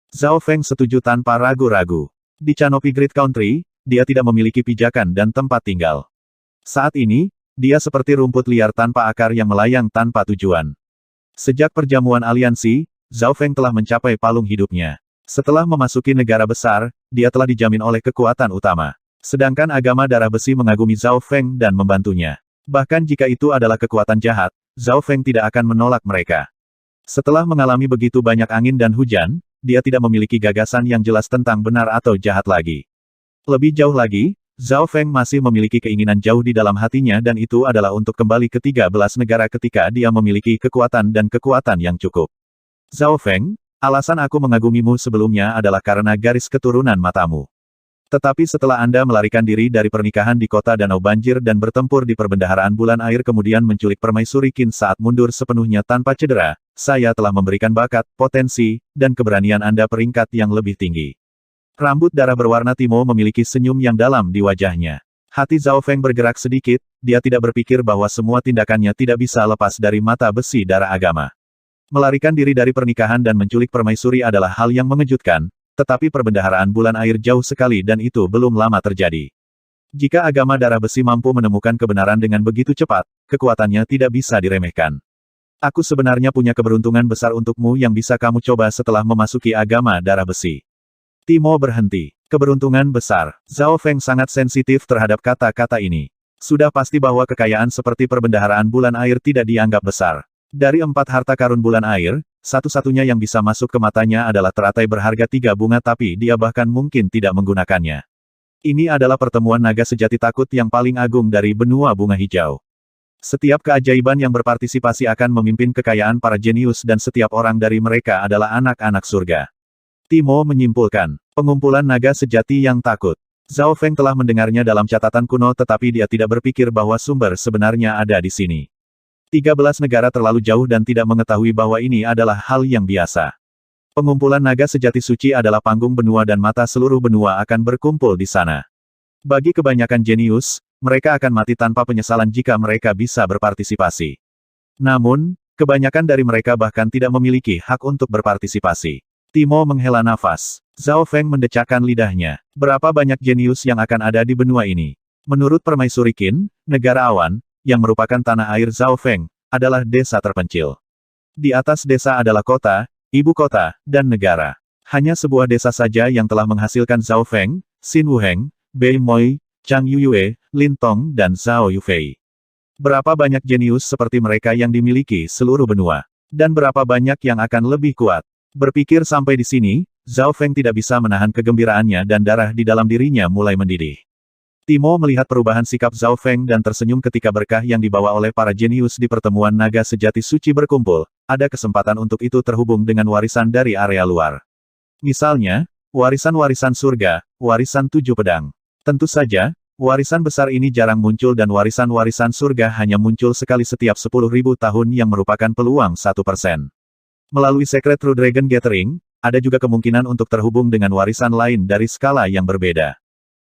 Zhao Feng setuju tanpa ragu-ragu. Di Canopy Great Country, dia tidak memiliki pijakan dan tempat tinggal. Saat ini, dia seperti rumput liar tanpa akar yang melayang tanpa tujuan. Sejak perjamuan aliansi, Zhao Feng telah mencapai palung hidupnya. Setelah memasuki negara besar, dia telah dijamin oleh kekuatan utama. Sedangkan agama darah besi mengagumi Zhao Feng dan membantunya. Bahkan jika itu adalah kekuatan jahat, Zhao Feng tidak akan menolak mereka. Setelah mengalami begitu banyak angin dan hujan, dia tidak memiliki gagasan yang jelas tentang benar atau jahat lagi. Lebih jauh lagi, Zhao Feng masih memiliki keinginan jauh di dalam hatinya dan itu adalah untuk kembali ke 13 negara ketika dia memiliki kekuatan dan kekuatan yang cukup. Zhao Feng, alasan aku mengagumimu sebelumnya adalah karena garis keturunan matamu. Tetapi setelah Anda melarikan diri dari pernikahan di kota Danau Banjir dan bertempur di perbendaharaan bulan air kemudian menculik permaisuri Qin saat mundur sepenuhnya tanpa cedera, saya telah memberikan bakat, potensi, dan keberanian Anda peringkat yang lebih tinggi. Rambut darah berwarna Timo memiliki senyum yang dalam di wajahnya. Hati Zhao Feng bergerak sedikit, dia tidak berpikir bahwa semua tindakannya tidak bisa lepas dari mata besi darah agama. Melarikan diri dari pernikahan dan menculik permaisuri adalah hal yang mengejutkan, tetapi perbendaharaan bulan air jauh sekali dan itu belum lama terjadi. Jika agama darah besi mampu menemukan kebenaran dengan begitu cepat, kekuatannya tidak bisa diremehkan. Aku sebenarnya punya keberuntungan besar untukmu yang bisa kamu coba setelah memasuki agama darah besi. Timo berhenti. Keberuntungan besar. Zhao Feng sangat sensitif terhadap kata-kata ini. Sudah pasti bahwa kekayaan seperti perbendaharaan bulan air tidak dianggap besar. Dari 4 harta karun bulan air, satu-satunya yang bisa masuk ke matanya adalah teratai berharga 3 bunga tapi dia bahkan mungkin tidak menggunakannya. Ini adalah pertemuan naga sejati takut yang paling agung dari benua bunga hijau. Setiap keajaiban yang berpartisipasi akan memimpin kekayaan para jenius dan setiap orang dari mereka adalah anak-anak surga. Timo menyimpulkan, pengumpulan naga sejati yang takut. Zhao Feng telah mendengarnya dalam catatan kuno tetapi dia tidak berpikir bahwa sumber sebenarnya ada di sini. 13 negara terlalu jauh dan tidak mengetahui bahwa ini adalah hal yang biasa. Pengumpulan naga sejati suci adalah panggung benua dan mata seluruh benua akan berkumpul di sana. Bagi kebanyakan jenius, mereka akan mati tanpa penyesalan jika mereka bisa berpartisipasi. Namun, kebanyakan dari mereka bahkan tidak memiliki hak untuk berpartisipasi. Timo menghela nafas. Zhao Feng mendecakkan lidahnya. Berapa banyak jenius yang akan ada di benua ini? Menurut permaisuri Qin, negara awan, yang merupakan tanah air Zhao Feng, adalah desa terpencil. Di atas desa adalah kota, ibu kota, dan negara. Hanya sebuah desa saja yang telah menghasilkan Zhao Feng, Xin Wuheng, Bei Moi, Chang Yuyue, Lin Tong dan Zhao Yufei. Berapa banyak jenius seperti mereka yang dimiliki seluruh benua? Dan berapa banyak yang akan lebih kuat? Berpikir sampai di sini, Zhao Feng tidak bisa menahan kegembiraannya dan darah di dalam dirinya mulai mendidih. Timo melihat perubahan sikap Zhao Feng dan tersenyum ketika berkah yang dibawa oleh para jenius di pertemuan naga sejati suci berkumpul. Ada kesempatan untuk itu terhubung dengan warisan dari area luar. Misalnya, warisan-warisan surga, warisan 7 pedang. Tentu saja, warisan besar ini jarang muncul dan warisan-warisan surga hanya muncul sekali setiap 10.000 tahun yang merupakan peluang 1%. Melalui Secret True Dragon Gathering, ada juga kemungkinan untuk terhubung dengan warisan lain dari skala yang berbeda.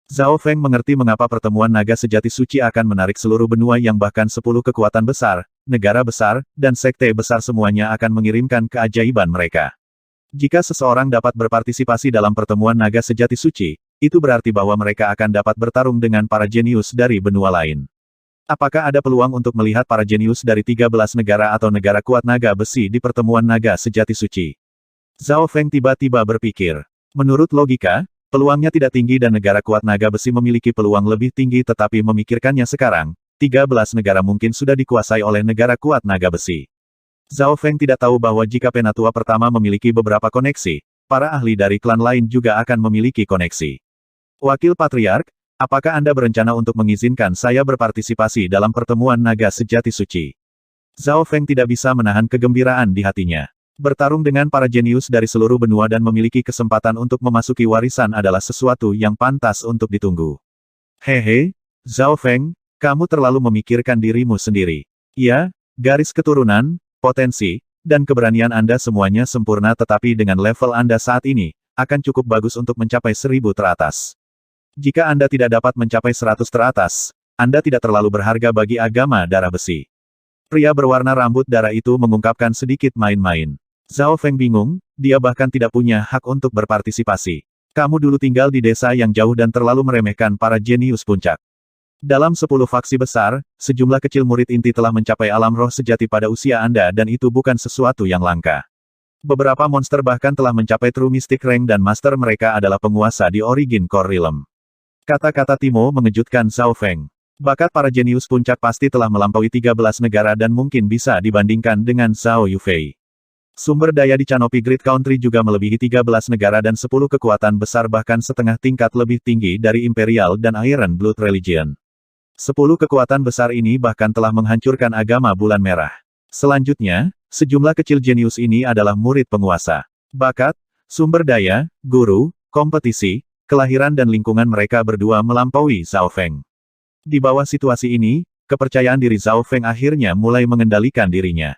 Zhao Feng mengerti mengapa pertemuan naga sejati suci akan menarik seluruh benua yang bahkan 10 kekuatan besar, negara besar, dan sekte besar semuanya akan mengirimkan keajaiban mereka. Jika seseorang dapat berpartisipasi dalam pertemuan naga sejati suci, itu berarti bahwa mereka akan dapat bertarung dengan para jenius dari benua lain. Apakah ada peluang untuk melihat para jenius dari 13 negara atau negara kuat naga besi di pertemuan naga sejati suci? Zhao Feng tiba-tiba berpikir. Menurut logika, peluangnya tidak tinggi dan negara kuat naga besi memiliki peluang lebih tinggi tetapi memikirkannya sekarang, 13 negara mungkin sudah dikuasai oleh negara kuat naga besi. Zhao Feng tidak tahu bahwa jika penatua pertama memiliki beberapa koneksi, para ahli dari klan lain juga akan memiliki koneksi. Wakil Patriark, apakah Anda berencana untuk mengizinkan saya berpartisipasi dalam pertemuan naga sejati suci? Zhao Feng tidak bisa menahan kegembiraan di hatinya. Bertarung dengan para jenius dari seluruh benua dan memiliki kesempatan untuk memasuki warisan adalah sesuatu yang pantas untuk ditunggu. Hehe, Zhao Feng, kamu terlalu memikirkan dirimu sendiri. Ya, garis keturunan, potensi, dan keberanian Anda semuanya sempurna tetapi dengan level Anda saat ini, akan cukup bagus untuk mencapai 1000 teratas. Jika Anda tidak dapat mencapai 100 teratas, Anda tidak terlalu berharga bagi agama darah besi. Pria berwarna rambut darah itu mengungkapkan sedikit main-main. Zhao Feng bingung, dia bahkan tidak punya hak untuk berpartisipasi. Kamu dulu tinggal di desa yang jauh dan terlalu meremehkan para jenius puncak. Dalam 10 faksi besar, sejumlah kecil murid inti telah mencapai alam roh sejati pada usia Anda dan itu bukan sesuatu yang langka. Beberapa monster bahkan telah mencapai True Mystic Rank dan master mereka adalah penguasa di Origin Core Realm. Kata-kata Timo mengejutkan Zhao Feng. Bakat para jenius puncak pasti telah melampaui 13 negara dan mungkin bisa dibandingkan dengan Zhao Yufei. Sumber daya di Canopy Grid Country juga melebihi 13 negara dan 10 kekuatan besar bahkan setengah tingkat lebih tinggi dari Imperial dan Iron Blood Religion. 10 kekuatan besar ini bahkan telah menghancurkan agama bulan merah. Selanjutnya, sejumlah kecil jenius ini adalah murid penguasa. Bakat, sumber daya, guru, kompetisi, kelahiran dan lingkungan mereka berdua melampaui Zhao Feng. Di bawah situasi ini, kepercayaan diri Zhao Feng akhirnya mulai mengendalikan dirinya.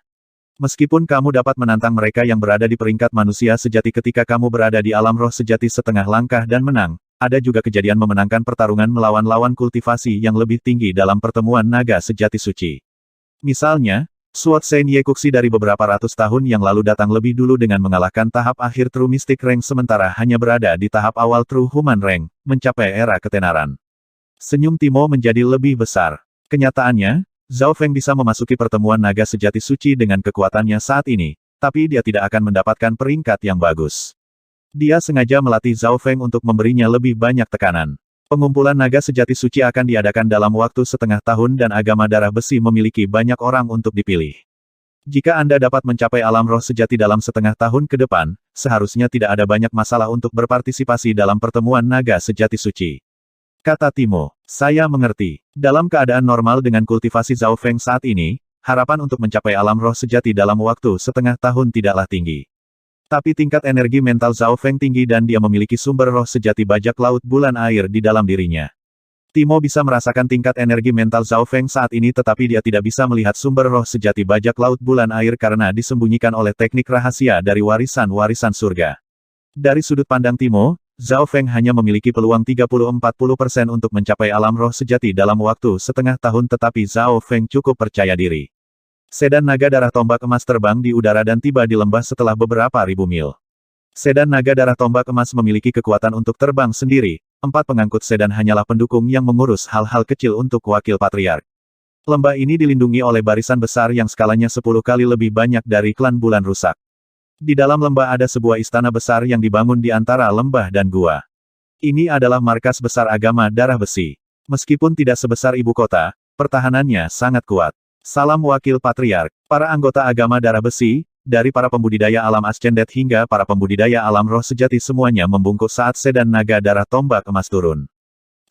Meskipun kamu dapat menantang mereka yang berada di peringkat manusia sejati ketika kamu berada di alam roh sejati setengah langkah dan menang, ada juga kejadian memenangkan pertarungan melawan lawan kultivasi yang lebih tinggi dalam pertemuan naga sejati suci. Misalnya, Sword Saint Yekuxi dari beberapa ratus tahun yang lalu datang lebih dulu dengan mengalahkan tahap akhir True Mystic Rank sementara hanya berada di tahap awal True Human Rank, mencapai era ketenaran. Senyum Timo menjadi lebih besar. Kenyataannya, Zhao Feng bisa memasuki pertemuan naga sejati suci dengan kekuatannya saat ini, tapi dia tidak akan mendapatkan peringkat yang bagus. Dia sengaja melatih Zhao Feng untuk memberinya lebih banyak tekanan. Pengumpulan naga sejati suci akan diadakan dalam waktu setengah tahun dan agama darah besi memiliki banyak orang untuk dipilih. Jika Anda dapat mencapai alam roh sejati dalam setengah tahun ke depan, seharusnya tidak ada banyak masalah untuk berpartisipasi dalam pertemuan naga sejati suci. Kata Timo, saya mengerti. Dalam keadaan normal dengan kultivasi Zhao Feng saat ini, harapan untuk mencapai alam roh sejati dalam waktu setengah tahun tidaklah tinggi. Tapi tingkat energi mental Zhao Feng tinggi dan dia memiliki sumber roh sejati bajak laut bulan air di dalam dirinya. Timo bisa merasakan tingkat energi mental Zhao Feng saat ini tetapi dia tidak bisa melihat sumber roh sejati bajak laut bulan air karena disembunyikan oleh teknik rahasia dari warisan-warisan surga. Dari sudut pandang Timo, Zhao Feng hanya memiliki peluang 30-40% untuk mencapai alam roh sejati dalam waktu setengah tahun tetapi Zhao Feng cukup percaya diri. Sedan naga darah tombak emas terbang di udara dan tiba di lembah setelah beberapa ribu mil. Sedan naga darah tombak emas memiliki kekuatan untuk terbang sendiri, 4 pengangkut sedan hanyalah pendukung yang mengurus hal-hal kecil untuk wakil patriark. Lembah ini dilindungi oleh barisan besar yang skalanya 10 kali lebih banyak dari klan bulan rusak. Di dalam lembah ada sebuah istana besar yang dibangun di antara lembah dan gua. Ini adalah markas besar agama darah besi. Meskipun tidak sebesar ibu kota, pertahanannya sangat kuat. Salam wakil patriark. Para anggota agama darah besi, dari para pembudidaya alam ascendet hingga para pembudidaya alam roh sejati semuanya membungkuk saat sedan naga darah tombak emas turun.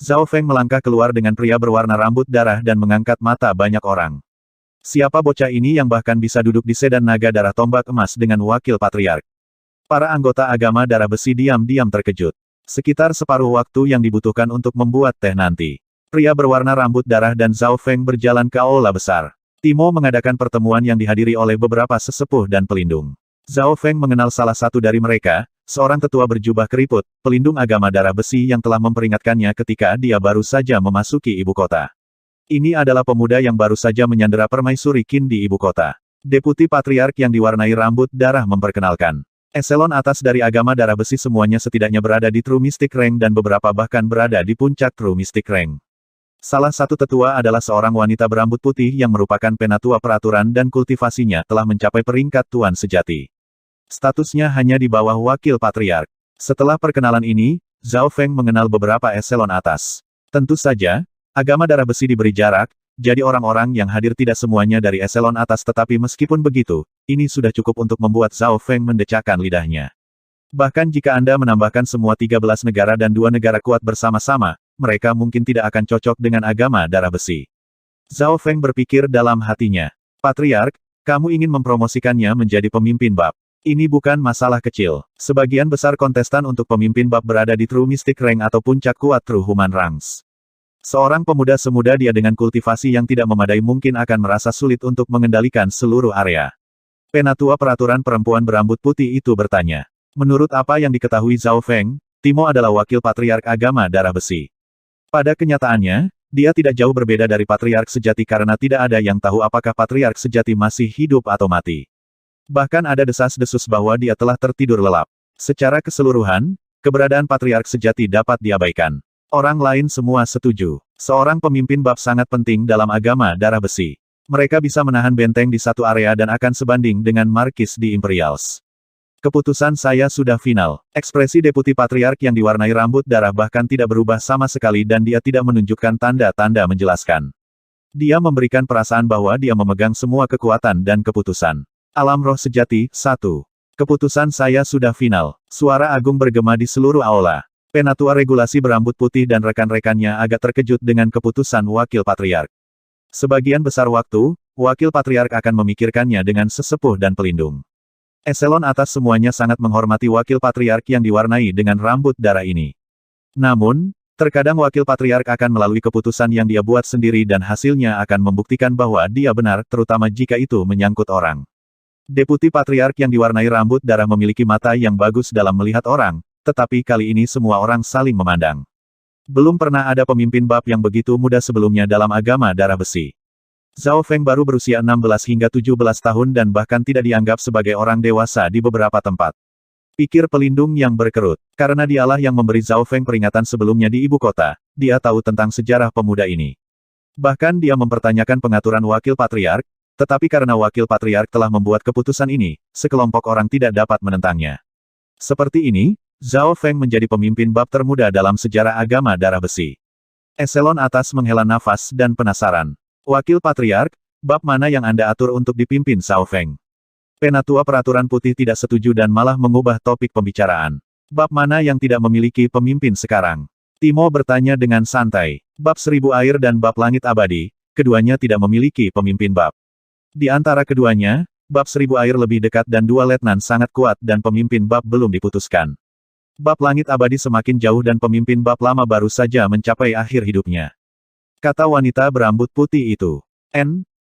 Zhao Feng melangkah keluar dengan pria berwarna rambut darah dan mengangkat mata banyak orang. Siapa bocah ini yang bahkan bisa duduk di sedan naga darah tombak emas dengan wakil patriark? Para anggota agama darah besi diam-diam terkejut. Sekitar separuh waktu yang dibutuhkan untuk membuat teh nanti. Pria berwarna rambut darah dan Zhao Feng berjalan ke aula besar. Timo mengadakan pertemuan yang dihadiri oleh beberapa sesepuh dan pelindung. Zhao Feng mengenal salah satu dari mereka, seorang tetua berjubah keriput, pelindung agama darah besi yang telah memperingatkannya ketika dia baru saja memasuki ibu kota. Ini adalah pemuda yang baru saja menyandera permaisuri Qin di ibu kota. Deputi Patriark yang diwarnai rambut darah memperkenalkan. Eselon atas dari agama darah besi semuanya setidaknya berada di True Mystic Rank dan beberapa bahkan berada di puncak True Mystic Rank. Salah satu tetua adalah seorang wanita berambut putih yang merupakan penatua peraturan dan kultivasinya telah mencapai peringkat tuan sejati. Statusnya hanya di bawah wakil patriark. Setelah perkenalan ini, Zhao Feng mengenal beberapa eselon atas. Tentu saja, agama darah besi diberi jarak, jadi orang-orang yang hadir tidak semuanya dari eselon atas tetapi meskipun begitu, ini sudah cukup untuk membuat Zhao Feng mendecakkan lidahnya. Bahkan jika Anda menambahkan semua 13 negara dan 2 negara kuat bersama-sama, mereka mungkin tidak akan cocok dengan agama darah besi. Zhao Feng berpikir dalam hatinya. Patriark, kamu ingin mempromosikannya menjadi pemimpin bab. Ini bukan masalah kecil. Sebagian besar kontestan untuk pemimpin bab berada di True Mystic Rank atau puncak kuat True Human Ranks. Seorang pemuda semuda dia dengan kultivasi yang tidak memadai mungkin akan merasa sulit untuk mengendalikan seluruh area. Penatua peraturan perempuan berambut putih itu bertanya. Menurut apa yang diketahui Zhao Feng, Timo adalah wakil patriark agama darah besi. Pada kenyataannya, dia tidak jauh berbeda dari patriark sejati karena tidak ada yang tahu apakah patriark sejati masih hidup atau mati. Bahkan ada desas-desus bahwa dia telah tertidur lelap. Secara keseluruhan, keberadaan patriark sejati dapat diabaikan. Orang lain semua setuju. Seorang pemimpin bab sangat penting dalam agama darah besi. Mereka bisa menahan benteng di satu area dan akan sebanding dengan markis di Imperials. Keputusan saya sudah final. Ekspresi Deputi Patriark yang diwarnai rambut darah bahkan tidak berubah sama sekali dan dia tidak menunjukkan tanda-tanda menjelaskan. Dia memberikan perasaan bahwa dia memegang semua kekuatan dan keputusan. Alam roh sejati, 1. Keputusan saya sudah final. Suara agung bergema di seluruh aula. Penatua regulasi berambut putih dan rekan-rekannya agak terkejut dengan keputusan Wakil Patriark. Sebagian besar waktu, Wakil Patriark akan memikirkannya dengan sesepuh dan pelindung. Eselon atas semuanya sangat menghormati Wakil Patriark yang diwarnai dengan rambut darah ini. Namun, terkadang Wakil Patriark akan melalui keputusan yang dia buat sendiri dan hasilnya akan membuktikan bahwa dia benar, terutama jika itu menyangkut orang. Deputi Patriark yang diwarnai rambut darah memiliki mata yang bagus dalam melihat orang, tetapi kali ini semua orang saling memandang. Belum pernah ada pemimpin bab yang begitu muda sebelumnya dalam agama darah besi. Zhao Feng baru berusia 16 hingga 17 tahun dan bahkan tidak dianggap sebagai orang dewasa di beberapa tempat. Pikir pelindung yang berkerut. Karena dialah yang memberi Zhao Feng peringatan sebelumnya di ibu kota, dia tahu tentang sejarah pemuda ini. Bahkan dia mempertanyakan pengaturan Wakil Patriark, tetapi karena Wakil Patriark telah membuat keputusan ini, sekelompok orang tidak dapat menentangnya. Seperti ini, Zhao Feng menjadi pemimpin bab termuda dalam sejarah agama darah besi. Eselon atas menghela nafas dan penasaran. Wakil Patriark, bab mana yang Anda atur untuk dipimpin Zhao Feng? Penatua peraturan putih tidak setuju dan malah mengubah topik pembicaraan. Bab mana yang tidak memiliki pemimpin sekarang? Timo bertanya dengan santai. Bab 1000 air dan bab langit abadi, keduanya tidak memiliki pemimpin bab. Di antara keduanya, bab 1000 air lebih dekat dan dua letnan sangat kuat dan pemimpin bab belum diputuskan. Bab langit abadi semakin jauh dan pemimpin bab lama baru saja mencapai akhir hidupnya. Kata wanita berambut putih itu.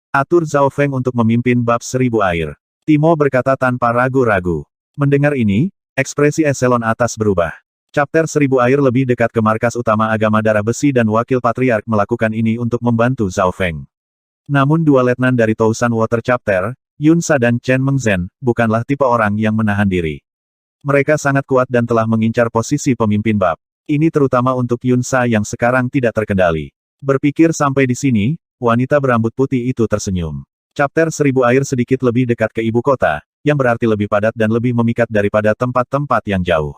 Atur Zhao Feng untuk memimpin bab 1000 air. Timo berkata tanpa ragu-ragu. Mendengar ini, ekspresi Eselon atas berubah. Chapter 1000 air lebih dekat ke markas utama agama darah besi dan Wakil Patriark melakukan ini untuk membantu Zhao Feng. Namun dua letnan dari Tousan Water Chapter, Yunsa dan Chen Mengzhen, bukanlah tipe orang yang menahan diri. Mereka sangat kuat dan telah mengincar posisi pemimpin bab. Ini terutama untuk Yunsa yang sekarang tidak terkendali. Berpikir sampai di sini, wanita berambut putih itu tersenyum. Chapter 1000 air sedikit lebih dekat ke ibu kota, yang berarti lebih padat dan lebih memikat daripada tempat-tempat yang jauh.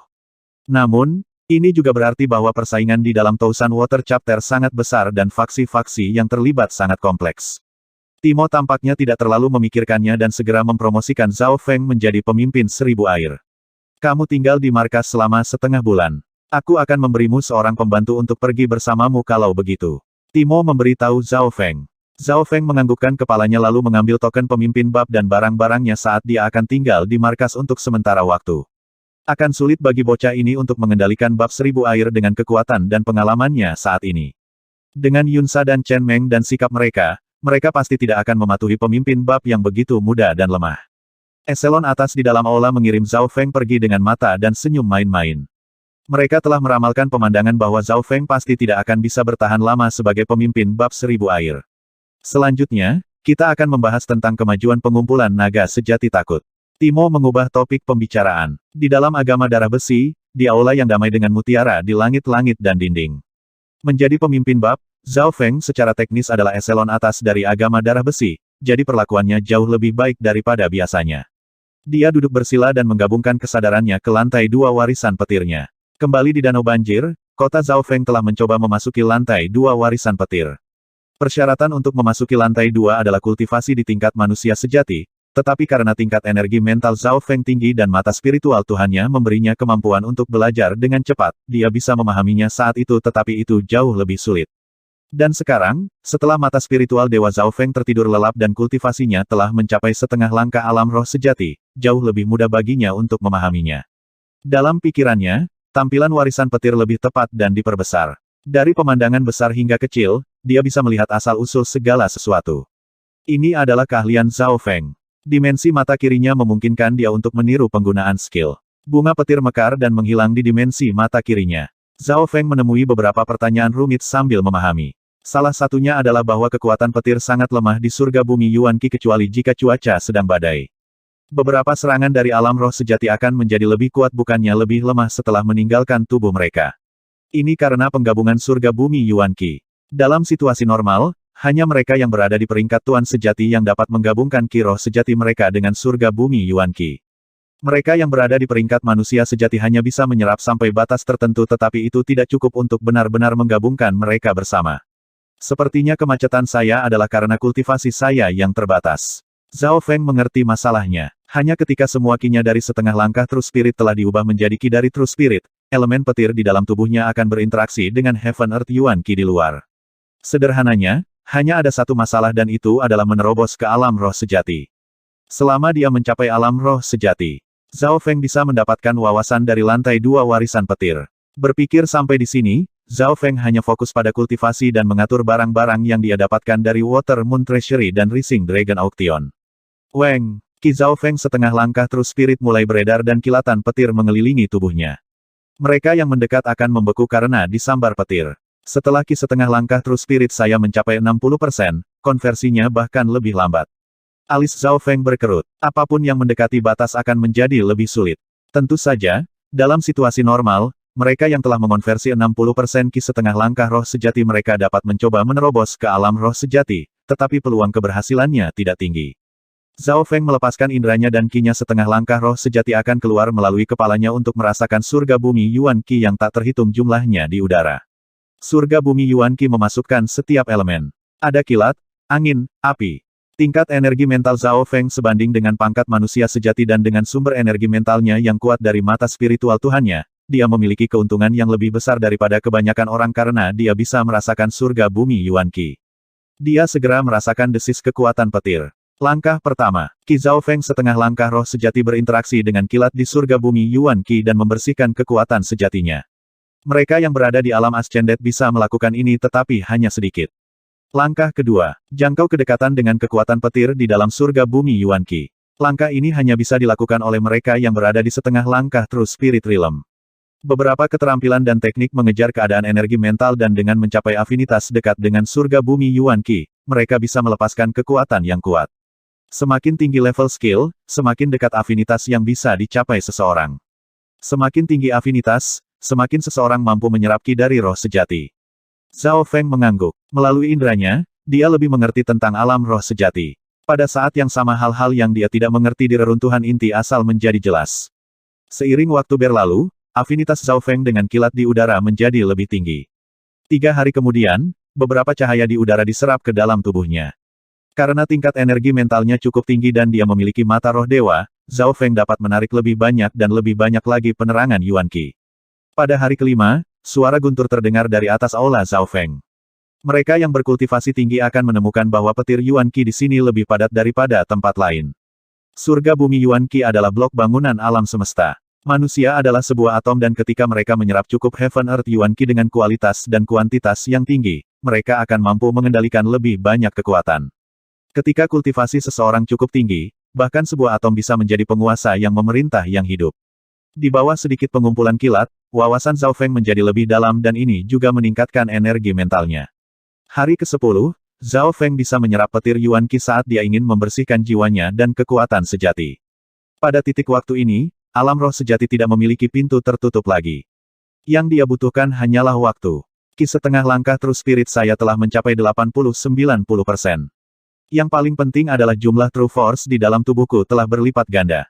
Namun, ini juga berarti bahwa persaingan di dalam Tousan Water Chapter sangat besar dan faksi-faksi yang terlibat sangat kompleks. Timo tampaknya tidak terlalu memikirkannya dan segera mempromosikan Zhao Feng menjadi pemimpin 1000 air. Kamu tinggal di markas selama setengah bulan. Aku akan memberimu seorang pembantu untuk pergi bersamamu kalau begitu. Timo memberitahu Zhao Feng. Zhao Feng menganggukkan kepalanya lalu mengambil token pemimpin bab dan barang-barangnya saat dia akan tinggal di markas untuk sementara waktu. Akan sulit bagi bocah ini untuk mengendalikan bab 1000 air dengan kekuatan dan pengalamannya saat ini. Dengan Yunsa dan Chen Meng dan sikap mereka, mereka pasti tidak akan mematuhi pemimpin bab yang begitu muda dan lemah. Eselon atas di dalam aula mengirim Zhao Feng pergi dengan mata dan senyum main-main. Mereka telah meramalkan pemandangan bahwa Zhao Feng pasti tidak akan bisa bertahan lama sebagai pemimpin bab 1000 air. Selanjutnya, kita akan membahas tentang kemajuan pengumpulan naga sejati takut. Timo mengubah topik pembicaraan. Di dalam agama darah besi, di aula yang damai dengan mutiara di langit-langit dan dinding. Menjadi pemimpin bab, Zhao Feng secara teknis adalah eselon atas dari agama darah besi, jadi perlakuannya jauh lebih baik daripada biasanya. Dia duduk bersila dan menggabungkan kesadarannya ke lantai 2 warisan petirnya. Kembali di Danau Banjir, kota Zhao Feng telah mencoba memasuki lantai 2 warisan petir. Persyaratan untuk memasuki lantai 2 adalah kultivasi di tingkat manusia sejati, tetapi karena tingkat energi mental Zhao Feng tinggi dan mata spiritual Tuhannya memberinya kemampuan untuk belajar dengan cepat, dia bisa memahaminya saat itu tetapi itu jauh lebih sulit. Dan sekarang, setelah mata spiritual Dewa Zhao Feng tertidur lelap dan kultivasinya telah mencapai setengah langkah alam roh sejati, jauh lebih mudah baginya untuk memahaminya. Dalam pikirannya, tampilan warisan petir lebih tepat dan diperbesar. Dari pemandangan besar hingga kecil, dia bisa melihat asal-usul segala sesuatu. Ini adalah keahlian Zhao Feng. Dimensi mata kirinya memungkinkan dia untuk meniru penggunaan skill. Bunga petir mekar dan menghilang di dimensi mata kirinya. Zhao Feng menemui beberapa pertanyaan rumit sambil memahami. Salah satunya adalah bahwa kekuatan petir sangat lemah di surga bumi Yuan Qi kecuali jika cuaca sedang badai. Beberapa serangan dari alam roh sejati akan menjadi lebih kuat bukannya lebih lemah setelah meninggalkan tubuh mereka. Ini karena penggabungan surga bumi Yuan Qi. Dalam situasi normal, hanya mereka yang berada di peringkat Tuan sejati yang dapat menggabungkan Qi roh sejati mereka dengan surga bumi Yuan Qi. Mereka yang berada di peringkat manusia sejati hanya bisa menyerap sampai batas tertentu tetapi itu tidak cukup untuk benar-benar menggabungkan mereka bersama. Sepertinya kemacetan saya adalah karena kultivasi saya yang terbatas. Zhao Feng mengerti masalahnya. Hanya ketika semua Qi-nya dari setengah langkah True Spirit telah diubah menjadi Qi dari True Spirit, elemen petir di dalam tubuhnya akan berinteraksi dengan Heaven Earth Yuan Qi di luar. Sederhananya, hanya ada satu masalah dan itu adalah menerobos ke alam roh sejati. Selama dia mencapai alam roh sejati, Zhao Feng bisa mendapatkan wawasan dari lantai 2 warisan petir. Berpikir sampai di sini, Zhao Feng hanya fokus pada kultivasi dan mengatur barang-barang yang dia dapatkan dari Water Moon Treasury dan Rising Dragon Auction. Weng, Qi Zhao Feng setengah langkah True Spirit mulai beredar dan kilatan petir mengelilingi tubuhnya. Mereka yang mendekat akan membeku karena disambar petir. Setelah Qi setengah langkah True Spirit saya mencapai 60%, konversinya bahkan lebih lambat. Alis Zhao Feng berkerut. Apapun yang mendekati batas akan menjadi lebih sulit. Tentu saja, dalam situasi normal, mereka yang telah mengonversi 60% Qi setengah langkah roh sejati mereka dapat mencoba menerobos ke alam roh sejati, tetapi peluang keberhasilannya tidak tinggi. Zhao Feng melepaskan indranya dan Qi-nya setengah langkah roh sejati akan keluar melalui kepalanya untuk merasakan surga bumi Yuan Qi yang tak terhitung jumlahnya di udara. Surga bumi Yuan Qi memasukkan setiap elemen. Ada kilat, angin, api. Tingkat energi mental Zhao Feng sebanding dengan pangkat manusia sejati dan dengan sumber energi mentalnya yang kuat dari mata spiritual Tuhannya, dia memiliki keuntungan yang lebih besar daripada kebanyakan orang karena dia bisa merasakan surga bumi Yuan Qi. Dia segera merasakan desis kekuatan petir. Langkah pertama, Qi Zhao Feng setengah langkah roh sejati berinteraksi dengan kilat di surga bumi Yuan Qi dan membersihkan kekuatan sejatinya. Mereka yang berada di alam ascendet bisa melakukan ini tetapi hanya sedikit. Langkah kedua, jangkau kedekatan dengan kekuatan petir di dalam surga bumi Yuan Qi. Langkah ini hanya bisa dilakukan oleh mereka yang berada di setengah langkah True Spirit Realm. Beberapa keterampilan dan teknik mengejar keadaan energi mental dan dengan mencapai afinitas dekat dengan surga bumi Yuan Qi, mereka bisa melepaskan kekuatan yang kuat. Semakin tinggi level skill, semakin dekat afinitas yang bisa dicapai seseorang. Semakin tinggi afinitas, semakin seseorang mampu menyerap Qi dari roh sejati. Zhao Feng mengangguk. Melalui indranya, dia lebih mengerti tentang alam roh sejati. Pada saat yang sama hal-hal yang dia tidak mengerti di reruntuhan inti asal menjadi jelas. Seiring waktu berlalu, afinitas Zhao Feng dengan kilat di udara menjadi lebih tinggi. 3 hari kemudian, beberapa cahaya di udara diserap ke dalam tubuhnya. Karena tingkat energi mentalnya cukup tinggi dan dia memiliki mata roh dewa, Zhao Feng dapat menarik lebih banyak dan lebih banyak lagi penerangan Yuan Qi. Pada hari kelima, suara guntur terdengar dari atas aula Zhao Feng. Mereka yang berkultivasi tinggi akan menemukan bahwa petir Yuan Qi di sini lebih padat daripada tempat lain. Surga bumi Yuan Qi adalah blok bangunan alam semesta. Manusia adalah sebuah atom dan ketika mereka menyerap cukup Heaven Earth Yuan Qi dengan kualitas dan kuantitas yang tinggi, mereka akan mampu mengendalikan lebih banyak kekuatan. Ketika kultivasi seseorang cukup tinggi, bahkan sebuah atom bisa menjadi penguasa yang memerintah yang hidup. Di bawah sedikit pengumpulan kilat, wawasan Zhao Feng menjadi lebih dalam dan ini juga meningkatkan energi mentalnya. Hari ke-10, Zhao Feng bisa menyerap petir Yuan Qi saat dia ingin membersihkan jiwanya dan kekuatan sejati. Pada titik waktu ini, alam roh sejati tidak memiliki pintu tertutup lagi. Yang dia butuhkan hanyalah waktu. Qi setengah langkah True Spirit saya telah mencapai 80-90%. Yang paling penting adalah jumlah True Force di dalam tubuhku telah berlipat ganda.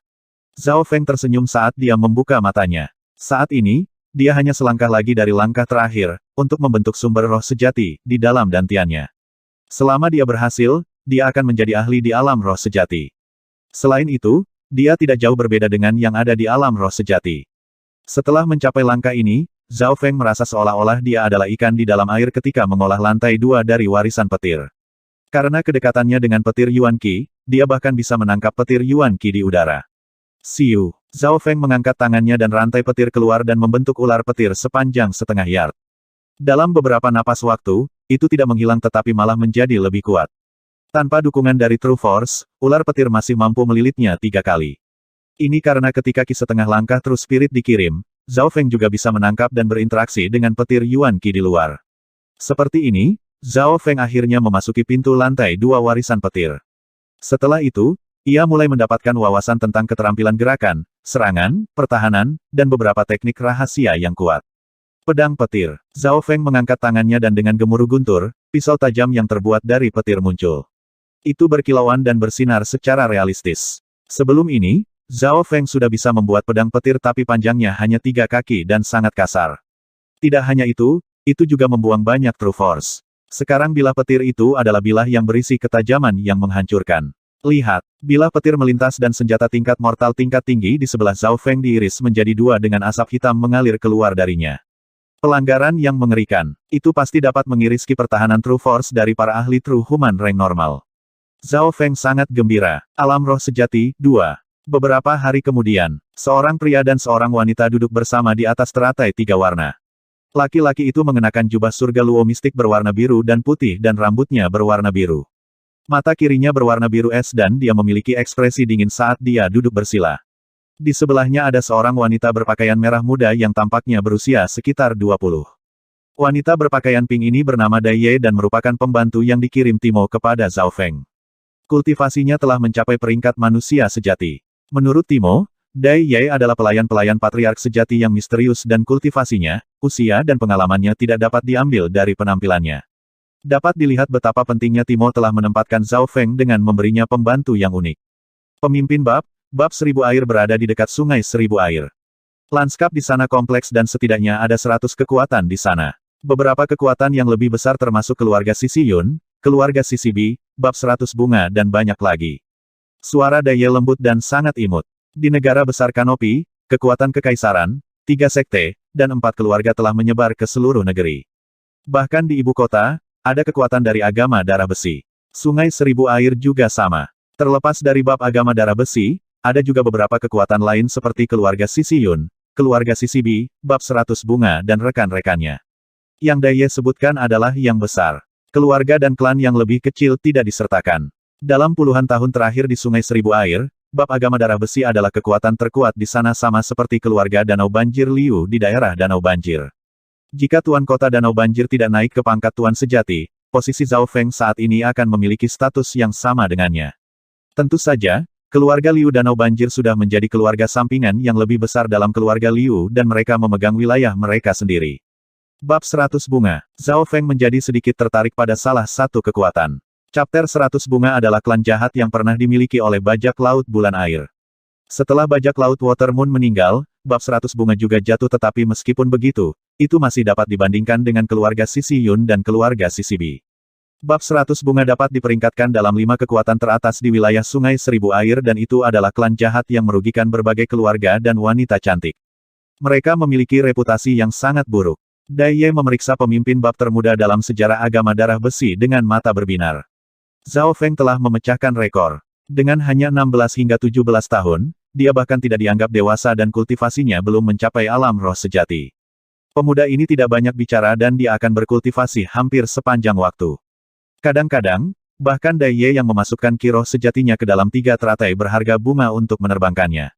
Zhao Feng tersenyum saat dia membuka matanya. Saat ini, dia hanya selangkah lagi dari langkah terakhir, untuk membentuk sumber roh sejati, di dalam dantiannya. Selama dia berhasil, dia akan menjadi ahli di alam roh sejati. Selain itu, dia tidak jauh berbeda dengan yang ada di alam roh sejati. Setelah mencapai langkah ini, Zhao Feng merasa seolah-olah dia adalah ikan di dalam air ketika mengolah lantai 2 dari warisan petir. Karena kedekatannya dengan petir Yuan Qi, dia bahkan bisa menangkap petir Yuan Qi di udara. Siu, Zhao Feng mengangkat tangannya dan rantai petir keluar dan membentuk ular petir sepanjang setengah yard. Dalam beberapa napas waktu, itu tidak menghilang tetapi malah menjadi lebih kuat. Tanpa dukungan dari True Force, ular petir masih mampu melilitnya 3 kali. Ini karena ketika Qi setengah langkah True Spirit dikirim, Zhao Feng juga bisa menangkap dan berinteraksi dengan petir Yuan Qi di luar. Seperti ini, Zhao Feng akhirnya memasuki pintu lantai 2 warisan petir. Setelah itu, Ia mulai mendapatkan wawasan tentang keterampilan gerakan, serangan, pertahanan, dan beberapa teknik rahasia yang kuat. Pedang petir. Zhao Feng mengangkat tangannya dan dengan gemuruh guntur, pisau tajam yang terbuat dari petir muncul. Itu berkilauan dan bersinar secara realistis. Sebelum ini, Zhao Feng sudah bisa membuat pedang petir tapi panjangnya hanya 3 kaki dan sangat kasar. Tidak hanya itu juga membuang banyak true force. Sekarang bilah petir itu adalah bilah yang berisi ketajaman yang menghancurkan. Lihat, bilah petir melintas dan senjata tingkat mortal tingkat tinggi di sebelah Zhao Feng diiris menjadi 2 dengan asap hitam mengalir keluar darinya. Pelanggaran yang mengerikan. Itu pasti dapat mengiris ki pertahanan true force dari para ahli true human rank normal. Zhao Feng sangat gembira. Alam roh sejati, 2. Beberapa hari kemudian, seorang pria dan seorang wanita duduk bersama di atas teratai 3 warna. Laki-laki itu mengenakan jubah surga luo mistik berwarna biru dan putih dan rambutnya berwarna biru. Mata kirinya berwarna biru es dan dia memiliki ekspresi dingin saat dia duduk bersila. Di sebelahnya ada seorang wanita berpakaian merah muda yang tampaknya berusia sekitar 20. Wanita berpakaian pink ini bernama Dai Ye dan merupakan pembantu yang dikirim Timo kepada Zhao Feng. Kultivasinya telah mencapai peringkat manusia sejati. Menurut Timo, Dai Ye adalah pelayan-pelayan patriark sejati yang misterius dan kultivasinya, usia dan pengalamannya tidak dapat diambil dari penampilannya. Dapat dilihat betapa pentingnya Timo telah menempatkan Zhao Feng dengan memberinya pembantu yang unik. Pemimpin Bab 1000 air berada di dekat sungai 1000 air. Lanskap di sana kompleks dan setidaknya ada 100 kekuatan di sana. Beberapa kekuatan yang lebih besar termasuk keluarga Sisi Yun, keluarga Sisi Bi, Bab 100 bunga dan banyak lagi. Suara Dai Ye lembut dan sangat imut. Di negara besar Kanopi, kekuatan kekaisaran, 3 sekte, dan 4 keluarga telah menyebar ke seluruh negeri. Bahkan di ibu kota, ada kekuatan dari agama darah besi. Sungai 1000 air juga sama. Terlepas dari bab agama darah besi, ada juga beberapa kekuatan lain seperti keluarga Sisi Yun, keluarga Sisi Bi, Bab 100 bunga dan rekan-rekannya. Yang Dai Ye sebutkan adalah yang besar. Keluarga dan klan yang lebih kecil tidak disertakan. Dalam puluhan tahun terakhir di Sungai 1000 air, bab agama darah besi adalah kekuatan terkuat di sana sama seperti keluarga Danau Banjir Liu di daerah Danau Banjir. Jika Tuan Kota Danau Banjir tidak naik ke pangkat Tuan Sejati, posisi Zhao Feng saat ini akan memiliki status yang sama dengannya. Tentu saja, keluarga Liu Danau Banjir sudah menjadi keluarga sampingan yang lebih besar dalam keluarga Liu dan mereka memegang wilayah mereka sendiri. Bab 100 bunga. Zhao Feng menjadi sedikit tertarik pada salah satu kekuatan. Chapter 100 bunga adalah klan jahat yang pernah dimiliki oleh bajak laut bulan air. Setelah bajak laut Water Moon meninggal, bab 100 bunga juga jatuh tetapi meskipun begitu, itu masih dapat dibandingkan dengan keluarga Sisi Yun dan keluarga Sisi Bi. Bab 100 bunga dapat diperingkatkan dalam 5 kekuatan teratas di wilayah Sungai 1000 air dan itu adalah klan jahat yang merugikan berbagai keluarga dan wanita cantik. Mereka memiliki reputasi yang sangat buruk. Dai Ye memeriksa pemimpin bab termuda dalam sejarah agama darah besi dengan mata berbinar. Zhao Feng telah memecahkan rekor. Dengan hanya 16 hingga 17 tahun, dia bahkan tidak dianggap dewasa dan kultivasinya belum mencapai alam roh sejati. Pemuda ini tidak banyak bicara dan dia akan berkultivasi hampir sepanjang waktu. Kadang-kadang, bahkan Dai Ye yang memasukkan ki roh sejatinya ke dalam 3 teratai berharga bunga untuk menerbangkannya.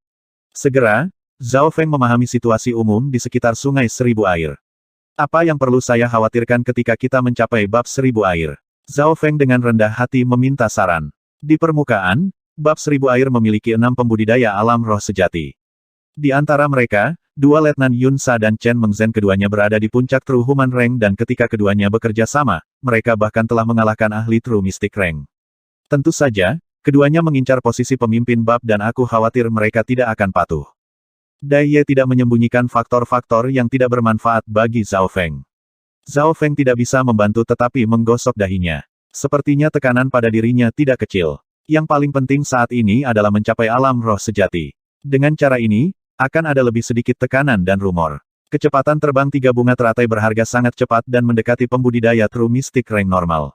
Segera, Zhao Feng memahami situasi umum di sekitar Sungai 1000 air. Apa yang perlu saya khawatirkan ketika kita mencapai bab 1000 air? Zhao Feng dengan rendah hati meminta saran. Di permukaan, bab 1000 air memiliki 6 pembudidaya alam roh sejati. Di antara mereka, 2 Letnan Yun Sa dan Chen Mengzhen keduanya berada di puncak True Human Rank dan ketika keduanya bekerja sama, mereka bahkan telah mengalahkan ahli True Mystic Rank. Tentu saja, keduanya mengincar posisi pemimpin bab dan aku khawatir mereka tidak akan patuh. Dai Ye tidak menyembunyikan faktor-faktor yang tidak bermanfaat bagi Zhao Feng. Zhao Feng tidak bisa membantu tetapi menggosok dahinya. Sepertinya tekanan pada dirinya tidak kecil. Yang paling penting saat ini adalah mencapai alam roh sejati. Dengan cara ini, akan ada lebih sedikit tekanan dan rumor. Kecepatan terbang 3 bunga teratai berharga sangat cepat dan mendekati pembudidaya True Mystic Rank normal.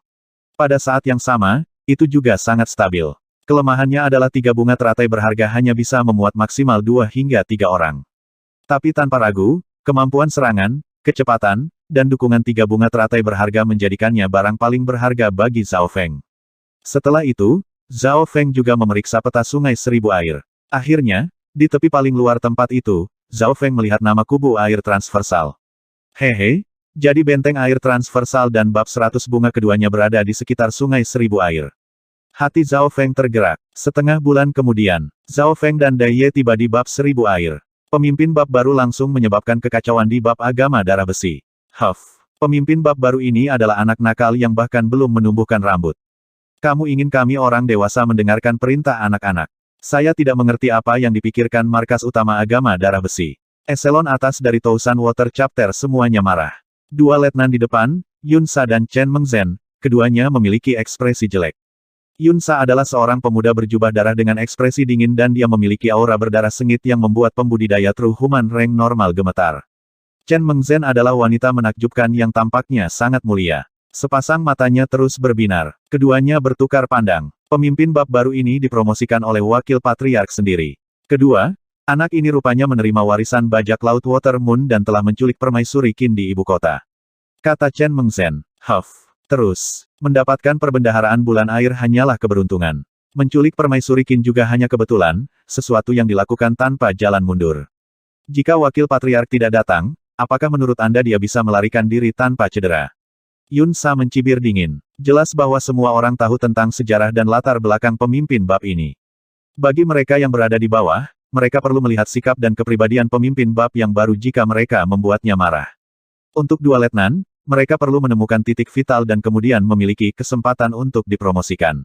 Pada saat yang sama, itu juga sangat stabil. Kelemahannya adalah 3 bunga teratai berharga hanya bisa memuat maksimal 2 hingga 3 orang. Tapi tanpa ragu, kemampuan serangan, kecepatan, dan dukungan 3 bunga teratai berharga menjadikannya barang paling berharga bagi Zhao Feng. Setelah itu, Zhao Feng juga memeriksa peta Sungai 1000 air. Akhirnya, di tepi paling luar tempat itu, Zhao Feng melihat nama kubu air transversal. Hehe, jadi benteng air transversal dan bab 100 bunga keduanya berada di sekitar Sungai 1000 air. Hati Zhao Feng tergerak. Setengah bulan kemudian, Zhao Feng dan Dai Ye tiba di bab 1000 air. Pemimpin bab baru langsung menyebabkan kekacauan di bab agama darah besi. Pemimpin bab baru ini adalah anak nakal yang bahkan belum menumbuhkan rambut. Kamu ingin kami orang dewasa mendengarkan perintah anak-anak. Saya tidak mengerti apa yang dipikirkan markas utama agama darah besi. Eselon atas dari Tousan Water Chapter semuanya marah. Dua letnan di depan, Yun Sa dan Chen Mengzhen, keduanya memiliki ekspresi jelek. Yun Sa adalah seorang pemuda berjubah darah dengan ekspresi dingin dan dia memiliki aura berdarah sengit yang membuat pembudidaya True Human rank normal gemetar. Chen Mengzhen adalah wanita menakjubkan yang tampaknya sangat mulia. Sepasang matanya terus berbinar. Keduanya bertukar pandang. Pemimpin bab baru ini dipromosikan oleh wakil patriark sendiri. Kedua, anak ini rupanya menerima warisan bajak laut Water Moon dan telah menculik permaisuri Qin di ibu kota. Kata Chen Mengzhen. Terus, mendapatkan perbendaharaan bulan air hanyalah keberuntungan. Menculik permaisuri Qin juga hanya kebetulan, sesuatu yang dilakukan tanpa jalan mundur. Jika wakil patriark tidak datang, apakah menurut Anda dia bisa melarikan diri tanpa cedera? Yun Sa mencibir dingin. Jelas bahwa semua orang tahu tentang sejarah dan latar belakang pemimpin bab ini. Bagi mereka yang berada di bawah, mereka perlu melihat sikap dan kepribadian pemimpin bab yang baru jika mereka membuatnya marah. Untuk dua letnan, mereka perlu menemukan titik vital dan kemudian memiliki kesempatan untuk dipromosikan.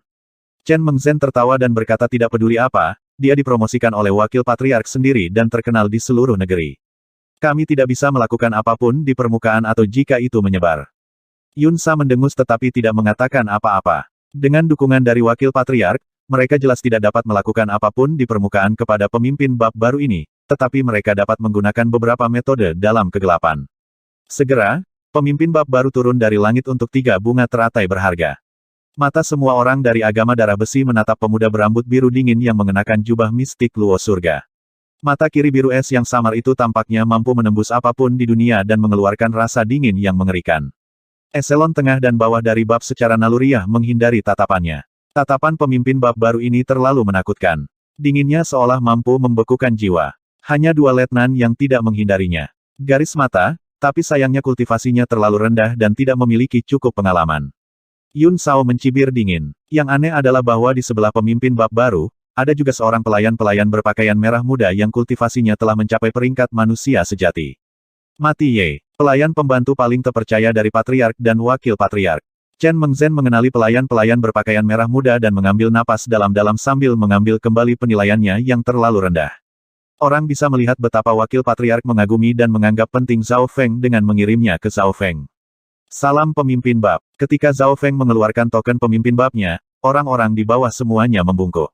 Chen Mengzhen tertawa dan berkata tidak peduli apa, dia dipromosikan oleh wakil patriark sendiri dan terkenal di seluruh negeri. Kami tidak bisa melakukan apapun di permukaan atau jika itu menyebar. Yun Sa mendengus tetapi tidak mengatakan apa-apa. Dengan dukungan dari wakil patriark, mereka jelas tidak dapat melakukan apapun di permukaan kepada pemimpin bab baru ini, tetapi mereka dapat menggunakan beberapa metode dalam kegelapan. Segera, pemimpin bab baru turun dari langit untuk 3 bunga teratai berharga. Mata semua orang dari agama darah besi menatap pemuda berambut biru dingin yang mengenakan jubah mistik luo surga. Mata kiri biru es yang samar itu tampaknya mampu menembus apapun di dunia dan mengeluarkan rasa dingin yang mengerikan. Eselon tengah dan bawah dari bab secara naluriah menghindari tatapannya. Tatapan pemimpin bab baru ini terlalu menakutkan. Dinginnya seolah mampu membekukan jiwa. Hanya 2 letnan yang tidak menghindarinya. Garis mata, tapi sayangnya kultivasinya terlalu rendah dan tidak memiliki cukup pengalaman. Yun Sao mencibir dingin. Yang aneh adalah bahwa di sebelah pemimpin bab baru, ada juga seorang pelayan-pelayan berpakaian merah muda yang kultivasinya telah mencapai peringkat manusia sejati. Mati Ye, pelayan pembantu paling terpercaya dari patriark dan wakil patriark. Chen Mengzhen mengenali pelayan-pelayan berpakaian merah muda dan mengambil napas dalam-dalam sambil mengambil kembali penilaiannya yang terlalu rendah. Orang bisa melihat betapa wakil patriark mengagumi dan menganggap penting Zhao Feng dengan mengirimnya ke Zhao Feng. Salam pemimpin bab. Ketika Zhao Feng mengeluarkan token pemimpin babnya, orang-orang di bawah semuanya membungkuk.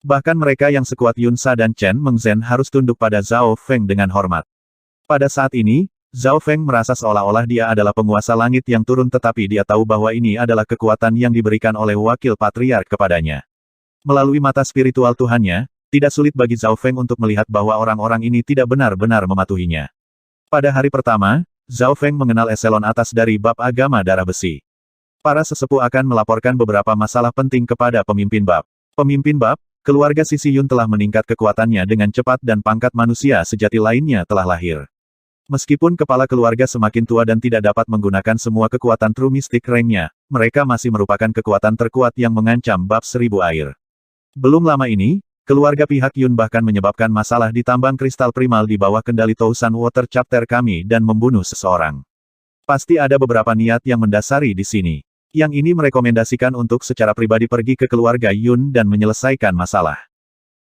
Bahkan mereka yang sekuat Yun Sa dan Chen Mengzhen harus tunduk pada Zhao Feng dengan hormat. Pada saat ini, Zhao Feng merasa seolah-olah dia adalah penguasa langit yang turun tetapi dia tahu bahwa ini adalah kekuatan yang diberikan oleh wakil patriark kepadanya. Melalui mata spiritual Tuhannya, tidak sulit bagi Zhao Feng untuk melihat bahwa orang-orang ini tidak benar-benar mematuhinya. Pada hari pertama, Zhao Feng mengenal eselon atas dari bab agama darah besi. Para sesepuh akan melaporkan beberapa masalah penting kepada pemimpin bab. Pemimpin bab, keluarga Sisi Yun telah meningkat kekuatannya dengan cepat dan pangkat manusia sejati lainnya telah lahir. Meskipun kepala keluarga semakin tua dan tidak dapat menggunakan semua kekuatan True Mystic Rank-nya, mereka masih merupakan kekuatan terkuat yang mengancam bab 1000 air. Belum lama ini, keluarga pihak Yun bahkan menyebabkan masalah di tambang kristal primal di bawah kendali Tousan Water Chapter kami dan membunuh seseorang. Pasti ada beberapa niat yang mendasari di sini. Yang ini merekomendasikan untuk secara pribadi pergi ke keluarga Yun dan menyelesaikan masalah.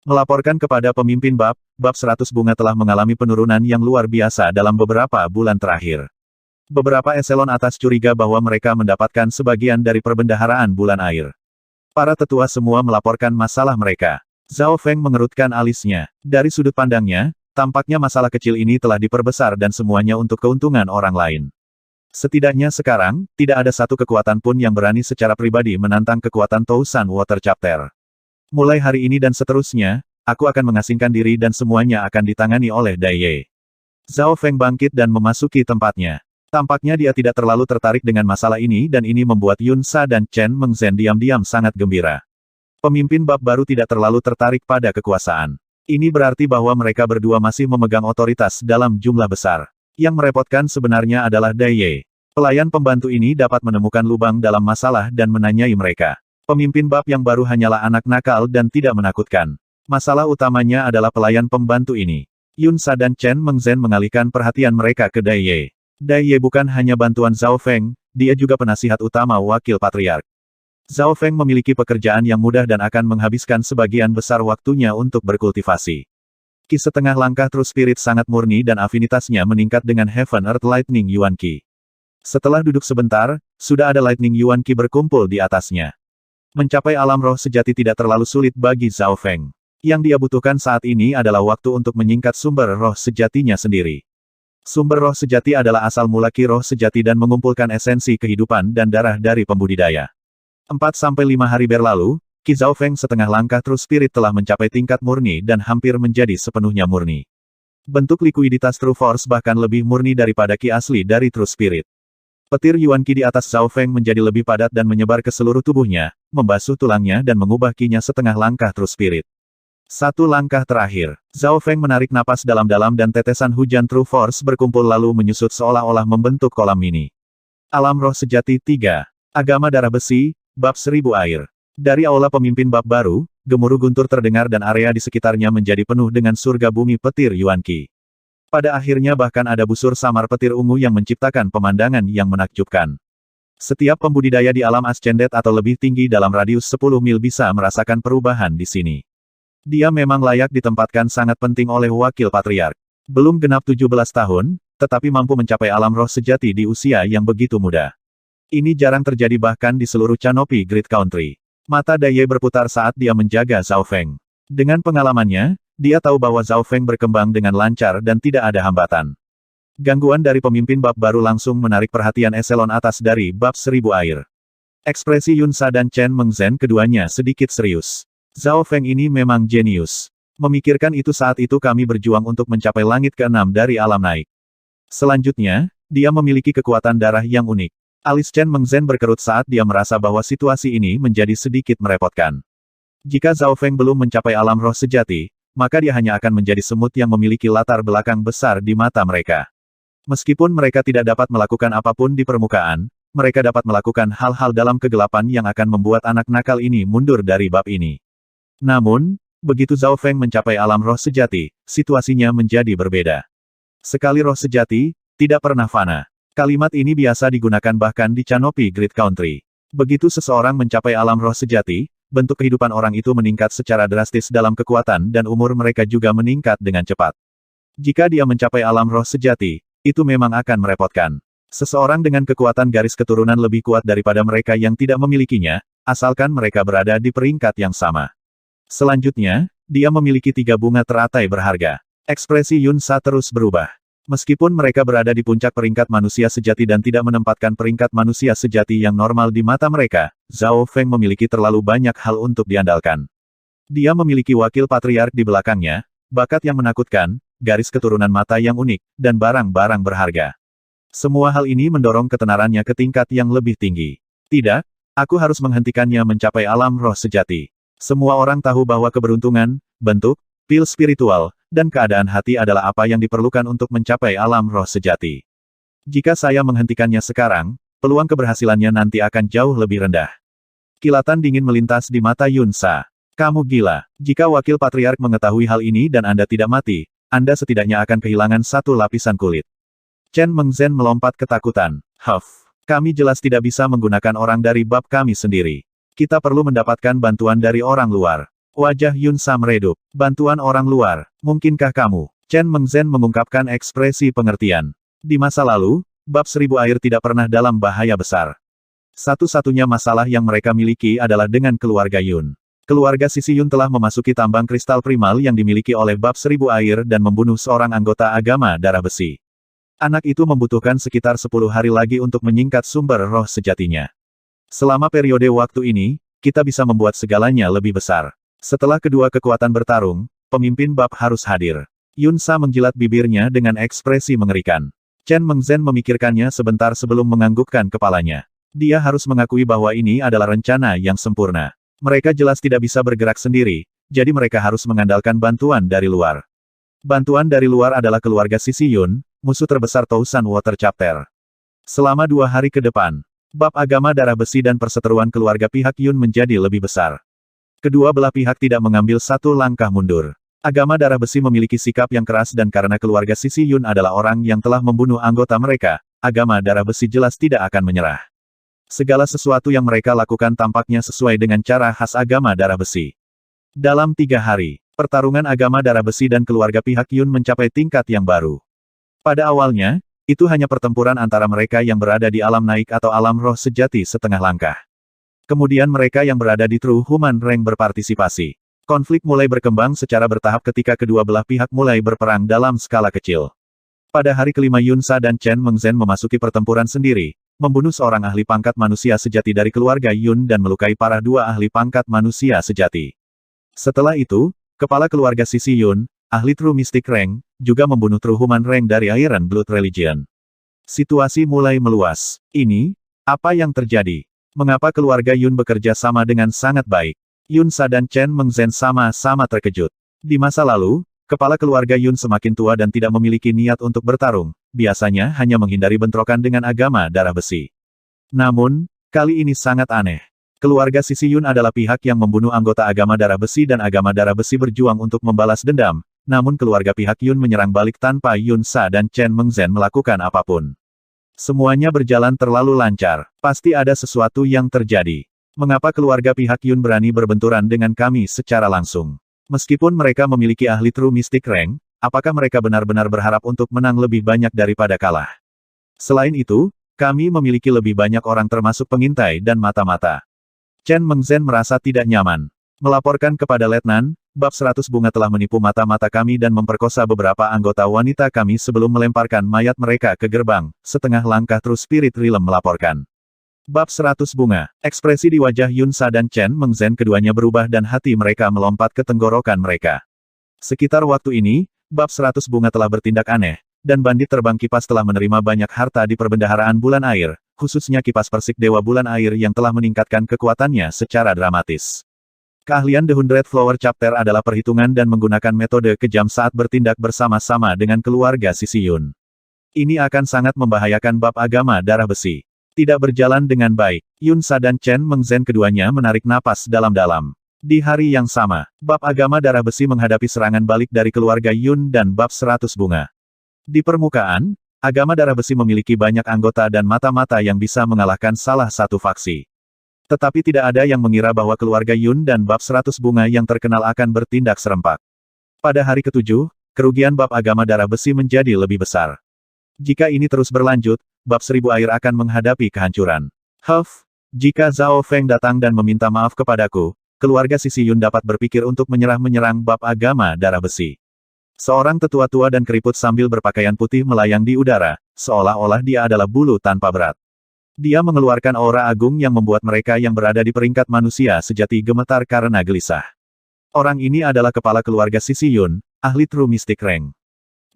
Melaporkan kepada pemimpin bab 100 bunga telah mengalami penurunan yang luar biasa dalam beberapa bulan terakhir. Beberapa eselon atas curiga bahwa mereka mendapatkan sebagian dari perbendaharaan bulan air. Para tetua semua melaporkan masalah mereka. Zhao Feng mengerutkan alisnya. Dari sudut pandangnya, tampaknya masalah kecil ini telah diperbesar dan semuanya untuk keuntungan orang lain. Setidaknya sekarang, tidak ada satu kekuatan pun yang berani secara pribadi menantang kekuatan Tousan Water Chapter. Mulai hari ini dan seterusnya, aku akan mengasingkan diri dan semuanya akan ditangani oleh Dai Ye. Zhao Feng bangkit dan memasuki tempatnya. Tampaknya dia tidak terlalu tertarik dengan masalah ini dan ini membuat Yun Sa dan Chen Mengzhen diam-diam sangat gembira. Pemimpin bab baru tidak terlalu tertarik pada kekuasaan. Ini berarti bahwa mereka berdua masih memegang otoritas dalam jumlah besar. Yang merepotkan sebenarnya adalah Dai Ye. Pelayan pembantu ini dapat menemukan lubang dalam masalah dan menanyai mereka. Pemimpin bab yang baru hanyalah anak nakal dan tidak menakutkan. Masalah utamanya adalah pelayan pembantu ini. Yun Sa dan Chen Mengzhen mengalihkan perhatian mereka ke Dai Ye. Dai Ye bukan hanya bantuan Zhao Feng, dia juga penasihat utama wakil patriark. Zhao Feng memiliki pekerjaan yang mudah dan akan menghabiskan sebagian besar waktunya untuk berkultivasi. Ki setengah langkah True Spirit sangat murni dan afinitasnya meningkat dengan Heaven Earth Lightning Yuan Qi. Setelah duduk sebentar, sudah ada Lightning Yuan Qi berkumpul di atasnya. Mencapai alam roh sejati tidak terlalu sulit bagi Zhao Feng. Yang dia butuhkan saat ini adalah waktu untuk menyingkat sumber roh sejatinya sendiri. Sumber roh sejati adalah asal mula ki roh sejati dan mengumpulkan esensi kehidupan dan darah dari pembudidaya. 4-5 hari berlalu, Ki Zhao Feng setengah langkah True Spirit telah mencapai tingkat murni dan hampir menjadi sepenuhnya murni. Bentuk likuiditas True Force bahkan lebih murni daripada ki asli dari True Spirit. Petir Yuan Qi di atas Zhao Feng menjadi lebih padat dan menyebar ke seluruh tubuhnya, membasuh tulangnya dan mengubah ki-nya setengah langkah True Spirit. Satu langkah terakhir, Zhao Feng menarik napas dalam-dalam dan tetesan hujan True Force berkumpul lalu menyusut seolah-olah membentuk kolam mini. Alam roh sejati 3. Agama darah besi, bab 1000 air. Dari aula pemimpin bab baru, gemuruh guntur terdengar dan area di sekitarnya menjadi penuh dengan surga bumi petir Yuan Qi. Pada akhirnya bahkan ada busur samar petir ungu yang menciptakan pemandangan yang menakjubkan. Setiap pembudidaya di alam ascendet atau lebih tinggi dalam radius 10 mil bisa merasakan perubahan di sini. Dia memang layak ditempatkan sangat penting oleh wakil patriark. Belum genap 17 tahun, tetapi mampu mencapai alam roh sejati di usia yang begitu muda. Ini jarang terjadi bahkan di seluruh Canopy Grid Country. Mata Dai Ye berputar saat dia menjaga Zhao Feng. Dengan pengalamannya, dia tahu bahwa Zhao Feng berkembang dengan lancar dan tidak ada hambatan. Gangguan dari pemimpin bab baru langsung menarik perhatian eselon atas dari bab 1000 air. Ekspresi Yun Sa dan Chen Mengzhen keduanya sedikit serius. Zhao Feng ini memang jenius. Memikirkan itu saat itu kami berjuang untuk mencapai langit ke-6 dari alam naik. Selanjutnya, dia memiliki kekuatan darah yang unik. Alis Chen Mengzhen berkerut saat dia merasa bahwa situasi ini menjadi sedikit merepotkan. Jika Zhao Feng belum mencapai alam roh sejati, maka dia hanya akan menjadi semut yang memiliki latar belakang besar di mata mereka. Meskipun mereka tidak dapat melakukan apapun di permukaan, mereka dapat melakukan hal-hal dalam kegelapan yang akan membuat anak nakal ini mundur dari bab ini. Namun, begitu Zhao Feng mencapai alam roh sejati, situasinya menjadi berbeda. Sekali roh sejati, tidak pernah fana. Kalimat ini biasa digunakan bahkan di Canopy Grid Country. Begitu seseorang mencapai alam roh sejati, bentuk kehidupan orang itu meningkat secara drastis dalam kekuatan dan umur mereka juga meningkat dengan cepat. Jika dia mencapai alam roh sejati, itu memang akan merepotkan. Seseorang dengan kekuatan garis keturunan lebih kuat daripada mereka yang tidak memilikinya, asalkan mereka berada di peringkat yang sama. Selanjutnya, dia memiliki 3 bunga teratai berharga. Ekspresi Yun Sa terus berubah. Meskipun mereka berada di puncak peringkat manusia sejati dan tidak menempatkan peringkat manusia sejati yang normal di mata mereka, Zhao Feng memiliki terlalu banyak hal untuk diandalkan. Dia memiliki wakil patriark di belakangnya, bakat yang menakutkan, garis keturunan mata yang unik, dan barang-barang berharga. Semua hal ini mendorong ketenarannya ke tingkat yang lebih tinggi. Tidak, aku harus menghentikannya mencapai alam roh sejati. Semua orang tahu bahwa keberuntungan, bentuk, pil spiritual, dan keadaan hati adalah apa yang diperlukan untuk mencapai alam roh sejati. Jika saya menghentikannya sekarang, peluang keberhasilannya nanti akan jauh lebih rendah. Kilatan dingin melintas di mata Yun Sa. Kamu gila. Jika wakil patriark mengetahui hal ini dan Anda tidak mati, Anda setidaknya akan kehilangan 1 lapisan kulit. Chen Mengzhen melompat ketakutan. Kami jelas tidak bisa menggunakan orang dari bab kami sendiri. Kita perlu mendapatkan bantuan dari orang luar. Wajah Yun Sa meredup. Bantuan orang luar. Mungkinkah kamu? Chen Mengzhen mengungkapkan ekspresi pengertian. Di masa lalu, bab 1000 air tidak pernah dalam bahaya besar. Satu-satunya masalah yang mereka miliki adalah dengan keluarga Yun. Keluarga Sisi Yun telah memasuki tambang kristal primal yang dimiliki oleh bab 1000 air dan membunuh seorang anggota agama darah besi. Anak itu membutuhkan sekitar 10 hari lagi untuk menyingkat sumber roh sejatinya. Selama periode waktu ini, kita bisa membuat segalanya lebih besar. Setelah kedua kekuatan bertarung, pemimpin bab harus hadir. Yun Sa menjilat bibirnya dengan ekspresi mengerikan. Chen Mengzhen memikirkannya sebentar sebelum menganggukkan kepalanya. Dia harus mengakui bahwa ini adalah rencana yang sempurna. Mereka jelas tidak bisa bergerak sendiri, jadi mereka harus mengandalkan bantuan dari luar. Bantuan dari luar adalah keluarga Sisi Yun, musuh terbesar Tousan Water Chapter. Selama 2 hari ke depan, Bab agama darah besi dan perseteruan keluarga pihak Yun menjadi lebih besar. Kedua belah pihak tidak mengambil satu langkah mundur. Agama darah besi memiliki sikap yang keras dan karena keluarga sisi Yun adalah orang yang telah membunuh anggota mereka, agama darah besi jelas tidak akan menyerah. Segala sesuatu yang mereka lakukan tampaknya sesuai dengan cara khas agama darah besi. Dalam 3 hari, pertarungan agama darah besi dan keluarga pihak Yun mencapai tingkat yang baru. Pada awalnya, itu hanya pertempuran antara mereka yang berada di alam naik atau alam roh sejati setengah langkah. Kemudian mereka yang berada di True Human Rank berpartisipasi. Konflik mulai berkembang secara bertahap ketika kedua belah pihak mulai berperang dalam skala kecil. Pada hari kelima Yun Sa dan Chen Mengzhen memasuki pertempuran sendiri, membunuh seorang ahli pangkat manusia sejati dari keluarga Yun dan melukai parah 2 ahli pangkat manusia sejati. Setelah itu, kepala keluarga sisi Yun, ahli True Mystic Rank, juga membunuh True Human Rank dari Iron Blood Religion. Situasi mulai meluas. Ini, apa yang terjadi? Mengapa keluarga Yun bekerja sama dengan sangat baik? Yun Sa dan Chen Mengzhen sama-sama terkejut. Di masa lalu, kepala keluarga Yun semakin tua dan tidak memiliki niat untuk bertarung, biasanya hanya menghindari bentrokan dengan agama darah besi. Namun, kali ini sangat aneh. Keluarga sisi Yun adalah pihak yang membunuh anggota agama darah besi dan agama darah besi berjuang untuk membalas dendam, namun keluarga pihak Yun menyerang balik tanpa Yun Sa dan Chen Mengzhen melakukan apapun. Semuanya berjalan terlalu lancar. Pasti ada sesuatu yang terjadi. Mengapa keluarga pihak Yun berani berbenturan dengan kami secara langsung? Meskipun mereka memiliki ahli True Mystic Rank, apakah mereka benar-benar berharap untuk menang lebih banyak daripada kalah? Selain itu, kami memiliki lebih banyak orang termasuk pengintai dan mata-mata. Chen Mengzhen merasa tidak nyaman. Melaporkan kepada Letnan, bab 100 bunga telah menipu mata-mata kami dan memperkosa beberapa anggota wanita kami sebelum melemparkan mayat mereka ke gerbang, setengah langkah True Spirit Realm melaporkan. Bab 100 bunga. Ekspresi di wajah Yun Sa dan Chen Mengzhen keduanya berubah dan hati mereka melompat ke tenggorokan mereka. Sekitar waktu ini, bab 100 bunga telah bertindak aneh, dan bandit terbang kipas telah menerima banyak harta di perbendaharaan bulan air, khususnya kipas persik Dewa Bulan Air yang telah meningkatkan kekuatannya secara dramatis. Keahlian The Hundred Flower Chapter adalah perhitungan dan menggunakan metode kejam saat bertindak bersama-sama dengan keluarga sisi Yun. Ini akan sangat membahayakan bab agama darah besi. Tidak berjalan dengan baik. Yun Sa dan Chen Mengzhen keduanya menarik napas dalam-dalam. Di hari yang sama, bab agama darah besi menghadapi serangan balik dari keluarga Yun dan bab 100 bunga. Di permukaan, agama darah besi memiliki banyak anggota dan mata-mata yang bisa mengalahkan salah satu faksi. Tetapi tidak ada yang mengira bahwa keluarga Yun dan bab 100 bunga yang terkenal akan bertindak serempak. Pada hari ke-7, kerugian bab agama darah besi menjadi lebih besar. Jika ini terus berlanjut, bab 1000 air akan menghadapi kehancuran. Jika Zhao Feng datang dan meminta maaf kepadaku, keluarga sisi Yun dapat berpikir untuk menyerang bab agama darah besi. Seorang tetua tua dan keriput sambil berpakaian putih melayang di udara, seolah-olah dia adalah bulu tanpa berat. Dia mengeluarkan aura agung yang membuat mereka yang berada di peringkat manusia sejati gemetar karena gelisah. Orang ini adalah kepala keluarga sisi Yun, ahli True Mystic Rank.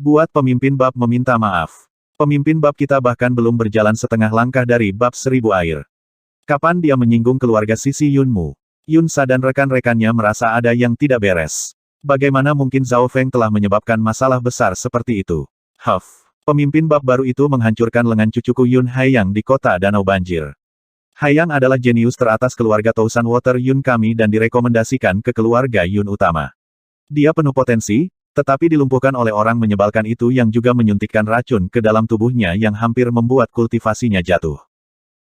Buat pemimpin bab meminta maaf. Pemimpin bab kita bahkan belum berjalan setengah langkah dari bab 1000 air. Kapan dia menyinggung keluarga sisi Yunmu? Yun Sa dan rekan-rekannya merasa ada yang tidak beres. Bagaimana mungkin Zhao Feng telah menyebabkan masalah besar seperti itu? Pemimpin bab baru itu menghancurkan lengan cucuku Yun Haiyang di kota Danau Banjir. Haiyang adalah jenius teratas keluarga Tousan Water Yun kami dan direkomendasikan ke keluarga Yun utama. Dia penuh potensi, tetapi dilumpuhkan oleh orang menyebalkan itu yang juga menyuntikkan racun ke dalam tubuhnya yang hampir membuat kultivasinya jatuh.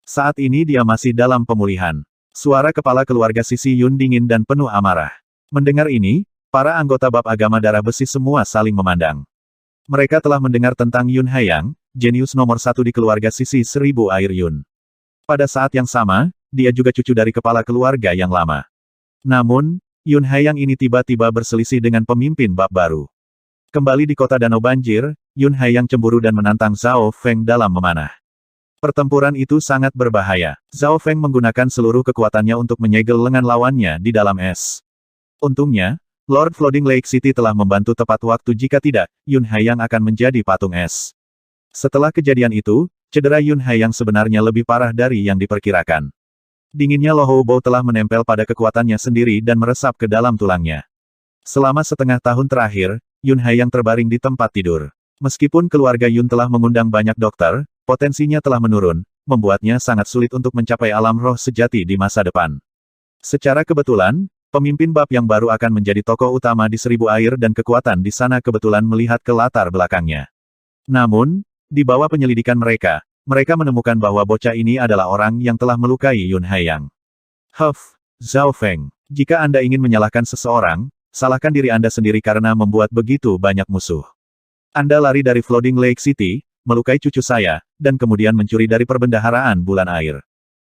Saat ini dia masih dalam pemulihan. Suara kepala keluarga sisi Yun dingin dan penuh amarah. Mendengar ini, para anggota bab agama darah besi semua saling memandang. Mereka telah mendengar tentang Yun Haiyang, jenius nomor 1 di keluarga sisi 1000 air Yun. Pada saat yang sama, dia juga cucu dari kepala keluarga yang lama. Namun, Yun Haiyang ini tiba-tiba berselisih dengan pemimpin bab baru. Kembali di kota Danau Banjir, Yun Haiyang cemburu dan menantang Zhao Feng dalam memanah. Pertempuran itu sangat berbahaya. Zhao Feng menggunakan seluruh kekuatannya untuk menyegel lengan lawannya di dalam es. Untungnya, Lord Flooding Lake City telah membantu tepat waktu jika tidak, Yun Haiyang akan menjadi patung es. Setelah kejadian itu, cedera Yun Haiyang sebenarnya lebih parah dari yang diperkirakan. Dinginnya Lohou Bo telah menempel pada kekuatannya sendiri dan meresap ke dalam tulangnya. Selama setengah tahun terakhir, Yun Haiyang terbaring di tempat tidur. Meskipun keluarga Yun telah mengundang banyak dokter, potensinya telah menurun, membuatnya sangat sulit untuk mencapai alam roh sejati di masa depan. Secara kebetulan, pemimpin bab yang baru akan menjadi tokoh utama di Seribu Air dan kekuatan di sana kebetulan melihat ke latar belakangnya. Namun, di bawah penyelidikan mereka menemukan bahwa bocah ini adalah orang yang telah melukai Yun Haiyang. Zhao Feng, jika Anda ingin menyalahkan seseorang, salahkan diri Anda sendiri karena membuat begitu banyak musuh. Anda lari dari Flooding Lake City, melukai cucu saya, dan kemudian mencuri dari perbendaharaan bulan air.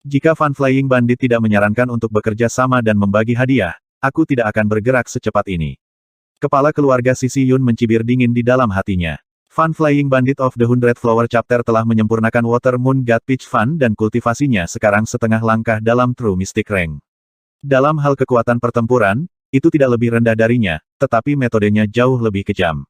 Jika Fan Flying Bandit tidak menyarankan untuk bekerja sama dan membagi hadiah, aku tidak akan bergerak secepat ini. Kepala keluarga Sisi Yun mencibir dingin di dalam hatinya. Fan Flying Bandit of the Hundred Flower Chapter telah menyempurnakan Water Moon God Peach Fan dan kultivasinya sekarang setengah langkah dalam True Mystic Rank. Dalam hal kekuatan pertempuran, itu tidak lebih rendah darinya, tetapi metodenya jauh lebih kejam.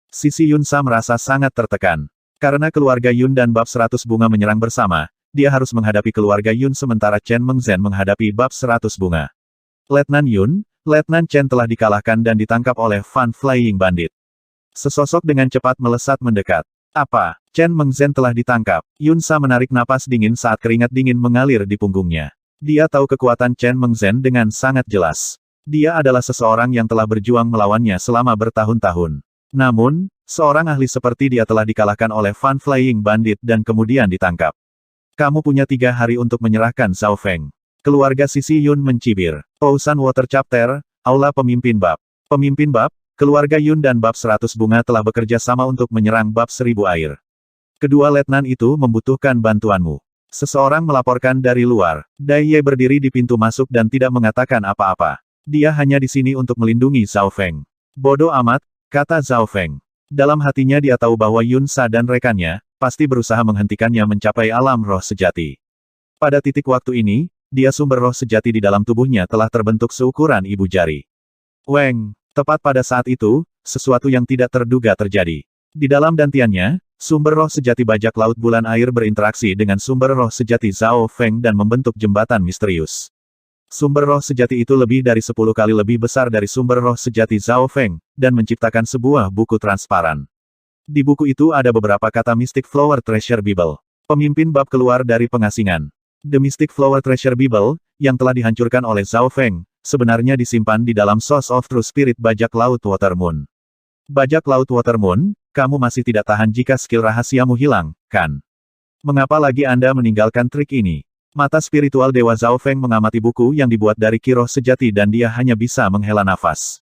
Sisi Yunsa merasa sangat tertekan. Karena keluarga Yun dan bab 100 bunga menyerang bersama, dia harus menghadapi keluarga Yun sementara Chen Mengzhen menghadapi bab 100 bunga. Letnan Chen telah dikalahkan dan ditangkap oleh Fan Flying Bandit. Sesosok dengan cepat melesat mendekat. Apa? Chen Mengzhen telah ditangkap. Yunsa menarik napas dingin saat keringat dingin mengalir di punggungnya. Dia tahu kekuatan Chen Mengzhen dengan sangat jelas. Dia adalah seseorang yang telah berjuang melawannya selama bertahun-tahun. Namun, seorang ahli seperti dia telah dikalahkan oleh Fan Flying Bandit dan kemudian ditangkap. Kamu punya 3 hari untuk menyerahkan Zhao Feng. Keluarga Sisi Yun mencibir. Ocean Water Chapter, Aula Pemimpin Bab. Pemimpin Bab, keluarga Yun dan bab 100 bunga telah bekerja sama untuk menyerang bab 1000 air. Kedua letnan itu membutuhkan bantuanmu. Seseorang melaporkan dari luar. Dai Ye berdiri di pintu masuk dan tidak mengatakan apa-apa. Dia hanya di sini untuk melindungi Zhao Feng. Bodoh amat, kata Zhao Feng. Dalam hatinya dia tahu bahwa Yun Sa dan rekannya pasti berusaha menghentikannya mencapai alam roh sejati. Pada titik waktu ini, dia sumber roh sejati di dalam tubuhnya telah terbentuk seukuran ibu jari. Weng. Tepat pada saat itu, sesuatu yang tidak terduga terjadi. Di dalam dantiannya, sumber roh sejati bajak laut bulan air berinteraksi dengan sumber roh sejati Zhao Feng dan membentuk jembatan misterius. Sumber roh sejati itu lebih dari 10 kali lebih besar dari sumber roh sejati Zhao Feng, dan menciptakan sebuah buku transparan. Di buku itu ada beberapa kata Mystic Flower Treasure Bible. Pemimpin bab keluar dari pengasingan. The Mystic Flower Treasure Bible, yang telah dihancurkan oleh Zhao Feng, sebenarnya disimpan di dalam Source of True Spirit bajak laut Water Moon. Bajak laut Water Moon, kamu masih tidak tahan jika skill rahasiamu hilang, kan? Mengapa lagi Anda meninggalkan trik ini? Mata spiritual Dewa Zhao Feng mengamati buku yang dibuat dari kiroh sejati dan dia hanya bisa menghela nafas.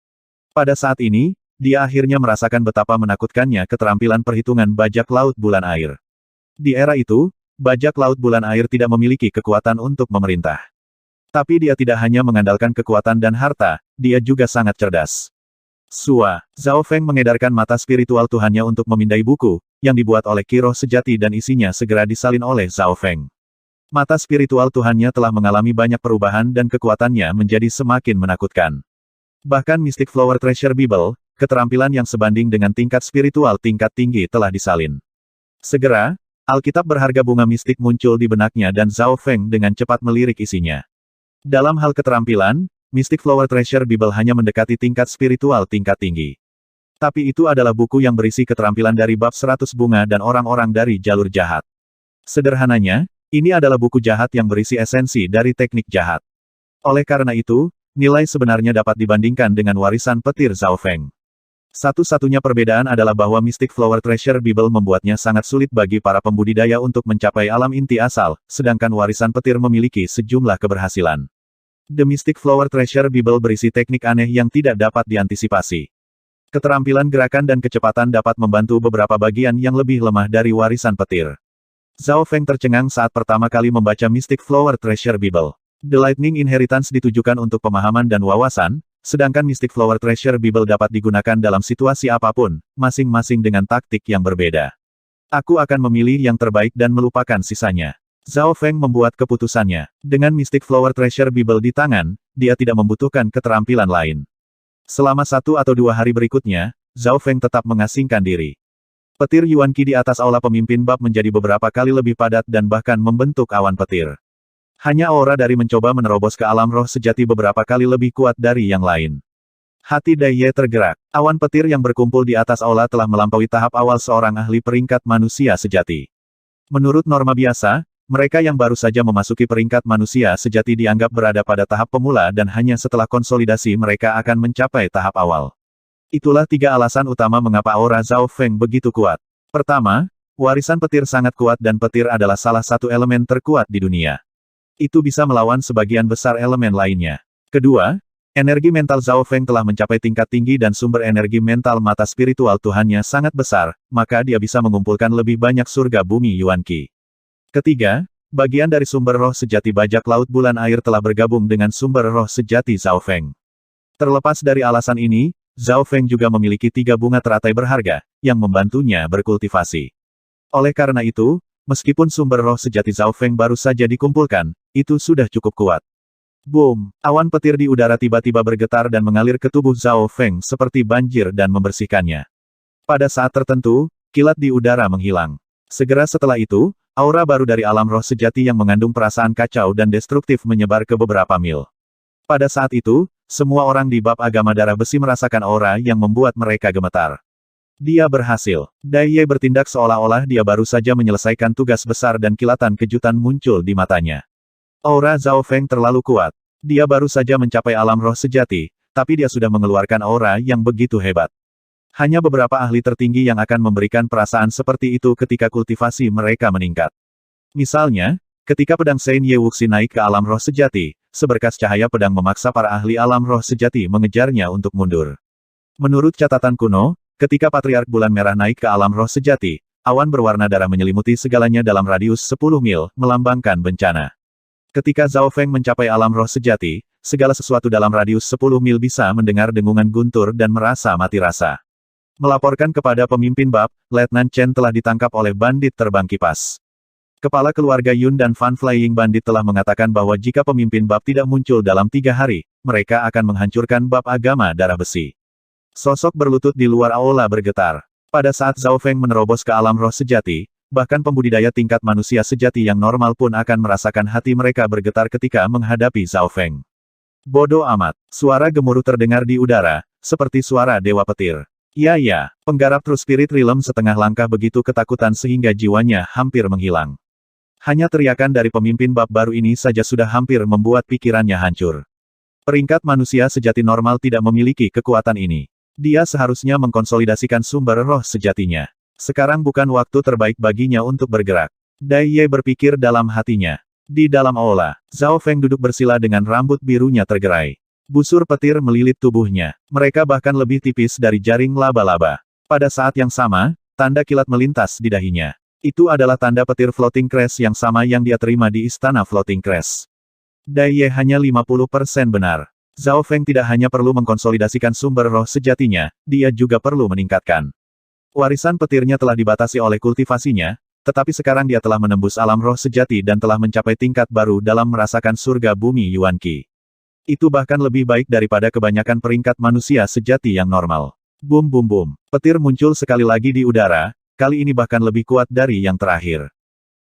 Pada saat ini, dia akhirnya merasakan betapa menakutkannya keterampilan perhitungan bajak laut bulan air. Di era itu, bajak laut bulan air tidak memiliki kekuatan untuk memerintah. Tapi dia tidak hanya mengandalkan kekuatan dan harta, dia juga sangat cerdas. Zhao Feng mengedarkan mata spiritual Tuhannya untuk memindai buku, yang dibuat oleh kiroh sejati dan isinya segera disalin oleh Zhao Feng. Mata spiritual Tuhannya telah mengalami banyak perubahan dan kekuatannya menjadi semakin menakutkan. Bahkan Mystic Flower Treasure Bible, keterampilan yang sebanding dengan tingkat spiritual tingkat tinggi telah disalin. Segera, Alkitab berharga bunga mistik muncul di benaknya dan Zhao Feng dengan cepat melirik isinya. Dalam hal keterampilan, Mystic Flower Treasure Bible hanya mendekati tingkat spiritual tingkat tinggi. Tapi itu adalah buku yang berisi keterampilan dari bab 100 bunga dan orang-orang dari jalur jahat. Sederhananya, ini adalah buku jahat yang berisi esensi dari teknik jahat. Oleh karena itu, nilai sebenarnya dapat dibandingkan dengan warisan petir Zhao Feng. Satu-satunya perbedaan adalah bahwa Mystic Flower Treasure Bible membuatnya sangat sulit bagi para pembudidaya untuk mencapai alam inti asal, sedangkan warisan petir memiliki sejumlah keberhasilan. The Mystic Flower Treasure Bible berisi teknik aneh yang tidak dapat diantisipasi. Keterampilan gerakan dan kecepatan dapat membantu beberapa bagian yang lebih lemah dari warisan petir. Zhao Feng tercengang saat pertama kali membaca Mystic Flower Treasure Bible. The Lightning Inheritance ditujukan untuk pemahaman dan wawasan, sedangkan Mystic Flower Treasure Bible dapat digunakan dalam situasi apapun, masing-masing dengan taktik yang berbeda. Aku akan memilih yang terbaik dan melupakan sisanya. Zhao Feng membuat keputusannya. Dengan Mystic Flower Treasure Bible di tangan, dia tidak membutuhkan keterampilan lain. Selama 1 atau 2 hari berikutnya, Zhao Feng tetap mengasingkan diri. Petir Yuan Qi di atas aula pemimpin bab menjadi beberapa kali lebih padat dan bahkan membentuk awan petir. Hanya aura dari mencoba menerobos ke alam roh sejati beberapa kali lebih kuat dari yang lain. Hati Dai Ye tergerak. Awan petir yang berkumpul di atas aula telah melampaui tahap awal seorang ahli peringkat manusia sejati. Menurut norma biasa, mereka yang baru saja memasuki peringkat manusia sejati dianggap berada pada tahap pemula dan hanya setelah konsolidasi mereka akan mencapai tahap awal. Itulah 3 alasan utama mengapa aura Zhao Feng begitu kuat. Pertama, warisan petir sangat kuat dan petir adalah salah satu elemen terkuat di dunia. Itu bisa melawan sebagian besar elemen lainnya. Kedua, energi mental Zhao Feng telah mencapai tingkat tinggi dan sumber energi mental mata spiritual Tuhannya sangat besar, maka dia bisa mengumpulkan lebih banyak surga bumi Yuan Qi. Ketiga, bagian dari sumber roh sejati bajak laut bulan air telah bergabung dengan sumber roh sejati Zhao Feng. Terlepas dari alasan ini, Zhao Feng juga memiliki 3 bunga teratai berharga, yang membantunya berkultivasi. Oleh karena itu, meskipun sumber roh sejati Zhao Feng baru saja dikumpulkan, itu sudah cukup kuat. Boom! Awan petir di udara tiba-tiba bergetar dan mengalir ke tubuh Zhao Feng seperti banjir dan membersihkannya. Pada saat tertentu, kilat di udara menghilang. Segera setelah itu, aura baru dari alam roh sejati yang mengandung perasaan kacau dan destruktif menyebar ke beberapa mil. Pada saat itu, semua orang di bab agama darah besi merasakan aura yang membuat mereka gemetar. Dia berhasil. Dai Ye bertindak seolah-olah dia baru saja menyelesaikan tugas besar dan kilatan kejutan muncul di matanya. Aura Zhao Feng terlalu kuat. Dia baru saja mencapai alam roh sejati, tapi dia sudah mengeluarkan aura yang begitu hebat. Hanya beberapa ahli tertinggi yang akan memberikan perasaan seperti itu ketika kultivasi mereka meningkat. Misalnya, ketika pedang Saint Ye Wuxi naik ke alam roh sejati, seberkas cahaya pedang memaksa para ahli alam roh sejati mengejarnya untuk mundur. Menurut catatan kuno, ketika Patriark Bulan Merah naik ke alam roh sejati, awan berwarna darah menyelimuti segalanya dalam radius 10 mil, melambangkan bencana. Ketika Zhao Feng mencapai alam roh sejati, segala sesuatu dalam radius 10 mil bisa mendengar dengungan guntur dan merasa mati rasa. Melaporkan kepada pemimpin bab, Letnan Chen telah ditangkap oleh bandit terbang kipas. Kepala keluarga Yun dan Fan Flying Bandit telah mengatakan bahwa jika pemimpin bab tidak muncul dalam 3 hari, mereka akan menghancurkan bab agama darah besi. Sosok berlutut di luar aula bergetar. Pada saat Zhao Feng menerobos ke alam roh sejati, bahkan pembudidaya tingkat manusia sejati yang normal pun akan merasakan hati mereka bergetar ketika menghadapi Zhao Feng. Bodoh amat, suara gemuruh terdengar di udara, seperti suara dewa petir. Ya, penggarap True Spirit Realm setengah langkah begitu ketakutan sehingga jiwanya hampir menghilang. Hanya teriakan dari pemimpin bab baru ini saja sudah hampir membuat pikirannya hancur. Peringkat manusia sejati normal tidak memiliki kekuatan ini. Dia seharusnya mengkonsolidasikan sumber roh sejatinya. Sekarang bukan waktu terbaik baginya untuk bergerak. Dai Ye berpikir dalam hatinya. Di dalam aula, Zhao Feng duduk bersila dengan rambut birunya tergerai. Busur petir melilit tubuhnya. Mereka bahkan lebih tipis dari jaring laba-laba. Pada saat yang sama, tanda kilat melintas di dahinya. Itu adalah tanda petir Floating Crest yang sama yang dia terima di istana Floating Crest. Dai Ye hanya 50% benar. Zhao Feng tidak hanya perlu mengkonsolidasikan sumber roh sejatinya, dia juga perlu meningkatkan. Warisan petirnya telah dibatasi oleh kultivasinya, tetapi sekarang dia telah menembus alam roh sejati dan telah mencapai tingkat baru dalam merasakan surga bumi Yuan Qi. Itu bahkan lebih baik daripada kebanyakan peringkat manusia sejati yang normal. Boom boom boom. Petir muncul sekali lagi di udara, kali ini bahkan lebih kuat dari yang terakhir.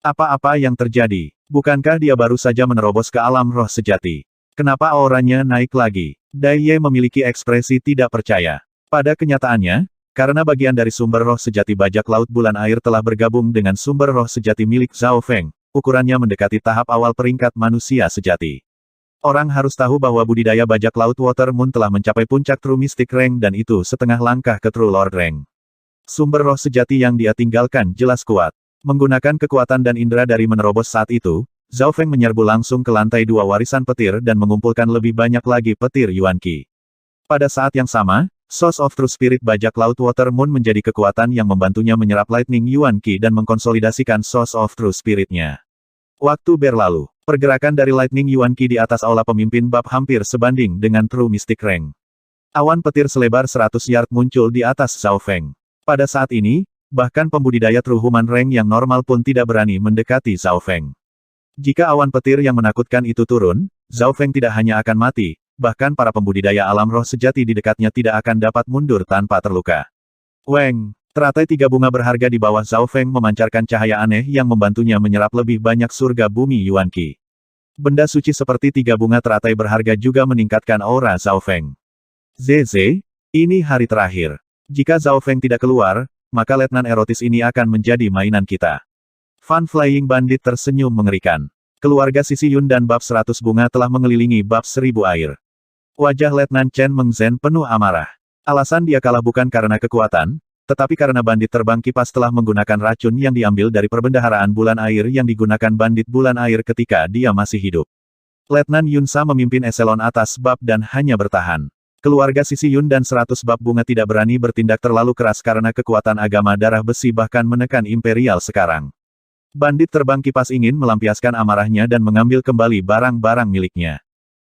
Apa-apa yang terjadi? Bukankah dia baru saja menerobos ke alam roh sejati? Kenapa auranya naik lagi? Dai Ye memiliki ekspresi tidak percaya. Pada kenyataannya, karena bagian dari sumber roh sejati bajak laut bulan air telah bergabung dengan sumber roh sejati milik Zhao Feng, ukurannya mendekati tahap awal peringkat manusia sejati. Orang harus tahu bahwa budidaya bajak laut Water Moon telah mencapai puncak True Mystic Rank dan itu setengah langkah ke True Lord Rank. Sumber roh sejati yang dia tinggalkan jelas kuat. Menggunakan kekuatan dan indera dari menerobos saat itu, Zhao Feng menyerbu langsung ke lantai 2 warisan petir dan mengumpulkan lebih banyak lagi petir Yuan Qi. Pada saat yang sama, Source of True Spirit bajak laut Water Moon menjadi kekuatan yang membantunya menyerap Lightning Yuan Qi dan mengkonsolidasikan Source of True Spirit-nya. Waktu berlalu. Pergerakan dari Lightning Yuan Qi di atas aula pemimpin bab hampir sebanding dengan True Mystic Rank. Awan petir selebar 100 yard muncul di atas Zhao Feng. Pada saat ini, bahkan pembudidaya True Human Rank yang normal pun tidak berani mendekati Zhao Feng. Jika awan petir yang menakutkan itu turun, Zhao Feng tidak hanya akan mati, bahkan para pembudidaya alam roh sejati di dekatnya tidak akan dapat mundur tanpa terluka. Weng! Teratai 3 bunga berharga di bawah Zhao Feng memancarkan cahaya aneh yang membantunya menyerap lebih banyak surga bumi Yuan Qi. Benda suci seperti 3 bunga teratai berharga juga meningkatkan aura Zhao Feng. Zeze, ini hari terakhir. Jika Zhao Feng tidak keluar, maka letnan erotis ini akan menjadi mainan kita. Fan Flying Bandit tersenyum mengerikan. Keluarga Sisi Yun dan bab 100 bunga telah mengelilingi bab 1000 air. Wajah Letnan Chen Mengzhen penuh amarah. Alasan dia kalah bukan karena kekuatan, tetapi karena bandit terbang kipas telah menggunakan racun yang diambil dari perbendaharaan bulan air yang digunakan bandit bulan air ketika dia masih hidup. Letnan Yunsa memimpin eselon atas bab dan hanya bertahan. Keluarga Sisi Yun dan 100 bab bunga tidak berani bertindak terlalu keras karena kekuatan agama darah besi bahkan menekan imperial sekarang. Bandit terbang kipas ingin melampiaskan amarahnya dan mengambil kembali barang-barang miliknya.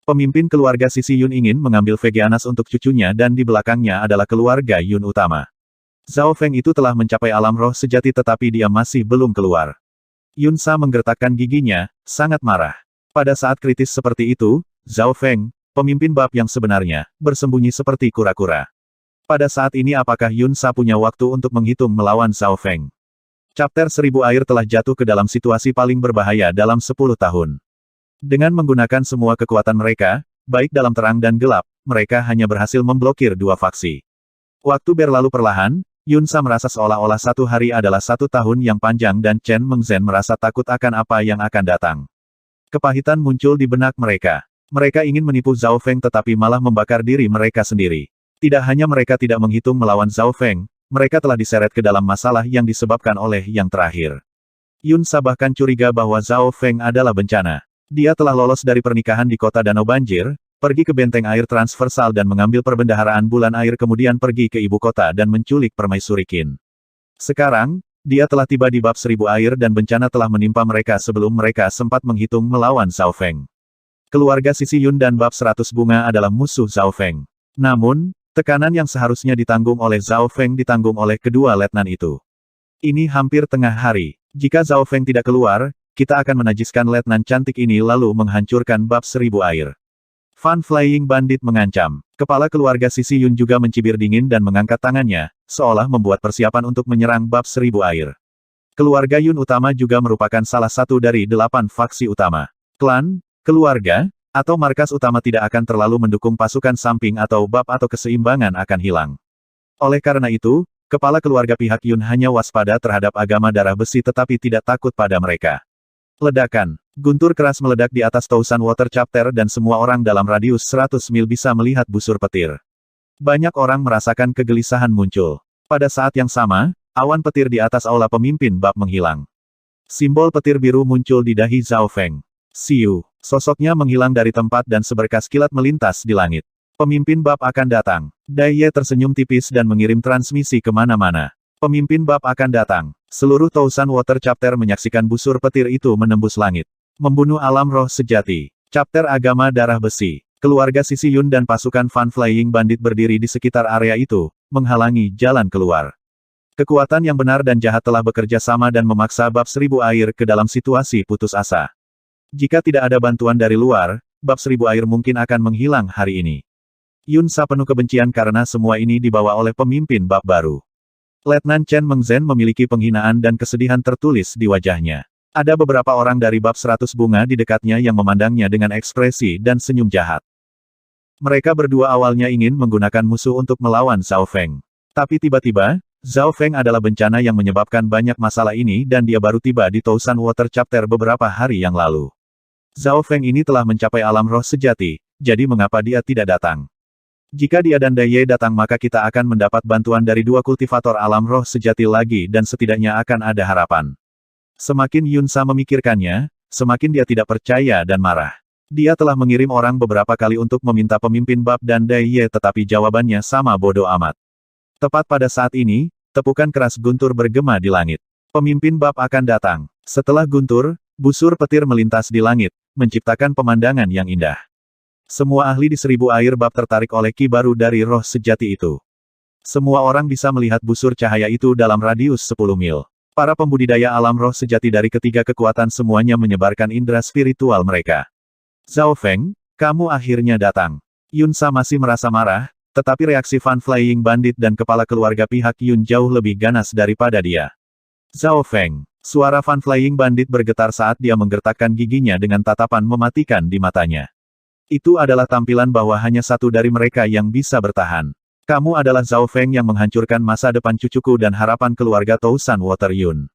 Pemimpin keluarga Sisi Yun ingin mengambil Vegeanas untuk cucunya dan di belakangnya adalah keluarga Yun utama. Zhao Feng itu telah mencapai alam roh sejati tetapi dia masih belum keluar. Yunsa menggertakkan giginya, sangat marah. Pada saat kritis seperti itu, Zhao Feng, pemimpin bab yang sebenarnya, bersembunyi seperti kura-kura. Pada saat ini apakah Yunsa punya waktu untuk menghitung melawan Zhao Feng? Chapter 1000 air telah jatuh ke dalam situasi paling berbahaya dalam 10 tahun. Dengan menggunakan semua kekuatan mereka, baik dalam terang dan gelap, mereka hanya berhasil memblokir dua faksi. Waktu berlalu perlahan, Yunsa merasa seolah-olah satu hari adalah 1 tahun yang panjang dan Chen Mengzhen merasa takut akan apa yang akan datang. Kepahitan muncul di benak mereka. Mereka ingin menipu Zhao Feng tetapi malah membakar diri mereka sendiri. Tidak hanya mereka tidak menghitung melawan Zhao Feng, mereka telah diseret ke dalam masalah yang disebabkan oleh yang terakhir. Yunsa bahkan curiga bahwa Zhao Feng adalah bencana. Dia telah lolos dari pernikahan di kota Danau Banjir, pergi ke benteng air transversal dan mengambil perbendaharaan bulan air kemudian pergi ke ibu kota dan menculik permaisuri Qin. Sekarang, dia telah tiba di bab 1000 air dan bencana telah menimpa mereka sebelum mereka sempat menghitung melawan Zhao Feng. Keluarga Sisi Yun dan bab 100 bunga adalah musuh Zhao Feng. Namun, tekanan yang seharusnya ditanggung oleh Zhao Feng ditanggung oleh kedua letnan itu. Ini hampir tengah hari. Jika Zhao Feng tidak keluar, kita akan menajiskan letnan cantik ini lalu menghancurkan bab 1000 air. Fan Flying Bandit mengancam. Kepala keluarga Sisi Yun juga mencibir dingin dan mengangkat tangannya, seolah membuat persiapan untuk menyerang bab 1000 air. Keluarga Yun utama juga merupakan salah satu dari 8 faksi utama. Klan, keluarga, atau markas utama tidak akan terlalu mendukung pasukan samping atau bab atau keseimbangan akan hilang. Oleh karena itu, kepala keluarga pihak Yun hanya waspada terhadap agama darah besi tetapi tidak takut pada mereka. Ledakan. Guntur keras meledak di atas Tousan Water Chapter dan semua orang dalam radius 100 mil bisa melihat busur petir. Banyak orang merasakan kegelisahan muncul. Pada saat yang sama, awan petir di atas aula pemimpin bab menghilang. Simbol petir biru muncul di dahi Zhao Feng. Siu. Sosoknya menghilang dari tempat dan seberkas kilat melintas di langit. Pemimpin bab akan datang. Dai Ye tersenyum tipis dan mengirim transmisi kemana-mana. Pemimpin bab akan datang. Seluruh Tousan Water Chapter menyaksikan busur petir itu menembus langit. Membunuh alam roh sejati. Chapter agama darah besi. Keluarga Sisi Yun dan pasukan Fan Flying Bandit berdiri di sekitar area itu, menghalangi jalan keluar. Kekuatan yang benar dan jahat telah bekerja sama dan memaksa bab 1000 air ke dalam situasi putus asa. Jika tidak ada bantuan dari luar, bab 1000 air mungkin akan menghilang hari ini. Yunsa penuh kebencian karena semua ini dibawa oleh pemimpin bab baru. Letnan Chen Mengzhen memiliki penghinaan dan kesedihan tertulis di wajahnya. Ada beberapa orang dari bab 100 bunga di dekatnya yang memandangnya dengan ekspresi dan senyum jahat. Mereka berdua awalnya ingin menggunakan musuh untuk melawan Zhao Feng. Tapi tiba-tiba, Zhao Feng adalah bencana yang menyebabkan banyak masalah ini dan dia baru tiba di Tousan Water Chapter beberapa hari yang lalu. Zhao Feng ini telah mencapai alam roh sejati, jadi mengapa dia tidak datang? Jika dia dan Dai Ye datang maka kita akan mendapat bantuan dari 2 kultivator alam roh sejati lagi dan setidaknya akan ada harapan. Semakin Yunsa memikirkannya, semakin dia tidak percaya dan marah. Dia telah mengirim orang beberapa kali untuk meminta pemimpin bab dan Dai Ye tetapi jawabannya sama bodoh amat. Tepat pada saat ini, tepukan keras guntur bergema di langit. Pemimpin bab akan datang. Setelah guntur, busur petir melintas di langit, menciptakan pemandangan yang indah. Semua ahli di 1000 air bab tertarik oleh ki baru dari roh sejati itu. Semua orang bisa melihat busur cahaya itu dalam radius 10 mil. Para pembudidaya alam roh sejati dari ketiga kekuatan semuanya menyebarkan indera spiritual mereka. Zhao Feng, kamu akhirnya datang. Yunsa masih merasa marah, tetapi reaksi Fan Flying Bandit dan kepala keluarga pihak Yun jauh lebih ganas daripada dia. Zhao Feng. Suara Fan Flying Bandit bergetar saat dia menggertakkan giginya dengan tatapan mematikan di matanya. Itu adalah tampilan bahwa hanya satu dari mereka yang bisa bertahan. Kamu adalah Zhao Feng yang menghancurkan masa depan cucuku dan harapan keluarga Tousan Water Yun.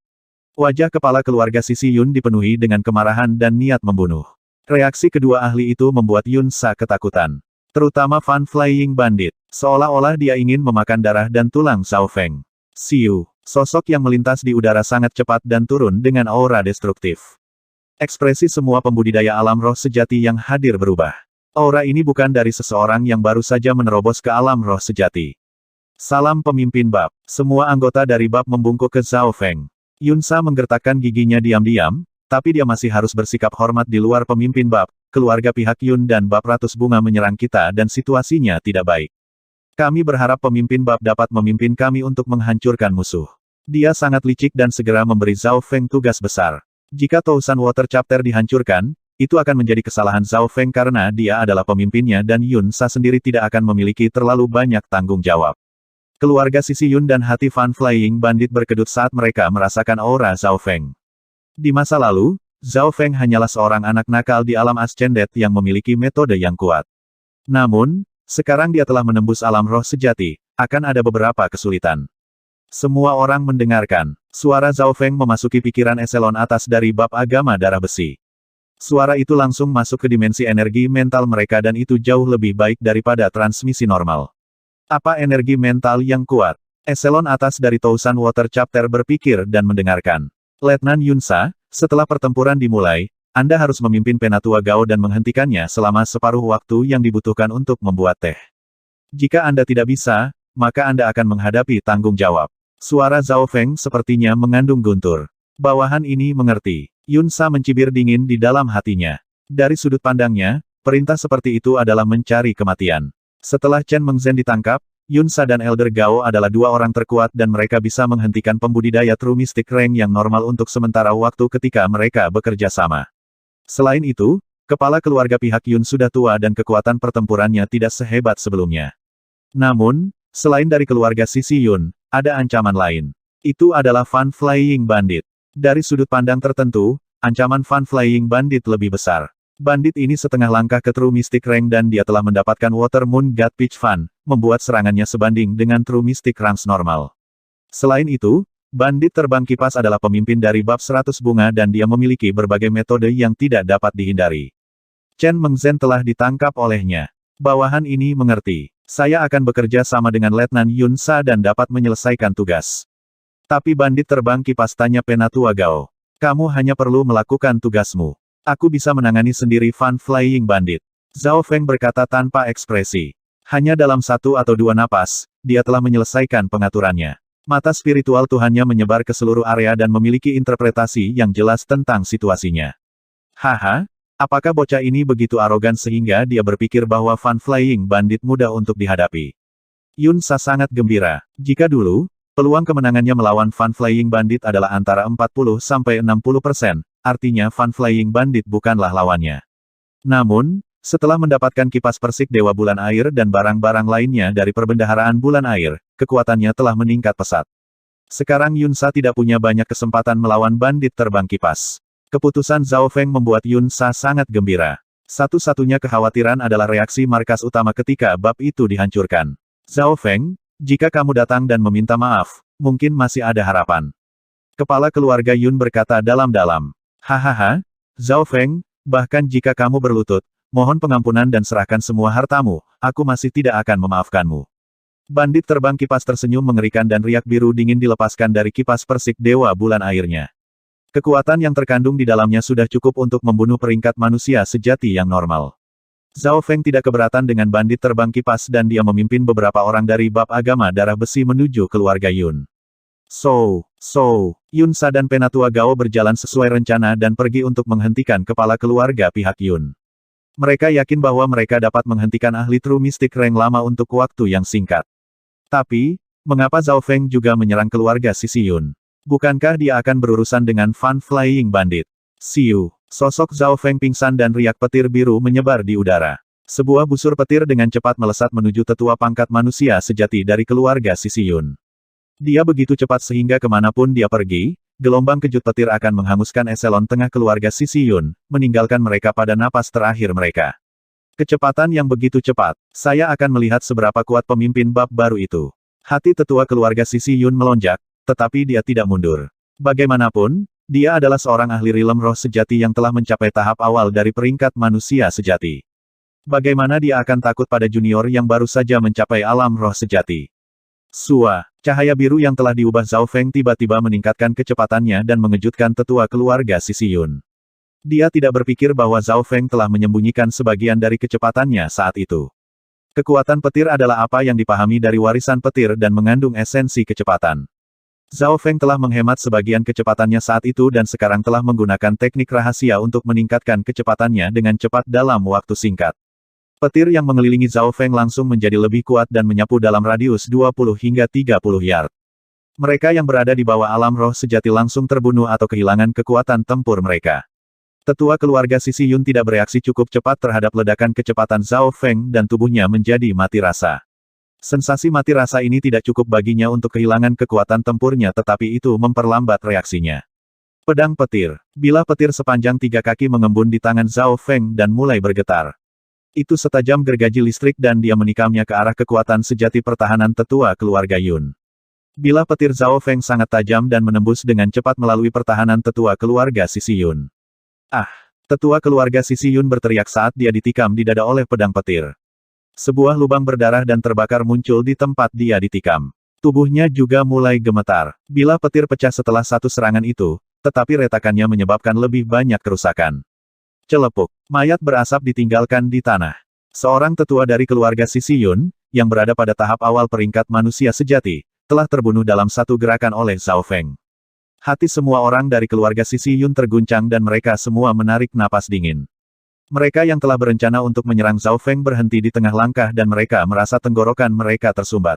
Wajah kepala keluarga Sisi Yun dipenuhi dengan kemarahan dan niat membunuh. Reaksi kedua ahli itu membuat Yun Sa ketakutan. Terutama Fan Flying Bandit. Seolah-olah dia ingin memakan darah dan tulang Zhao Feng. Siu. Sosok yang melintas di udara sangat cepat dan turun dengan aura destruktif. Ekspresi semua pembudidaya alam roh sejati yang hadir berubah. Aura ini bukan dari seseorang yang baru saja menerobos ke alam roh sejati. Salam pemimpin bab. Semua anggota dari bab membungkuk ke Zhao Feng. Yun Sa menggertakkan giginya diam-diam, tapi dia masih harus bersikap hormat di luar pemimpin bab. Keluarga pihak Yun dan bab Ratus Bunga menyerang kita dan situasinya tidak baik. Kami berharap pemimpin bab dapat memimpin kami untuk menghancurkan musuh. Dia sangat licik dan segera memberi Zhao Feng tugas besar. Jika Tousan Water Chapter dihancurkan, itu akan menjadi kesalahan Zhao Feng karena dia adalah pemimpinnya dan Yun Sa sendiri tidak akan memiliki terlalu banyak tanggung jawab. Keluarga Sisi Yun dan hati Fan Flying Bandit berkedut saat mereka merasakan aura Zhao Feng. Di masa lalu, Zhao Feng hanyalah seorang anak nakal di alam Ascendet yang memiliki metode yang kuat. Namun, sekarang dia telah menembus alam roh sejati, akan ada beberapa kesulitan. Semua orang mendengarkan. Suara Zhao Feng memasuki pikiran eselon atas dari bab agama darah besi. Suara itu langsung masuk ke dimensi energi mental mereka dan itu jauh lebih baik daripada transmisi normal. Apa energi mental yang kuat? Eselon atas dari Tousan Water Chapter berpikir dan mendengarkan. Letnan Yun Sa, setelah pertempuran dimulai, Anda harus memimpin Penatua Gao dan menghentikannya selama separuh waktu yang dibutuhkan untuk membuat teh. Jika Anda tidak bisa, maka Anda akan menghadapi tanggung jawab. Suara Zhao Feng sepertinya mengandung guntur. Bawahan ini mengerti. Yun Sa mencibir dingin di dalam hatinya. Dari sudut pandangnya, perintah seperti itu adalah mencari kematian. Setelah Chen Mengzhen ditangkap, Yun Sa dan Elder Gao adalah dua orang terkuat dan mereka bisa menghentikan pembudidaya True Mystic Rank yang normal untuk sementara waktu ketika mereka bekerja sama. Selain itu, kepala keluarga pihak Yun sudah tua dan kekuatan pertempurannya tidak sehebat sebelumnya. Namun, selain dari keluarga Sisi Yun, ada ancaman lain. Itu adalah Fan Flying Bandit. Dari sudut pandang tertentu, ancaman Fan Flying Bandit lebih besar. Bandit ini setengah langkah ke True Mystic Rank dan dia telah mendapatkan Water Moon God Peach Fan, membuat serangannya sebanding dengan True Mystic Ranks normal. Selain itu, bandit terbang kipas adalah pemimpin dari bab 100 bunga dan dia memiliki berbagai metode yang tidak dapat dihindari. Chen Mengzhen telah ditangkap olehnya. Bawahan ini mengerti. Saya akan bekerja sama dengan Letnan Yun Sa dan dapat menyelesaikan tugas. Tapi bandit terbang kipas tanya Penatua Gao. Kamu hanya perlu melakukan tugasmu. Aku bisa menangani sendiri Fan Flying Bandit. Zhao Feng berkata tanpa ekspresi. Hanya dalam 1 atau 2 napas, dia telah menyelesaikan pengaturannya. Mata spiritual Tuhannya menyebar ke seluruh area dan memiliki interpretasi yang jelas tentang situasinya. Haha, apakah bocah ini begitu arogan sehingga dia berpikir bahwa Fan Flying Bandit mudah untuk dihadapi? Yun Sa sangat gembira. Jika dulu, peluang kemenangannya melawan Fan Flying Bandit adalah antara 40–60%. Artinya Fan Flying Bandit bukanlah lawannya. Namun, setelah mendapatkan kipas persik Dewa Bulan Air dan barang-barang lainnya dari perbendaharaan Bulan Air, kekuatannya telah meningkat pesat. Sekarang Yun Sa tidak punya banyak kesempatan melawan bandit terbang kipas. Keputusan Zhao Feng membuat Yun Sa sangat gembira. Satu-satunya kekhawatiran adalah reaksi markas utama ketika bab itu dihancurkan. Zhao Feng, jika kamu datang dan meminta maaf, mungkin masih ada harapan. Kepala keluarga Yun berkata dalam-dalam. Hahaha, Zhao Feng, bahkan jika kamu berlutut, mohon pengampunan dan serahkan semua hartamu, aku masih tidak akan memaafkanmu. Bandit terbang kipas tersenyum mengerikan dan riak biru dingin dilepaskan dari kipas persik Dewa Bulan Airnya. Kekuatan yang terkandung di dalamnya sudah cukup untuk membunuh peringkat manusia sejati yang normal. Zhao Feng tidak keberatan dengan bandit terbang kipas dan dia memimpin beberapa orang dari bab agama darah besi menuju keluarga Yun. Yun Sa dan Penatua Gao berjalan sesuai rencana dan pergi untuk menghentikan kepala keluarga pihak Yun. Mereka yakin bahwa mereka dapat menghentikan ahli True Mystic Rank lama untuk waktu yang singkat. Tapi, mengapa Zhao Feng juga menyerang keluarga Sisi Yun? Bukankah dia akan berurusan dengan Fan Flying Bandit? Siu, sosok Zhao Feng pingsan dan riak petir biru menyebar di udara. Sebuah busur petir dengan cepat melesat menuju tetua pangkat manusia sejati dari keluarga Sisi Yun. Dia begitu cepat sehingga kemanapun dia pergi, gelombang kejut petir akan menghanguskan eselon tengah keluarga Sisi Yun, meninggalkan mereka pada napas terakhir mereka. Kecepatan yang begitu cepat, saya akan melihat seberapa kuat pemimpin bab baru itu. Hati tetua keluarga Sisi Yun melonjak, tetapi dia tidak mundur. Bagaimanapun, dia adalah seorang ahli rilem roh sejati yang telah mencapai tahap awal dari peringkat manusia sejati. Bagaimana dia akan takut pada junior yang baru saja mencapai alam roh sejati? Sua, cahaya biru yang telah diubah Zhao Feng tiba-tiba meningkatkan kecepatannya dan mengejutkan tetua keluarga Sisi Yun. Dia tidak berpikir bahwa Zhao Feng telah menyembunyikan sebagian dari kecepatannya saat itu. Kekuatan petir adalah apa yang dipahami dari warisan petir dan mengandung esensi kecepatan. Zhao Feng telah menghemat sebagian kecepatannya saat itu dan sekarang telah menggunakan teknik rahasia untuk meningkatkan kecepatannya dengan cepat dalam waktu singkat. Petir yang mengelilingi Zhao Feng langsung menjadi lebih kuat dan menyapu dalam radius 20 hingga 30 yard. Mereka yang berada di bawah alam roh sejati langsung terbunuh atau kehilangan kekuatan tempur mereka. Tetua keluarga Sisi Yun tidak bereaksi cukup cepat terhadap ledakan kecepatan Zhao Feng dan tubuhnya menjadi mati rasa. Sensasi mati rasa ini tidak cukup baginya untuk kehilangan kekuatan tempurnya tetapi itu memperlambat reaksinya. Pedang petir. Bilah petir sepanjang 3 kaki mengembun di tangan Zhao Feng dan mulai bergetar. Itu setajam gergaji listrik dan dia menikamnya ke arah kekuatan sejati pertahanan tetua keluarga Yun. Bilah petir Zhao Feng sangat tajam dan menembus dengan cepat melalui pertahanan tetua keluarga Sisi Yun. Ah! Tetua keluarga Sisi Yun berteriak saat dia ditikam di dada oleh pedang petir. Sebuah lubang berdarah dan terbakar muncul di tempat dia ditikam. Tubuhnya juga mulai gemetar. Bilah petir pecah setelah satu serangan itu, tetapi retakannya menyebabkan lebih banyak kerusakan. Celepuk. Mayat berasap ditinggalkan di tanah. Seorang tetua dari keluarga Sisi Yun, yang berada pada tahap awal peringkat manusia sejati, telah terbunuh dalam satu gerakan oleh Zhao Feng. Hati semua orang dari keluarga Sisi Yun terguncang dan mereka semua menarik napas dingin. Mereka yang telah berencana untuk menyerang Zhao Feng berhenti di tengah langkah dan mereka merasa tenggorokan mereka tersumbat.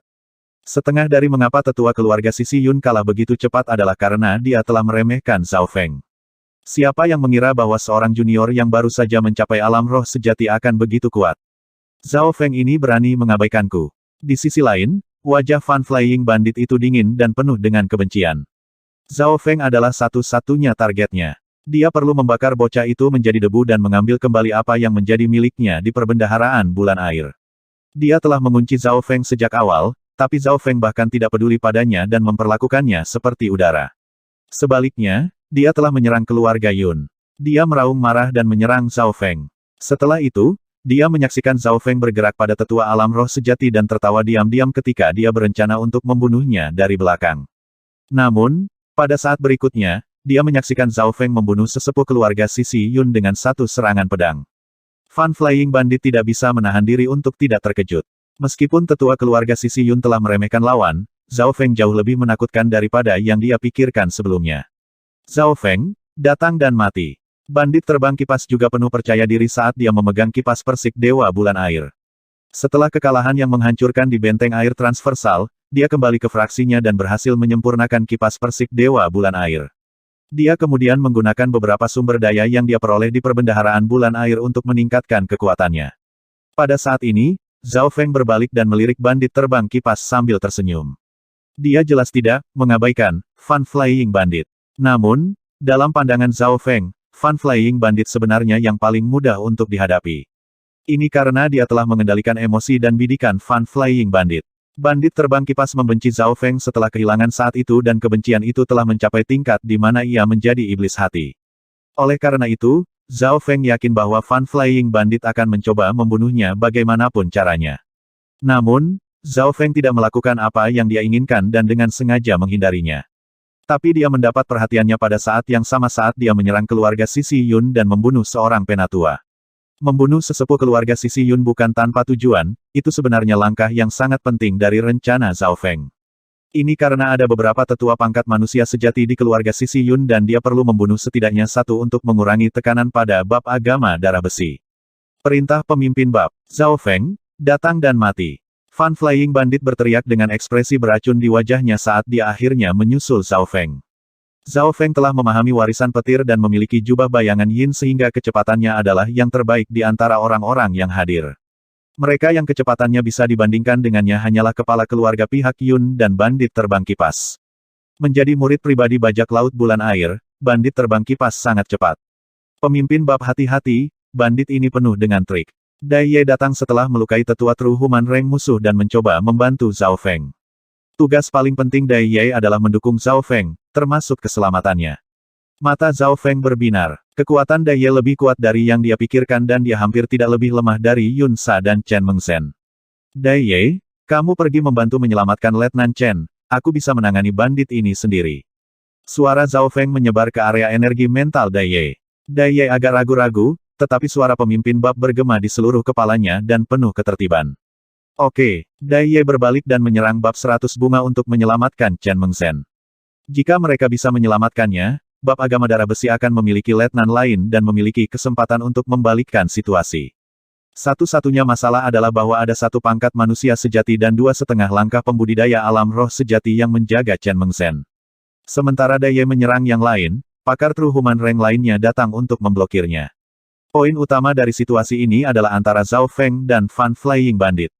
Setengah dari mengapa tetua keluarga Sisi Yun kalah begitu cepat adalah karena dia telah meremehkan Zhao Feng. Siapa yang mengira bahwa seorang junior yang baru saja mencapai alam roh sejati akan begitu kuat? Zhao Feng ini berani mengabaikanku. Di sisi lain, wajah Fan Flying Bandit itu dingin dan penuh dengan kebencian. Zhao Feng adalah satu-satunya targetnya. Dia perlu membakar bocah itu menjadi debu dan mengambil kembali apa yang menjadi miliknya di perbendaharaan bulan air. Dia telah mengunci Zhao Feng sejak awal, tapi Zhao Feng bahkan tidak peduli padanya dan memperlakukannya seperti udara. Sebaliknya, dia telah menyerang keluarga Yun. Dia meraung marah dan menyerang Zhao Feng. Setelah itu, dia menyaksikan Zhao Feng bergerak pada tetua alam roh sejati dan tertawa diam-diam ketika dia berencana untuk membunuhnya dari belakang. Namun, pada saat berikutnya, dia menyaksikan Zhao Feng membunuh sesepuh keluarga Sisi Yun dengan satu serangan pedang. Fan Flying Bandit tidak bisa menahan diri untuk tidak terkejut. Meskipun tetua keluarga Sisi Yun telah meremehkan lawan, Zhao Feng jauh lebih menakutkan daripada yang dia pikirkan sebelumnya. Zhao Feng, datang dan mati. Bandit terbang kipas juga penuh percaya diri saat dia memegang kipas persik Dewa Bulan Air. Setelah kekalahan yang menghancurkan di benteng air transversal, dia kembali ke fraksinya dan berhasil menyempurnakan kipas persik Dewa Bulan Air. Dia kemudian menggunakan beberapa sumber daya yang dia peroleh di perbendaharaan bulan air untuk meningkatkan kekuatannya. Pada saat ini, Zhao Feng berbalik dan melirik bandit terbang kipas sambil tersenyum. Dia jelas tidak mengabaikan Fan Flying Bandit. Namun, dalam pandangan Zhao Feng, Fan Flying Bandit sebenarnya yang paling mudah untuk dihadapi. Ini karena dia telah mengendalikan emosi dan bidikan Fan Flying Bandit. Bandit terbang kipas membenci Zhao Feng setelah kehilangan saat itu dan kebencian itu telah mencapai tingkat di mana ia menjadi iblis hati. Oleh karena itu, Zhao Feng yakin bahwa Fan Flying Bandit akan mencoba membunuhnya bagaimanapun caranya. Namun, Zhao Feng tidak melakukan apa yang dia inginkan dan dengan sengaja menghindarinya. Tapi dia mendapat perhatiannya pada saat yang sama saat dia menyerang keluarga Sisi Yun dan membunuh seorang penatua. Membunuh sesepuh keluarga Sisi Yun bukan tanpa tujuan, itu sebenarnya langkah yang sangat penting dari rencana Zhao Feng. Ini karena ada beberapa tetua pangkat manusia sejati di keluarga Sisi Yun dan dia perlu membunuh setidaknya satu untuk mengurangi tekanan pada bab agama darah besi. Perintah pemimpin bab, Zhao Feng, datang dan mati. Fan Flying Bandit berteriak dengan ekspresi beracun di wajahnya saat dia akhirnya menyusul Zhao Feng. Zhao Feng telah memahami warisan petir dan memiliki jubah bayangan yin sehingga kecepatannya adalah yang terbaik di antara orang-orang yang hadir. Mereka yang kecepatannya bisa dibandingkan dengannya hanyalah kepala keluarga pihak Yun dan bandit terbang kipas. Menjadi murid pribadi bajak laut bulan air, bandit terbang kipas sangat cepat. Pemimpin bab hati-hati, bandit ini penuh dengan trik. Dai Ye datang setelah melukai tetua True Human Rank musuh dan mencoba membantu Zhao Feng. Tugas paling penting Dai Ye adalah mendukung Zhao Feng, termasuk keselamatannya. Mata Zhao Feng berbinar. Kekuatan Dai Ye lebih kuat dari yang dia pikirkan dan dia hampir tidak lebih lemah dari Yun Sa dan Chen Mengzhen. Dai Ye, kamu pergi membantu menyelamatkan Letnan Chen, aku bisa menangani bandit ini sendiri. Suara Zhao Feng menyebar ke area energi mental Dai Ye. Dai Ye agak ragu-ragu, tetapi suara pemimpin bab bergema di seluruh kepalanya dan penuh ketertiban. Oke, Dai Ye berbalik dan menyerang bab 100 bunga untuk menyelamatkan Chen Mengzhen. Jika mereka bisa menyelamatkannya, bab agama darah besi akan memiliki letnan lain dan memiliki kesempatan untuk membalikkan situasi. Satu-satunya masalah adalah bahwa ada satu pangkat manusia sejati dan 2,5 langkah pembudidaya alam roh sejati yang menjaga Chen Mengzhen. Sementara Dai Ye menyerang yang lain, pakar True Human Rank lainnya datang untuk memblokirnya. Poin utama dari situasi ini adalah antara Zhao Feng dan Fan Flying Bandit.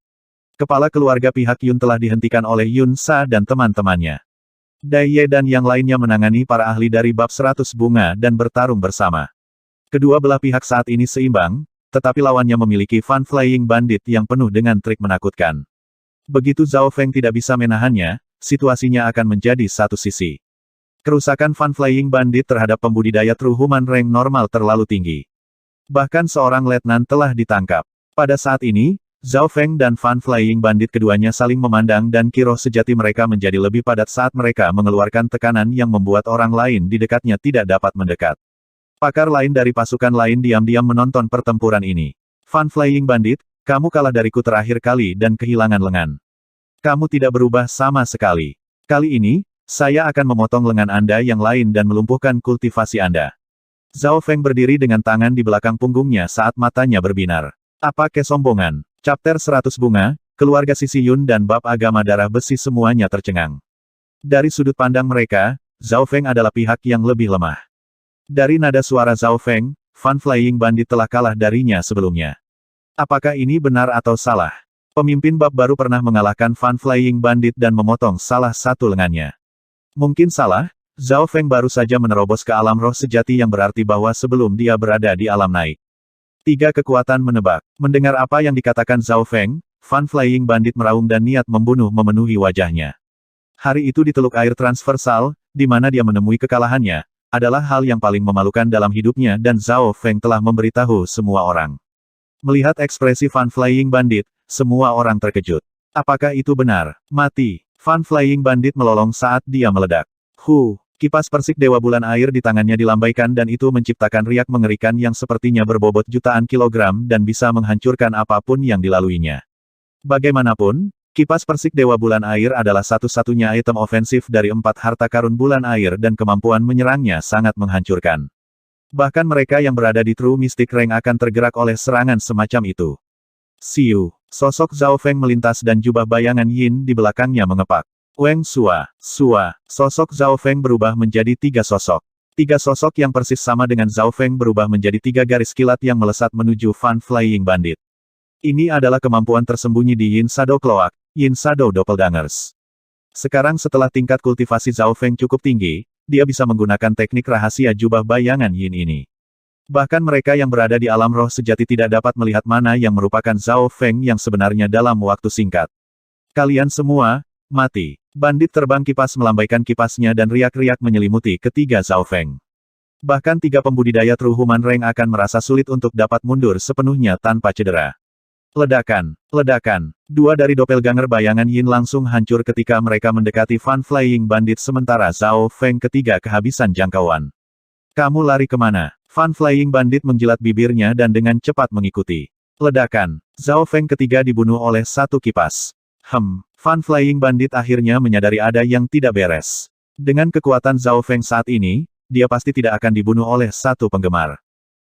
Kepala keluarga pihak Yun telah dihentikan oleh Yun Sa dan teman-temannya. Dai Ye dan yang lainnya menangani para ahli dari bab 100 bunga dan bertarung bersama. Kedua belah pihak saat ini seimbang, tetapi lawannya memiliki Fan Flying Bandit yang penuh dengan trik menakutkan. Begitu Zhao Feng tidak bisa menahannya, situasinya akan menjadi satu sisi. Kerusakan Fan Flying Bandit terhadap pembudidaya True Human Rank normal terlalu tinggi. Bahkan seorang letnan telah ditangkap. Pada saat ini, Zhao Feng dan Fan Flying Bandit keduanya saling memandang dan kiroh sejati mereka menjadi lebih padat saat mereka mengeluarkan tekanan yang membuat orang lain di dekatnya tidak dapat mendekat. Pakar lain dari pasukan lain diam-diam menonton pertempuran ini. Fan Flying Bandit, kamu kalah dariku terakhir kali dan kehilangan lengan. Kamu tidak berubah sama sekali. Kali ini, saya akan memotong lengan Anda yang lain dan melumpuhkan kultivasi Anda. Zhao Feng berdiri dengan tangan di belakang punggungnya saat matanya berbinar. Apa kesombongan? Chapter 100 Bunga, keluarga Sisi Yun dan bab agama darah besi semuanya tercengang. Dari sudut pandang mereka, Zhao Feng adalah pihak yang lebih lemah. Dari nada suara Zhao Feng, Fan Flying Bandit telah kalah darinya sebelumnya. Apakah ini benar atau salah? Pemimpin bab baru pernah mengalahkan Fan Flying Bandit dan memotong salah satu lengannya. Mungkin salah, Zhao Feng baru saja menerobos ke alam roh sejati yang berarti bahwa sebelum dia berada di alam naik. Tiga kekuatan menebak. Mendengar apa yang dikatakan Zhao Feng, Fan Flying Bandit meraung dan niat membunuh memenuhi wajahnya. Hari itu di Teluk Air Transversal, di mana dia menemui kekalahannya, adalah hal yang paling memalukan dalam hidupnya dan Zhao Feng telah memberitahu semua orang. Melihat ekspresi Fan Flying Bandit, semua orang terkejut. Apakah itu benar? Mati. Fan Flying Bandit melolong saat dia meledak. Kipas persik Dewa Bulan Air di tangannya dilambaikan dan itu menciptakan riak mengerikan yang sepertinya berbobot jutaan kilogram dan bisa menghancurkan apapun yang dilaluinya. Bagaimanapun, kipas persik Dewa Bulan Air adalah satu-satunya item ofensif dari 4 harta karun bulan air dan kemampuan menyerangnya sangat menghancurkan. Bahkan mereka yang berada di True Mystic Rank akan tergerak oleh serangan semacam itu. Siu, sosok Zhao Feng melintas dan jubah bayangan Yin di belakangnya mengepak. Weng Sua, sosok Zhao Feng berubah menjadi 3 sosok. 3 sosok yang persis sama dengan Zhao Feng berubah menjadi 3 garis kilat yang melesat menuju Fan Flying Bandit. Ini adalah kemampuan tersembunyi di Yin Shadow Cloak, Yin Shadow Doppelgangers. Sekarang setelah tingkat kultivasi Zhao Feng cukup tinggi, dia bisa menggunakan teknik rahasia jubah bayangan Yin ini. Bahkan mereka yang berada di alam roh sejati tidak dapat melihat mana yang merupakan Zhao Feng yang sebenarnya dalam waktu singkat. Kalian semua, mati. Bandit terbang kipas melambaikan kipasnya dan riak-riak menyelimuti ketiga Zhao Feng. Bahkan 3 pembudidaya True Human Rank akan merasa sulit untuk dapat mundur sepenuhnya tanpa cedera. Ledakan. 2 dari doppelganger bayangan Yin langsung hancur ketika mereka mendekati Fan Flying Bandit sementara Zhao Feng ketiga kehabisan jangkauan. Kamu lari kemana? Fan Flying Bandit menjilat bibirnya dan dengan cepat mengikuti. Ledakan. Zhao Feng ketiga dibunuh oleh satu kipas. Fan Flying Bandit akhirnya menyadari ada yang tidak beres. Dengan kekuatan Zhao Feng saat ini, dia pasti tidak akan dibunuh oleh satu penggemar.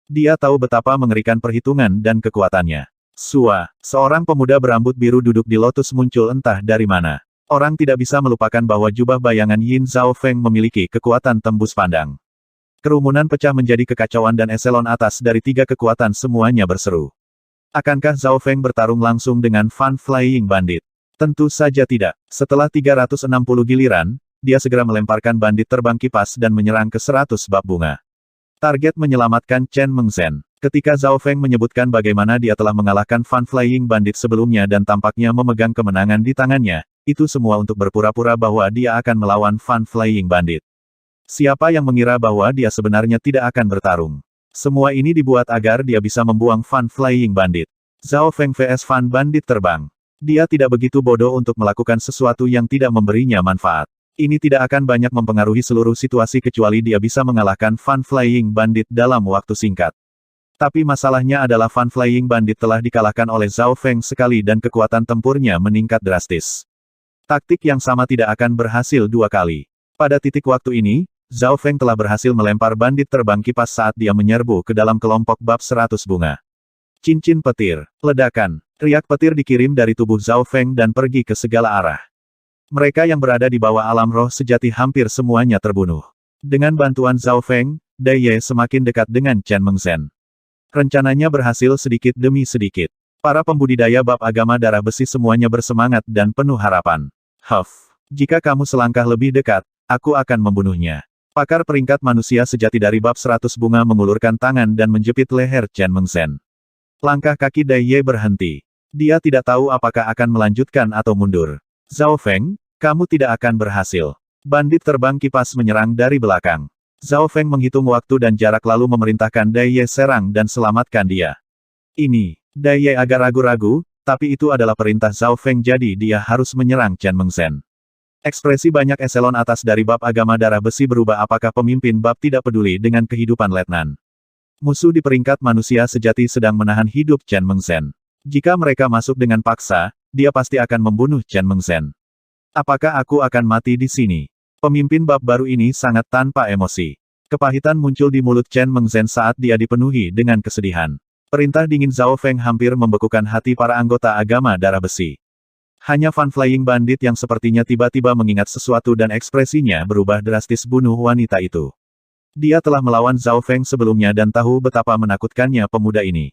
Dia tahu betapa mengerikan perhitungan dan kekuatannya. Seorang pemuda berambut biru duduk di lotus muncul entah dari mana. Orang tidak bisa melupakan bahwa jubah bayangan Yin Zhao Feng memiliki kekuatan tembus pandang. Kerumunan pecah menjadi kekacauan dan eselon atas dari 3 kekuatan semuanya berseru. Akankah Zhao Feng bertarung langsung dengan Fan Flying Bandit? Tentu saja tidak. Setelah 360 giliran, dia segera melemparkan bandit terbang kipas dan menyerang ke 100 bab bunga. Target menyelamatkan Chen Mengzhen. Ketika Zhao Feng menyebutkan bagaimana dia telah mengalahkan Fan Flying Bandit sebelumnya dan tampaknya memegang kemenangan di tangannya, itu semua untuk berpura-pura bahwa dia akan melawan Fan Flying Bandit. Siapa yang mengira bahwa dia sebenarnya tidak akan bertarung? Semua ini dibuat agar dia bisa membuang Fan Flying Bandit. Zhao Feng vs Fan Bandit terbang. Dia tidak begitu bodoh untuk melakukan sesuatu yang tidak memberinya manfaat. Ini tidak akan banyak mempengaruhi seluruh situasi kecuali dia bisa mengalahkan Fan Flying Bandit dalam waktu singkat. Tapi masalahnya adalah Fan Flying Bandit telah dikalahkan oleh Zhao Feng sekali dan kekuatan tempurnya meningkat drastis. Taktik yang sama tidak akan berhasil dua kali. Pada titik waktu ini, Zhao Feng telah berhasil melempar bandit terbang kipas saat dia menyerbu ke dalam kelompok bab 100 bunga. Cincin petir, ledakan, riak petir dikirim dari tubuh Zhao Feng dan pergi ke segala arah. Mereka yang berada di bawah alam roh sejati hampir semuanya terbunuh. Dengan bantuan Zhao Feng, Dai Ye semakin dekat dengan Chen Mengzhen. Rencananya berhasil sedikit demi sedikit. Para pembudidaya bab agama darah besi semuanya bersemangat dan penuh harapan. Jika kamu selangkah lebih dekat, aku akan membunuhnya. Pakar peringkat manusia sejati dari bab 100 bunga mengulurkan tangan dan menjepit leher Chen Mengzhen. Langkah kaki Dai Ye berhenti. Dia tidak tahu apakah akan melanjutkan atau mundur. Zhao Feng, kamu tidak akan berhasil. Bandit terbang kipas menyerang dari belakang. Zhao Feng menghitung waktu dan jarak lalu memerintahkan Dai Ye serang dan selamatkan dia. Ini, Dai Ye agak ragu-ragu, tapi itu adalah perintah Zhao Feng jadi dia harus menyerang Chen Mengzhen. Ekspresi banyak eselon atas dari bab agama darah besi berubah apakah pemimpin bab tidak peduli dengan kehidupan letnan. Musuh di peringkat manusia sejati sedang menahan hidup Chen Mengzhen. Jika mereka masuk dengan paksa, dia pasti akan membunuh Chen Mengzhen. Apakah aku akan mati di sini? Pemimpin bab baru ini sangat tanpa emosi. Kepahitan muncul di mulut Chen Mengzhen saat dia dipenuhi dengan kesedihan. Perintah dingin Zhao Feng hampir membekukan hati para anggota agama darah besi. Hanya Fan Flying Bandit yang sepertinya tiba-tiba mengingat sesuatu dan ekspresinya berubah drastis bunuh wanita itu. Dia telah melawan Zhao Feng sebelumnya dan tahu betapa menakutkannya pemuda ini.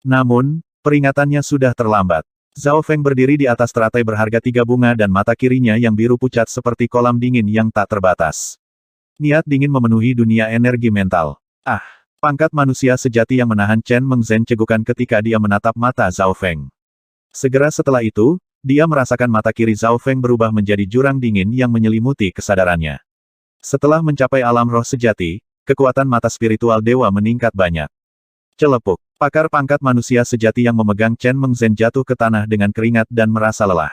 Namun, peringatannya sudah terlambat. Zhao Feng berdiri di atas teratai berharga 3 bunga dan mata kirinya yang biru pucat seperti kolam dingin yang tak terbatas. Niat dingin memenuhi dunia energi mental. Pangkat manusia sejati yang menahan Chen Mengzhen cegukan ketika dia menatap mata Zhao Feng. Segera setelah itu, dia merasakan mata kiri Zhao Feng berubah menjadi jurang dingin yang menyelimuti kesadarannya. Setelah mencapai alam roh sejati, kekuatan mata spiritual dewa meningkat banyak. Celepuk, pakar pangkat manusia sejati yang memegang Chen Mengzhen jatuh ke tanah dengan keringat dan merasa lelah.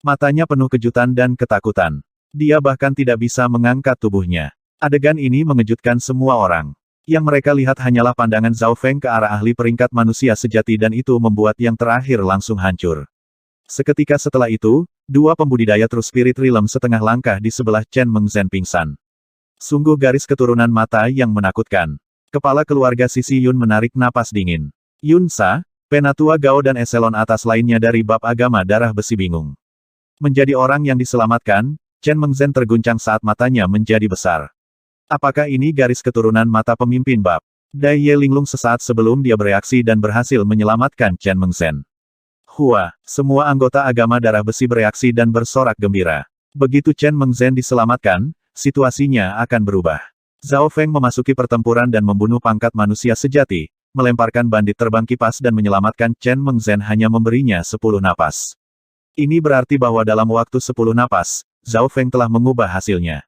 Matanya penuh kejutan dan ketakutan. Dia bahkan tidak bisa mengangkat tubuhnya. Adegan ini mengejutkan semua orang. Yang mereka lihat hanyalah pandangan Zhao Feng ke arah ahli peringkat manusia sejati dan itu membuat yang terakhir langsung hancur. Seketika setelah itu, dua pembudidaya True Spirit Realm setengah langkah di sebelah Chen Mengzhen pingsan. Sungguh garis keturunan mata yang menakutkan. Kepala keluarga Sisi Yun menarik napas dingin. Yun Sa, penatua Gao dan eselon atas lainnya dari bab agama darah besi bingung. Menjadi orang yang diselamatkan, Chen Mengzhen terguncang saat matanya menjadi besar. Apakah ini garis keturunan mata pemimpin bab? Dai Ye linglung sesaat sebelum dia bereaksi dan berhasil menyelamatkan Chen Mengzhen. Semua anggota agama darah besi bereaksi dan bersorak gembira. Begitu Chen Mengzhen diselamatkan, situasinya akan berubah. Zhao Feng memasuki pertempuran dan membunuh pangkat manusia sejati, melemparkan bandit terbang kipas dan menyelamatkan Chen Mengzhen hanya memberinya 10 napas. Ini berarti bahwa dalam waktu 10 napas, Zhao Feng telah mengubah hasilnya.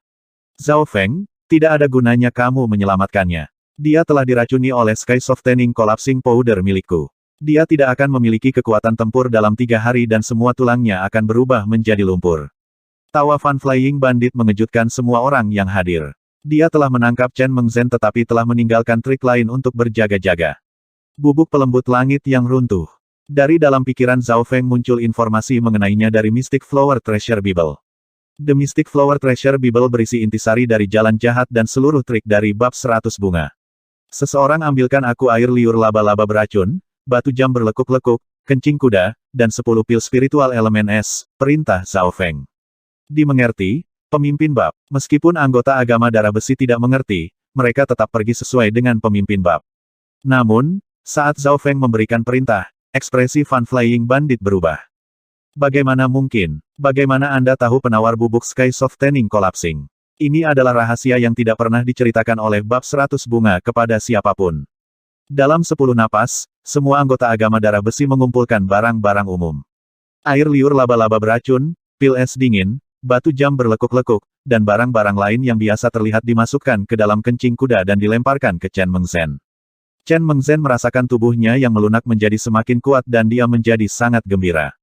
Zhao Feng, tidak ada gunanya kamu menyelamatkannya. Dia telah diracuni oleh Sky Softening Collapsing Powder milikku. Dia tidak akan memiliki kekuatan tempur dalam 3 hari dan semua tulangnya akan berubah menjadi lumpur. Tawa Fan Flying Bandit mengejutkan semua orang yang hadir. Dia telah menangkap Chen Mengzhen tetapi telah meninggalkan trik lain untuk berjaga-jaga. Bubuk pelembut langit yang runtuh. Dari dalam pikiran Zhao Feng muncul informasi mengenainya dari Mystic Flower Treasure Bible. The Mystic Flower Treasure Bible berisi intisari dari jalan jahat dan seluruh trik dari bab 100 bunga. Seseorang ambilkan aku air liur laba-laba beracun, batu jam berlekuk-lekuk, kencing kuda, dan 10 pil spiritual elemen es, perintah Zhao Feng. Dimengerti, pemimpin bab. Meskipun anggota agama darah besi tidak mengerti, mereka tetap pergi sesuai dengan pemimpin bab. Namun, saat Zhao Feng memberikan perintah, ekspresi Fan Flying Bandit berubah. Bagaimana mungkin? Bagaimana Anda tahu penawar bubuk Sky Softening Collapsing? Ini adalah rahasia yang tidak pernah diceritakan oleh bab 100 bunga kepada siapapun. Dalam 10 napas, semua anggota agama darah besi mengumpulkan barang-barang umum. Air liur laba-laba beracun, pil es dingin, batu jam berlekuk-lekuk, dan barang-barang lain yang biasa terlihat dimasukkan ke dalam kencing kuda dan dilemparkan ke Chen Mengzhen. Chen Mengzhen merasakan tubuhnya yang melunak menjadi semakin kuat dan dia menjadi sangat gembira.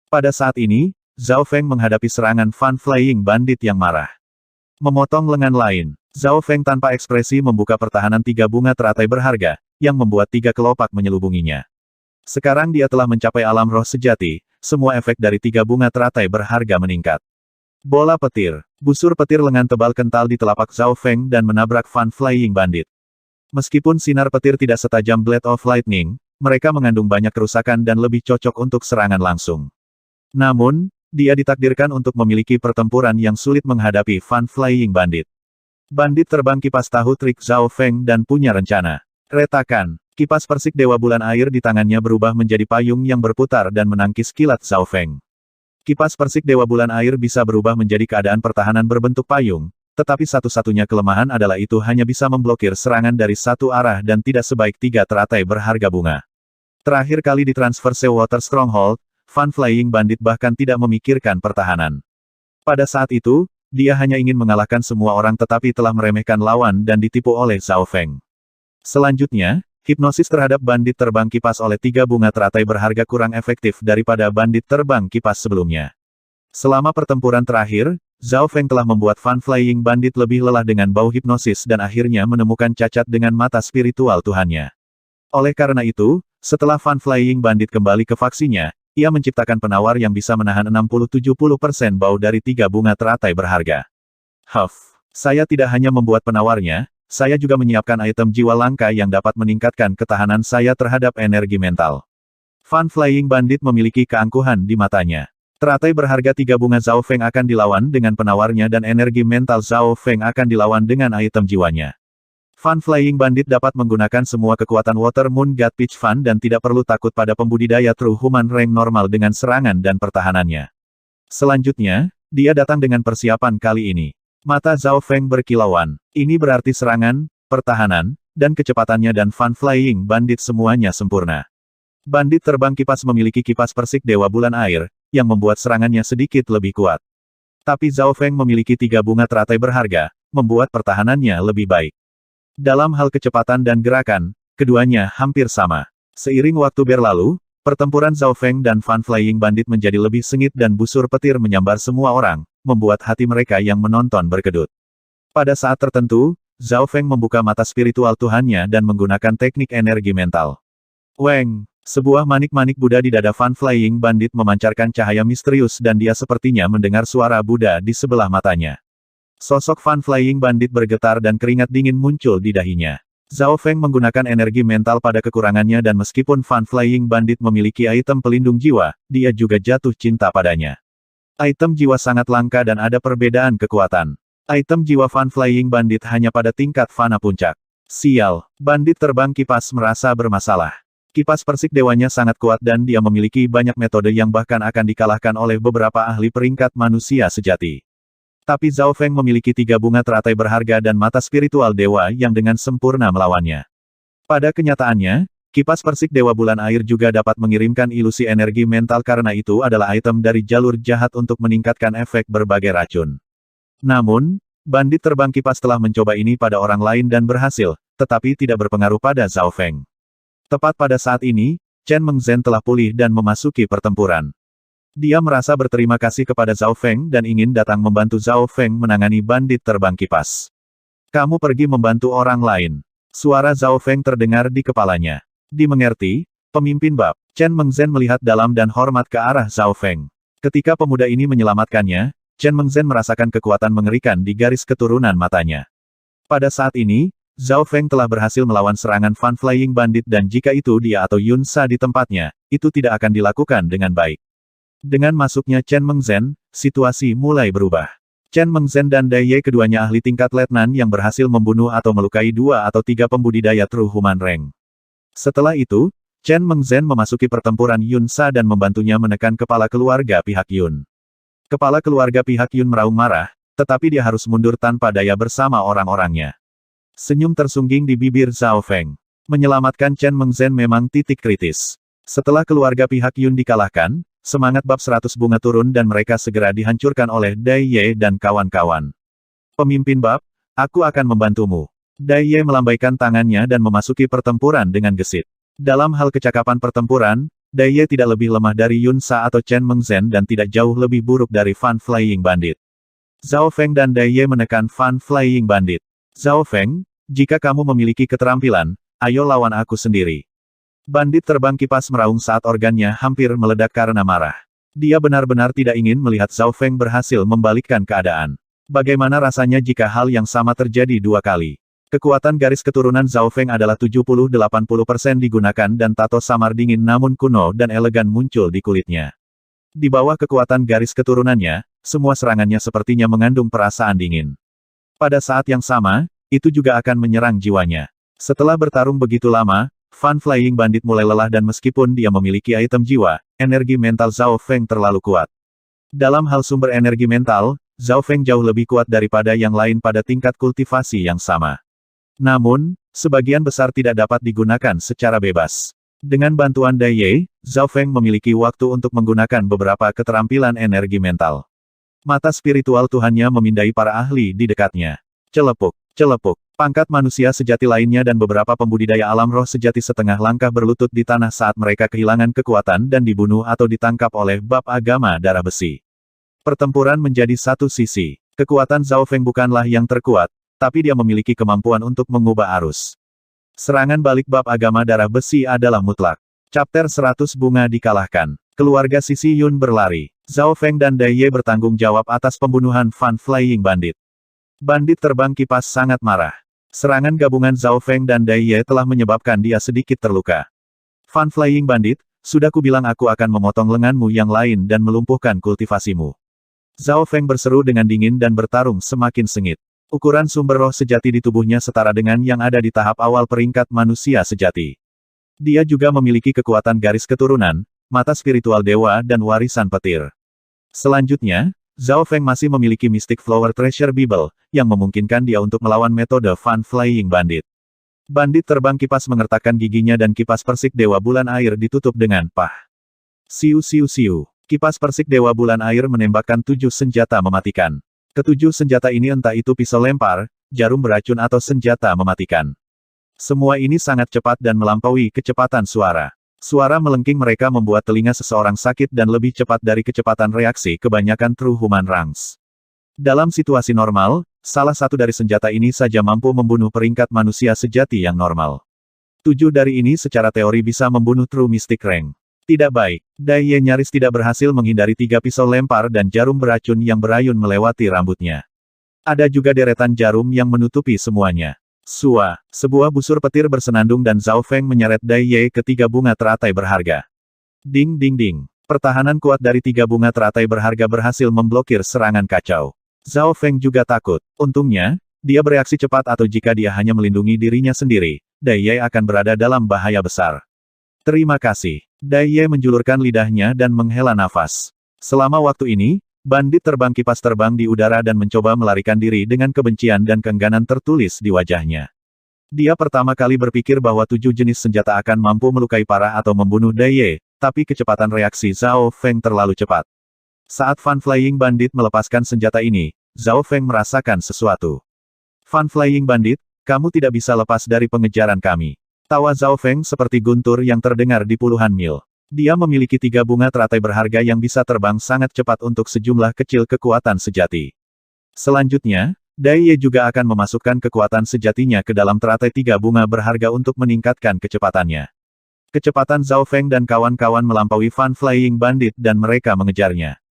Pada saat ini, Zhao Feng menghadapi serangan Fan Flying Bandit yang marah. Memotong lengan lain, Zhao Feng tanpa ekspresi membuka pertahanan 3 bunga teratai berharga, yang membuat 3 kelopak menyelubunginya. Sekarang dia telah mencapai alam roh sejati, semua efek dari 3 bunga teratai berharga meningkat. Bola petir, busur petir lengan tebal kental di telapak Zhao Feng dan menabrak Fan Flying Bandit. Meskipun sinar petir tidak setajam Blade of Lightning, mereka mengandung banyak kerusakan dan lebih cocok untuk serangan langsung. Namun, dia ditakdirkan untuk memiliki pertempuran yang sulit menghadapi Fan Flying Bandit. Bandit terbang kipas tahu trik Zhao Feng dan punya rencana. Retakan, kipas persik Dewa Bulan Air di tangannya berubah menjadi payung yang berputar dan menangkis kilat Zhao Feng. Kipas persik Dewa Bulan Air bisa berubah menjadi keadaan pertahanan berbentuk payung, tetapi satu-satunya kelemahan adalah itu hanya bisa memblokir serangan dari satu arah dan tidak sebaik 3 teratai berharga bunga. Terakhir kali ditransfer Seawater Stronghold, Fan Flying Bandit bahkan tidak memikirkan pertahanan. Pada saat itu, dia hanya ingin mengalahkan semua orang tetapi telah meremehkan lawan dan ditipu oleh Zhao Feng. Selanjutnya, hipnosis terhadap bandit terbang kipas oleh 3 bunga teratai berharga kurang efektif daripada bandit terbang kipas sebelumnya. Selama pertempuran terakhir, Zhao Feng telah membuat Fan Flying Bandit lebih lelah dengan bau hipnosis dan akhirnya menemukan cacat dengan mata spiritual Tuhannya. Oleh karena itu, setelah Fan Flying Bandit kembali ke faksinya, ia menciptakan penawar yang bisa menahan 60-70% bau dari 3 bunga teratai berharga. Saya tidak hanya membuat penawarnya, saya juga menyiapkan item jiwa langka yang dapat meningkatkan ketahanan saya terhadap energi mental. Fan Flying Bandit memiliki keangkuhan di matanya. Teratai berharga 3 bunga Zhao Feng akan dilawan dengan penawarnya dan energi mental Zhao Feng akan dilawan dengan item jiwanya. Fan Flying Bandit dapat menggunakan semua kekuatan Water Moon God Peach Fan dan tidak perlu takut pada pembudidaya True Human Rank normal dengan serangan dan pertahanannya. Selanjutnya, dia datang dengan persiapan kali ini. Mata Zhao Feng berkilauan. Ini berarti serangan, pertahanan, dan kecepatannya dan Fan Flying Bandit semuanya sempurna. Bandit terbang kipas memiliki kipas persik Dewa Bulan Air, yang membuat serangannya sedikit lebih kuat. Tapi Zhao Feng memiliki 3 bunga teratai berharga, membuat pertahanannya lebih baik. Dalam hal kecepatan dan gerakan, keduanya hampir sama. Seiring waktu berlalu, pertempuran Zhao Feng dan Fan Flying Bandit menjadi lebih sengit dan busur petir menyambar semua orang, membuat hati mereka yang menonton berkedut. Pada saat tertentu, Zhao Feng membuka mata spiritual Tuhannya dan menggunakan teknik energi mental. Weng, sebuah manik-manik Buddha di dada Fan Flying Bandit memancarkan cahaya misterius dan dia sepertinya mendengar suara Buddha di sebelah matanya. Sosok Fan Flying Bandit bergetar dan keringat dingin muncul di dahinya. Zhao Feng menggunakan energi mental pada kekurangannya dan meskipun Fan Flying Bandit memiliki item pelindung jiwa, dia juga jatuh cinta padanya. Item jiwa sangat langka dan ada perbedaan kekuatan. Item jiwa Fan Flying Bandit hanya pada tingkat fana puncak. Sial, bandit terbang kipas merasa bermasalah. Kipas persik dewanya sangat kuat dan dia memiliki banyak metode yang bahkan akan dikalahkan oleh beberapa ahli peringkat manusia sejati. Tapi Zhao Feng memiliki 3 bunga teratai berharga dan mata spiritual dewa yang dengan sempurna melawannya. Pada kenyataannya, kipas persik Dewa Bulan Air juga dapat mengirimkan ilusi energi mental karena itu adalah item dari jalur jahat untuk meningkatkan efek berbagai racun. Namun, bandit terbang kipas telah mencoba ini pada orang lain dan berhasil, tetapi tidak berpengaruh pada Zhao Feng. Tepat pada saat ini, Chen Mengzhen telah pulih dan memasuki pertempuran. Dia merasa berterima kasih kepada Zhao Feng dan ingin datang membantu Zhao Feng menangani bandit terbang kipas. Kamu pergi membantu orang lain. Suara Zhao Feng terdengar di kepalanya. Dimengerti, pemimpin bab. Chen Mengzhen melihat dalam dan hormat ke arah Zhao Feng. Ketika pemuda ini menyelamatkannya, Chen Mengzhen merasakan kekuatan mengerikan di garis keturunan matanya. Pada saat ini, Zhao Feng telah berhasil melawan serangan Fan Flying Bandit dan jika itu dia atau Yun Sa di tempatnya, itu tidak akan dilakukan dengan baik. Dengan masuknya Chen Mengzhen, situasi mulai berubah. Chen Mengzhen dan Dai Ye keduanya ahli tingkat letnan yang berhasil membunuh atau melukai 2 atau 3 pembudidaya True Human Rank. Setelah itu, Chen Mengzhen memasuki pertempuran Yun Sa dan membantunya menekan kepala keluarga pihak Yun. Kepala keluarga pihak Yun meraung marah, tetapi dia harus mundur tanpa daya bersama orang-orangnya. Senyum tersungging di bibir Zhao Feng. Menyelamatkan Chen Mengzhen memang titik kritis. Setelah keluarga pihak Yun dikalahkan, semangat bab 100 bunga turun dan mereka segera dihancurkan oleh Dai Ye dan kawan-kawan. Pemimpin bab, aku akan membantumu. Dai Ye melambaikan tangannya dan memasuki pertempuran dengan gesit. Dalam hal kecakapan pertempuran, Dai Ye tidak lebih lemah dari Yun Sa atau Chen Mengzhen dan tidak jauh lebih buruk dari Fan Flying Bandit. Zhao Feng dan Dai Ye menekan Fan Flying Bandit. Zhao Feng, jika kamu memiliki keterampilan, ayo lawan aku sendiri. Bandit terbang kipas meraung saat organnya hampir meledak karena marah. Dia benar-benar tidak ingin melihat Zhao Feng berhasil membalikkan keadaan. Bagaimana rasanya jika hal yang sama terjadi dua kali? Kekuatan garis keturunan Zhao Feng adalah 70-80% digunakan dan tato samar dingin namun kuno dan elegan muncul di kulitnya. Di bawah kekuatan garis keturunannya, semua serangannya sepertinya mengandung perasaan dingin. Pada saat yang sama, itu juga akan menyerang jiwanya. Setelah bertarung begitu lama, Fan Flying Bandit mulai lelah dan meskipun dia memiliki item jiwa, energi mental Zhao Feng terlalu kuat. Dalam hal sumber energi mental, Zhao Feng jauh lebih kuat daripada yang lain pada tingkat kultivasi yang sama. Namun, sebagian besar tidak dapat digunakan secara bebas. Dengan bantuan Dai Ye, Zhao Feng memiliki waktu untuk menggunakan beberapa keterampilan energi mental. Mata spiritual Tuhannya memindai para ahli di dekatnya. Celepuk, celepuk. Pangkat manusia sejati lainnya dan beberapa pembudidaya alam roh sejati setengah langkah berlutut di tanah saat mereka kehilangan kekuatan dan dibunuh atau ditangkap oleh bab agama darah besi. Pertempuran menjadi satu sisi. Kekuatan Zhao Feng bukanlah yang terkuat, tapi dia memiliki kemampuan untuk mengubah arus. Serangan balik bab agama darah besi adalah mutlak. Chapter 100 bunga dikalahkan. Keluarga Sisi Yun berlari. Zhao Feng dan Dai Ye bertanggung jawab atas pembunuhan Fan Flying Bandit. Bandit terbang kipas sangat marah. Serangan gabungan Zhao Feng dan Dai Ye telah menyebabkan dia sedikit terluka. Fan Flying Bandit, sudah kubilang aku akan memotong lenganmu yang lain dan melumpuhkan kultivasimu. Zhao Feng berseru dengan dingin dan bertarung semakin sengit. Ukuran sumber roh sejati di tubuhnya setara dengan yang ada di tahap awal peringkat manusia sejati. Dia juga memiliki kekuatan garis keturunan, mata spiritual dewa dan warisan petir. Selanjutnya, Zhao Feng masih memiliki Mystic Flower Treasure Bible, yang memungkinkan dia untuk melawan metode Fan Flying Bandit. Bandit terbang kipas mengertakkan giginya dan kipas persik Dewa Bulan Air ditutup dengan pah. Siu siu siu. Kipas persik Dewa Bulan Air menembakkan 7 senjata mematikan. Ketujuh senjata ini entah itu pisau lempar, jarum beracun atau senjata mematikan. Semua ini sangat cepat dan melampaui kecepatan suara. Suara melengking mereka membuat telinga seseorang sakit dan lebih cepat dari kecepatan reaksi kebanyakan True Human Ranks. Dalam situasi normal, salah satu dari senjata ini saja mampu membunuh peringkat manusia sejati yang normal. 7 dari ini secara teori bisa membunuh True Mystic Rank. Tidak baik, Dai Ye nyaris tidak berhasil menghindari 3 pisau lempar dan jarum beracun yang berayun melewati rambutnya. Ada juga deretan jarum yang menutupi semuanya. Sebuah busur petir bersenandung dan Zhao Feng menyeret Dai Ye ke 3 bunga teratai berharga. Ding ding ding. Pertahanan kuat dari 3 bunga teratai berharga berhasil memblokir serangan kacau. Zhao Feng juga takut. Untungnya, dia bereaksi cepat atau jika dia hanya melindungi dirinya sendiri, Dai Ye akan berada dalam bahaya besar. Terima kasih. Dai Ye menjulurkan lidahnya dan menghela nafas. Selama waktu ini, bandit terbang kipas terbang di udara dan mencoba melarikan diri dengan kebencian dan keengganan tertulis di wajahnya. Dia pertama kali berpikir bahwa 7 jenis senjata akan mampu melukai parah atau membunuh Dai Ye, tapi kecepatan reaksi Zhao Feng terlalu cepat. Saat Fan Flying Bandit melepaskan senjata ini, Zhao Feng merasakan sesuatu. Fan Flying Bandit, kamu tidak bisa lepas dari pengejaran kami. Tawa Zhao Feng seperti guntur yang terdengar di puluhan mil. Dia memiliki 3 bunga teratai berharga yang bisa terbang sangat cepat untuk sejumlah kecil kekuatan sejati. Selanjutnya, Dai Ye juga akan memasukkan kekuatan sejatinya ke dalam teratai 3 bunga berharga untuk meningkatkan kecepatannya. Kecepatan Zhao Feng dan kawan-kawan melampaui Fan Flying Bandit dan mereka mengejarnya.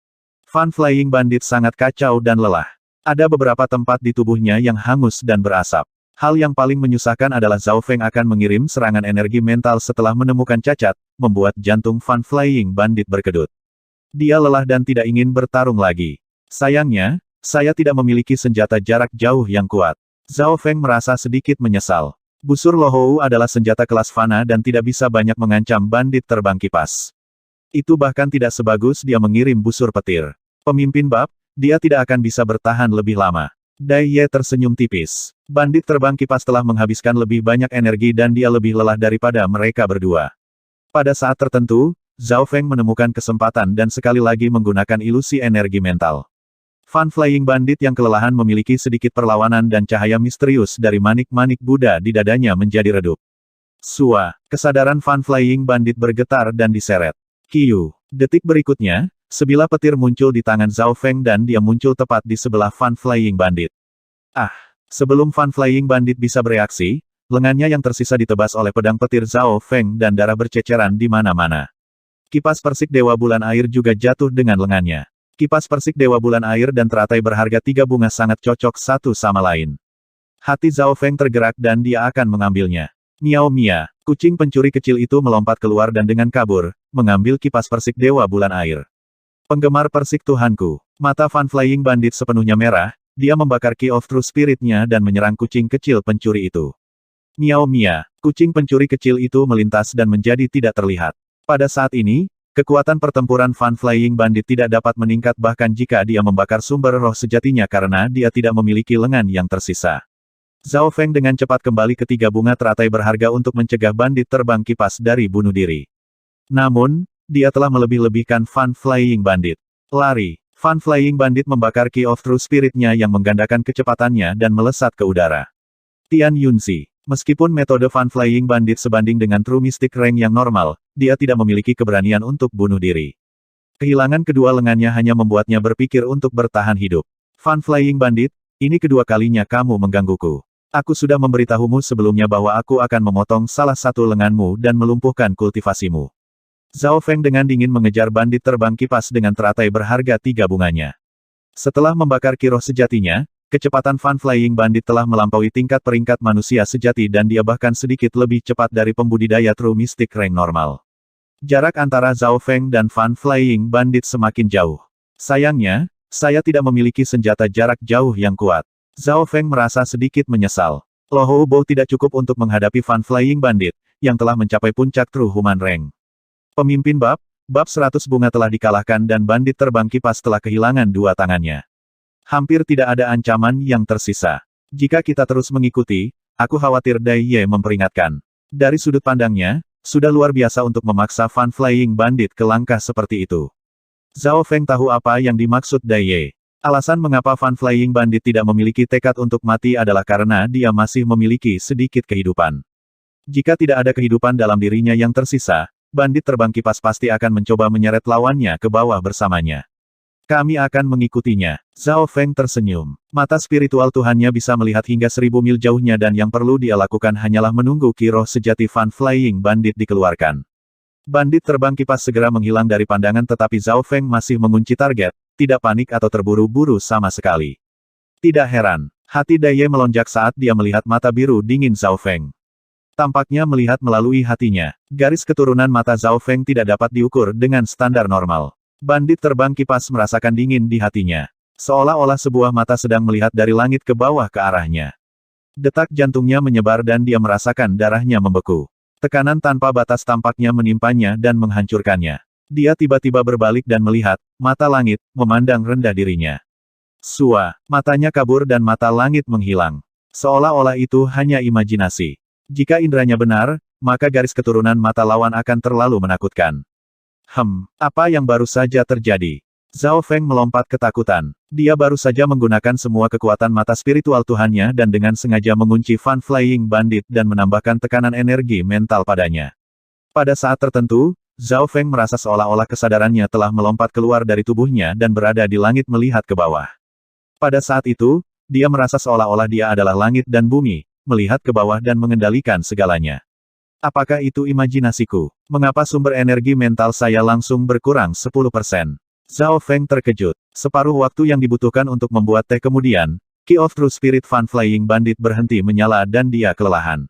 Fan Flying Bandit sangat kacau dan lelah. Ada beberapa tempat di tubuhnya yang hangus dan berasap. Hal yang paling menyusahkan adalah Zhao Feng akan mengirim serangan energi mental setelah menemukan cacat, membuat jantung Fan Flying Bandit berkedut. Dia lelah dan tidak ingin bertarung lagi. Sayangnya, saya tidak memiliki senjata jarak jauh yang kuat. Zhao Feng merasa sedikit menyesal. Busur Lohou adalah senjata kelas fana dan tidak bisa banyak mengancam bandit terbang kipas. Itu bahkan tidak sebagus dia mengirim busur petir. Pemimpin bab, dia tidak akan bisa bertahan lebih lama. Dai Ye tersenyum tipis. Bandit terbang kipas telah menghabiskan lebih banyak energi dan dia lebih lelah daripada mereka berdua. Pada saat tertentu, Zhao Feng menemukan kesempatan dan sekali lagi menggunakan ilusi energi mental. Fan Flying Bandit yang kelelahan memiliki sedikit perlawanan dan cahaya misterius dari manik-manik Buddha di dadanya menjadi redup. Sua, kesadaran Fan Flying Bandit bergetar dan diseret. Kiu. Detik berikutnya, sebilah petir muncul di tangan Zhao Feng dan dia muncul tepat di sebelah Fan Flying Bandit. Ah! Sebelum Fan Flying Bandit bisa bereaksi, lengannya yang tersisa ditebas oleh pedang petir Zhao Feng dan darah berceceran di mana-mana. Kipas persik Dewa Bulan Air juga jatuh dengan lengannya. Kipas persik Dewa Bulan Air dan teratai berharga 3 bunga sangat cocok satu sama lain. Hati Zhao Feng tergerak dan dia akan mengambilnya. Miao Mia, kucing pencuri kecil itu melompat keluar dan dengan kabur, mengambil kipas persik Dewa Bulan Air. Penggemar persik Tuhanku, mata Fan Flying Bandit sepenuhnya merah, dia membakar Key of True Spirit-nya dan menyerang kucing kecil pencuri itu. Miao Mia, kucing pencuri kecil itu melintas dan menjadi tidak terlihat. Pada saat ini, kekuatan pertempuran Fan Flying Bandit tidak dapat meningkat bahkan jika dia membakar sumber roh sejatinya karena dia tidak memiliki lengan yang tersisa. Zhao Feng dengan cepat kembali ke 3 bunga teratai berharga untuk mencegah bandit terbang kipas dari bunuh diri. Namun, dia telah melebih-lebihkan Fan Flying Bandit. Lari. Fan Flying Bandit membakar Key of True Spirit-nya yang menggandakan kecepatannya dan melesat ke udara. Tian Yunzi. Meskipun metode Fan Flying Bandit sebanding dengan True Mystic Rank yang normal, dia tidak memiliki keberanian untuk bunuh diri. Kehilangan kedua lengannya hanya membuatnya berpikir untuk bertahan hidup. Fan Flying Bandit, ini kedua kalinya kamu menggangguku. Aku sudah memberitahumu sebelumnya bahwa aku akan memotong salah satu lenganmu dan melumpuhkan kultivasimu. Zhao Feng dengan dingin mengejar bandit terbang kipas dengan teratai berharga 3 bunganya. Setelah membakar kiroh sejatinya, kecepatan Fan Flying Bandit telah melampaui tingkat peringkat manusia sejati dan dia bahkan sedikit lebih cepat dari pembudidaya True Mystic Rank normal. Jarak antara Zhao Feng dan Fan Flying Bandit semakin jauh. Sayangnya, saya tidak memiliki senjata jarak jauh yang kuat. Zhao Feng merasa sedikit menyesal. Lo Hou Bo tidak cukup untuk menghadapi Fan Flying Bandit, yang telah mencapai puncak True Human Rank. Pemimpin bab 100 bunga telah dikalahkan dan bandit terbang kipas telah kehilangan 2 tangannya. Hampir tidak ada ancaman yang tersisa. Jika kita terus mengikuti, aku khawatir Dai Ye memperingatkan. Dari sudut pandangnya, sudah luar biasa untuk memaksa Fan Flying Bandit ke langkah seperti itu. Zhao Feng tahu apa yang dimaksud Dai Ye. Alasan mengapa Fan Flying Bandit tidak memiliki tekad untuk mati adalah karena dia masih memiliki sedikit kehidupan. Jika tidak ada kehidupan dalam dirinya yang tersisa, bandit terbang kipas pasti akan mencoba menyeret lawannya ke bawah bersamanya. Kami akan mengikutinya. Zhao Feng tersenyum. Mata spiritual Tuhannya bisa melihat hingga 1000 mil jauhnya dan yang perlu dia lakukan hanyalah menunggu kiroh sejati Fan Flying Bandit dikeluarkan. Bandit terbang kipas segera menghilang dari pandangan tetapi Zhao Feng masih mengunci target, tidak panik atau terburu-buru sama sekali. Tidak heran, hati Dai Ye melonjak saat dia melihat mata biru dingin Zhao Feng. Tampaknya melihat melalui hatinya, garis keturunan mata Zhao Feng tidak dapat diukur dengan standar normal. Bandit terbang kipas merasakan dingin di hatinya. Seolah-olah sebuah mata sedang melihat dari langit ke bawah ke arahnya. Detak jantungnya menyebar dan dia merasakan darahnya membeku. Tekanan tanpa batas tampaknya menimpanya dan menghancurkannya. Dia tiba-tiba berbalik dan melihat, mata langit, memandang rendah dirinya. Sua, matanya kabur dan mata langit menghilang. Seolah-olah itu hanya imajinasi. Jika indranya benar, maka garis keturunan mata lawan akan terlalu menakutkan. Apa yang baru saja terjadi? Zhao Feng melompat ketakutan. Dia baru saja menggunakan semua kekuatan mata spiritual Tuhannya dan dengan sengaja mengunci Fan Flying Bandit dan menambahkan tekanan energi mental padanya. Pada saat tertentu, Zhao Feng merasa seolah-olah kesadarannya telah melompat keluar dari tubuhnya dan berada di langit melihat ke bawah. Pada saat itu, dia merasa seolah-olah dia adalah langit dan bumi, melihat ke bawah dan mengendalikan segalanya. Apakah itu imajinasiku? Mengapa sumber energi mental saya langsung berkurang 10%? Zhao Feng terkejut. Separuh waktu yang dibutuhkan untuk membuat teh kemudian, Key of True Spirit Fan Flying Bandit berhenti menyala dan dia kelelahan.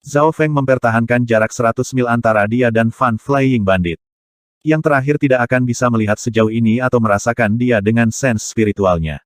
Zhao Feng mempertahankan jarak 100 mil antara dia dan Fan Flying Bandit. Yang terakhir tidak akan bisa melihat sejauh ini atau merasakan dia dengan sense spiritualnya.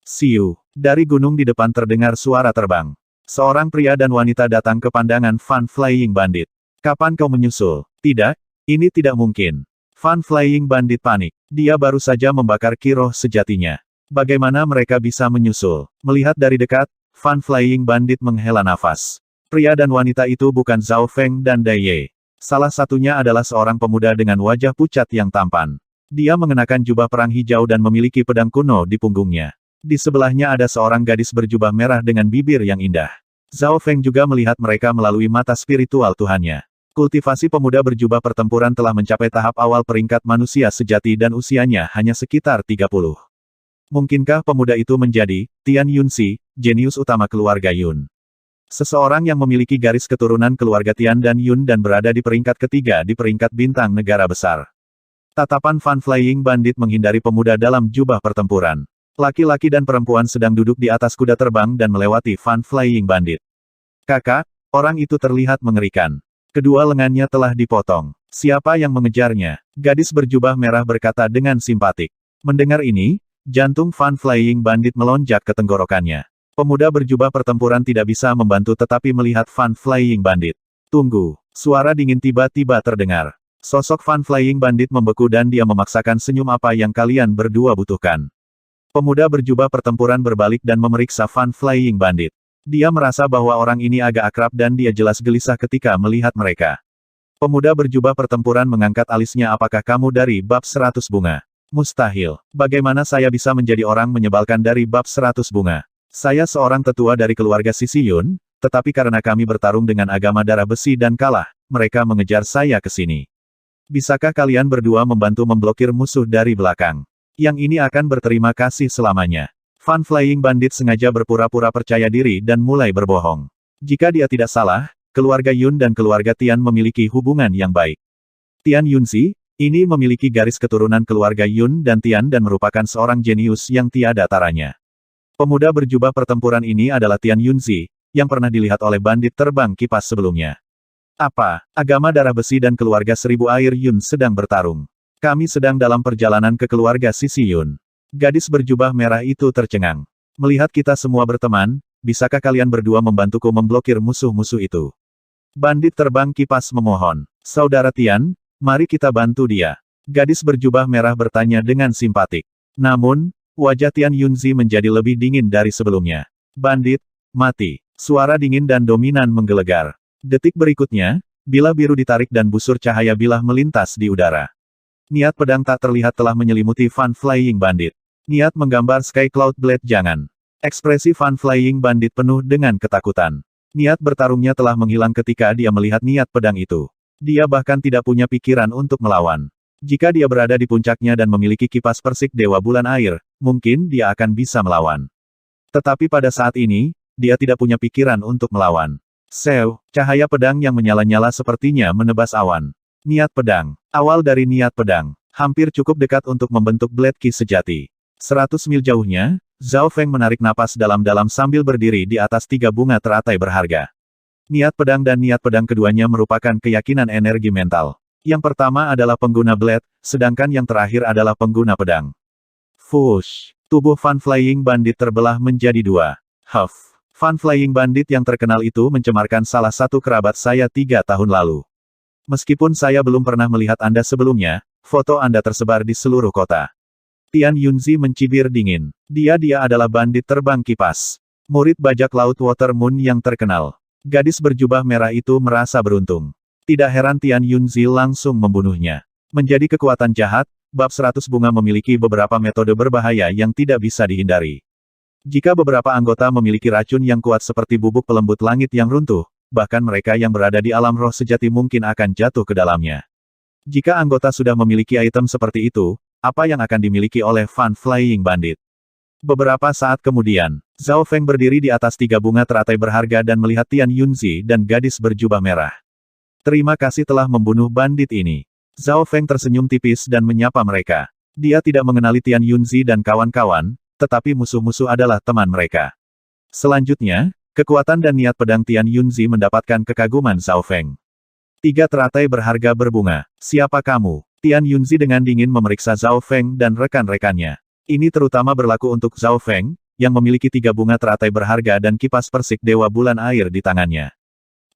Siu, dari gunung di depan terdengar suara terbang. Seorang pria dan wanita datang ke pandangan Fan Flying Bandit. Kapan kau menyusul? Tidak, ini tidak mungkin. Fan Flying Bandit panik. Dia baru saja membakar kiroh sejatinya. Bagaimana mereka bisa menyusul? Melihat dari dekat, Fan Flying Bandit menghela nafas. Pria dan wanita itu bukan Zhao Feng dan Dai Ye. Salah satunya adalah seorang pemuda dengan wajah pucat yang tampan. Dia mengenakan jubah perang hijau dan memiliki pedang kuno di punggungnya. Di sebelahnya ada seorang gadis berjubah merah dengan bibir yang indah. Zhao Feng juga melihat mereka melalui mata spiritual Tuhannya. Kultivasi pemuda berjubah pertempuran telah mencapai tahap awal peringkat manusia sejati dan usianya hanya sekitar 30. Mungkinkah pemuda itu menjadi Tian Yunzi, jenius utama keluarga Yun? Seseorang yang memiliki garis keturunan keluarga Tian dan Yun dan berada di peringkat ketiga di peringkat bintang negara besar. Tatapan Fan Flying Bandit menghindari pemuda dalam jubah pertempuran. Laki-laki dan perempuan sedang duduk di atas kuda terbang dan melewati Fan Flying Bandit. Kakak, orang itu terlihat mengerikan. Kedua lengannya telah dipotong. Siapa yang mengejarnya? Gadis berjubah merah berkata dengan simpatik. Mendengar ini, jantung Fan Flying Bandit melonjak ke tenggorokannya. Pemuda berjubah pertempuran tidak bisa membantu tetapi melihat Fan Flying Bandit. Tunggu. Suara dingin tiba-tiba terdengar. Sosok Fan Flying Bandit membeku dan dia memaksakan senyum apa yang kalian berdua butuhkan. Pemuda berjubah pertempuran berbalik dan memeriksa Fan Flying Bandit. Dia merasa bahwa orang ini agak akrab dan dia jelas gelisah ketika melihat mereka. Pemuda berjubah pertempuran mengangkat alisnya. Apakah kamu dari bab 100 bunga? Mustahil. Bagaimana saya bisa menjadi orang menyebalkan dari bab 100 bunga? Saya seorang tetua dari keluarga Sisi Yun, tetapi karena kami bertarung dengan agama darah besi dan kalah, mereka mengejar saya ke sini. Bisakah kalian berdua membantu memblokir musuh dari belakang? Yang ini akan berterima kasih selamanya. Fan Flying Bandit sengaja berpura-pura percaya diri dan mulai berbohong. Jika dia tidak salah, keluarga Yun dan keluarga Tian memiliki hubungan yang baik. Tian Yunzi, ini memiliki garis keturunan keluarga Yun dan Tian dan merupakan seorang jenius yang tiada taranya. Pemuda berjubah pertempuran ini adalah Tian Yunzi, yang pernah dilihat oleh bandit terbang kipas sebelumnya. Apa, agama darah besi dan keluarga seribu air Yun sedang bertarung? Kami sedang dalam perjalanan ke keluarga Sisi Yun. Gadis berjubah merah itu tercengang. Melihat kita semua berteman, bisakah kalian berdua membantuku memblokir musuh-musuh itu? Bandit terbang kipas memohon. Saudara Tian, mari kita bantu dia. Gadis berjubah merah bertanya dengan simpatik. Namun, wajah Tian Yunzi menjadi lebih dingin dari sebelumnya. Bandit, mati. Suara dingin dan dominan menggelegar. Detik berikutnya, bilah biru ditarik dan busur cahaya bilah melintas di udara. Niat pedang tak terlihat telah menyelimuti Fan Flying Bandit. Niat menggambar Sky Cloud Blade jangan. Ekspresi Fan Flying Bandit penuh dengan ketakutan. Niat bertarungnya telah menghilang ketika dia melihat niat pedang itu. Dia bahkan tidak punya pikiran untuk melawan. Jika dia berada di puncaknya dan memiliki kipas persik Dewa Bulan Air, mungkin dia akan bisa melawan. Tetapi pada saat ini, dia tidak punya pikiran untuk melawan. Sew, cahaya pedang yang menyala-nyala sepertinya menebas awan. Niat pedang. Awal dari niat pedang. Hampir cukup dekat untuk membentuk Blade Ki sejati. 100 mil jauhnya, Zhao Feng menarik napas dalam-dalam sambil berdiri di atas 3 bunga teratai berharga. Niat pedang dan niat pedang keduanya merupakan keyakinan energi mental. Yang pertama adalah pengguna blade, sedangkan yang terakhir adalah pengguna pedang. Fush! Tubuh Fan Flying Bandit terbelah menjadi 2. Huff! Fan Flying Bandit yang terkenal itu mencemarkan salah satu kerabat saya 3 tahun lalu. Meskipun saya belum pernah melihat Anda sebelumnya, foto Anda tersebar di seluruh kota. Tian Yunzi mencibir dingin. Dia adalah bandit terbang kipas. Murid bajak laut Water Moon yang terkenal. Gadis berjubah merah itu merasa beruntung. Tidak heran Tian Yunzi langsung membunuhnya. Menjadi kekuatan jahat, bab 100 bunga memiliki beberapa metode berbahaya yang tidak bisa dihindari. Jika beberapa anggota memiliki racun yang kuat seperti bubuk pelembut langit yang runtuh, bahkan mereka yang berada di alam roh sejati mungkin akan jatuh ke dalamnya. Jika anggota sudah memiliki item seperti itu, apa yang akan dimiliki oleh Fan Flying Bandit? Beberapa saat kemudian, Zhao Feng berdiri di atas 3 bunga teratai berharga dan melihat Tian Yunzi dan gadis berjubah merah. Terima kasih telah membunuh bandit ini. Zhao Feng tersenyum tipis dan menyapa mereka. Dia tidak mengenali Tian Yunzi dan kawan-kawan, tetapi musuh-musuh adalah teman mereka. Selanjutnya, kekuatan dan niat pedang Tian Yunzi mendapatkan kekaguman Zhao Feng. 3 teratai berharga berbunga. Siapa kamu? Tian Yunzi dengan dingin memeriksa Zhao Feng dan rekan-rekannya. Ini terutama berlaku untuk Zhao Feng, yang memiliki 3 bunga teratai berharga dan kipas persik Dewa Bulan Air di tangannya.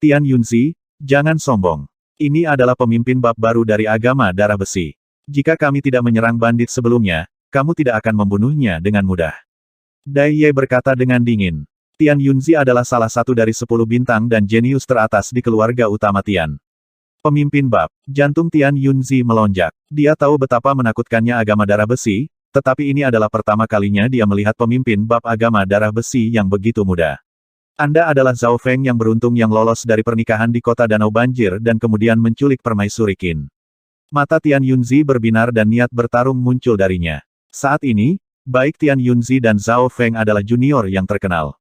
Tian Yunzi, jangan sombong. Ini adalah pemimpin bab baru dari agama darah besi. Jika kami tidak menyerang bandit sebelumnya, kamu tidak akan membunuhnya dengan mudah. Dai Ye berkata dengan dingin. Tian Yunzi adalah salah satu dari 10 bintang dan jenius teratas di keluarga utama Tian. Pemimpin bab. Jantung Tian Yunzi melonjak. Dia tahu betapa menakutkannya agama darah besi, tetapi ini adalah pertama kalinya dia melihat pemimpin bab agama darah besi yang begitu muda. Anda adalah Zhao Feng yang beruntung yang lolos dari pernikahan di kota Danau Banjir dan kemudian menculik permaisuri Qin. Mata Tian Yunzi berbinar dan niat bertarung muncul darinya. Saat ini, baik Tian Yunzi dan Zhao Feng adalah junior yang terkenal.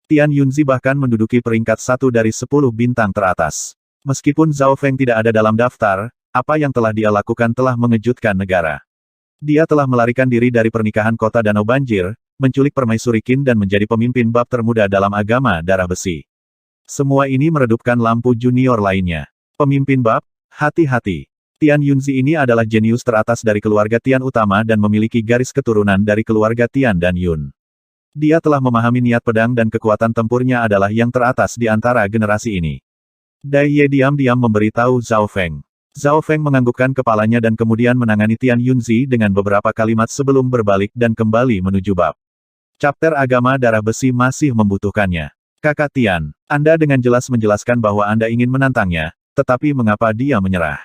Tian Yunzi bahkan menduduki peringkat 1 dari 10 bintang teratas. Meskipun Zhao Feng tidak ada dalam daftar, apa yang telah dia lakukan telah mengejutkan negara. Dia telah melarikan diri dari pernikahan kota Danau Banjir, menculik permaisuri Qin dan menjadi pemimpin bab termuda dalam agama darah besi. Semua ini meredupkan lampu junior lainnya. Pemimpin bab, hati-hati. Tian Yunzi ini adalah jenius teratas dari keluarga Tian utama dan memiliki garis keturunan dari keluarga Tian dan Yun. Dia telah memahami niat pedang dan kekuatan tempurnya adalah yang teratas di antara generasi ini. Dai Ye diam-diam memberitahu Zhao Feng. Zhao Feng menganggukkan kepalanya dan kemudian menangani Tian Yunzi dengan beberapa kalimat sebelum berbalik dan kembali menuju bab. Chapter agama darah besi masih membutuhkannya. Kakak Tian, Anda dengan jelas menjelaskan bahwa Anda ingin menantangnya, tetapi mengapa dia menyerah?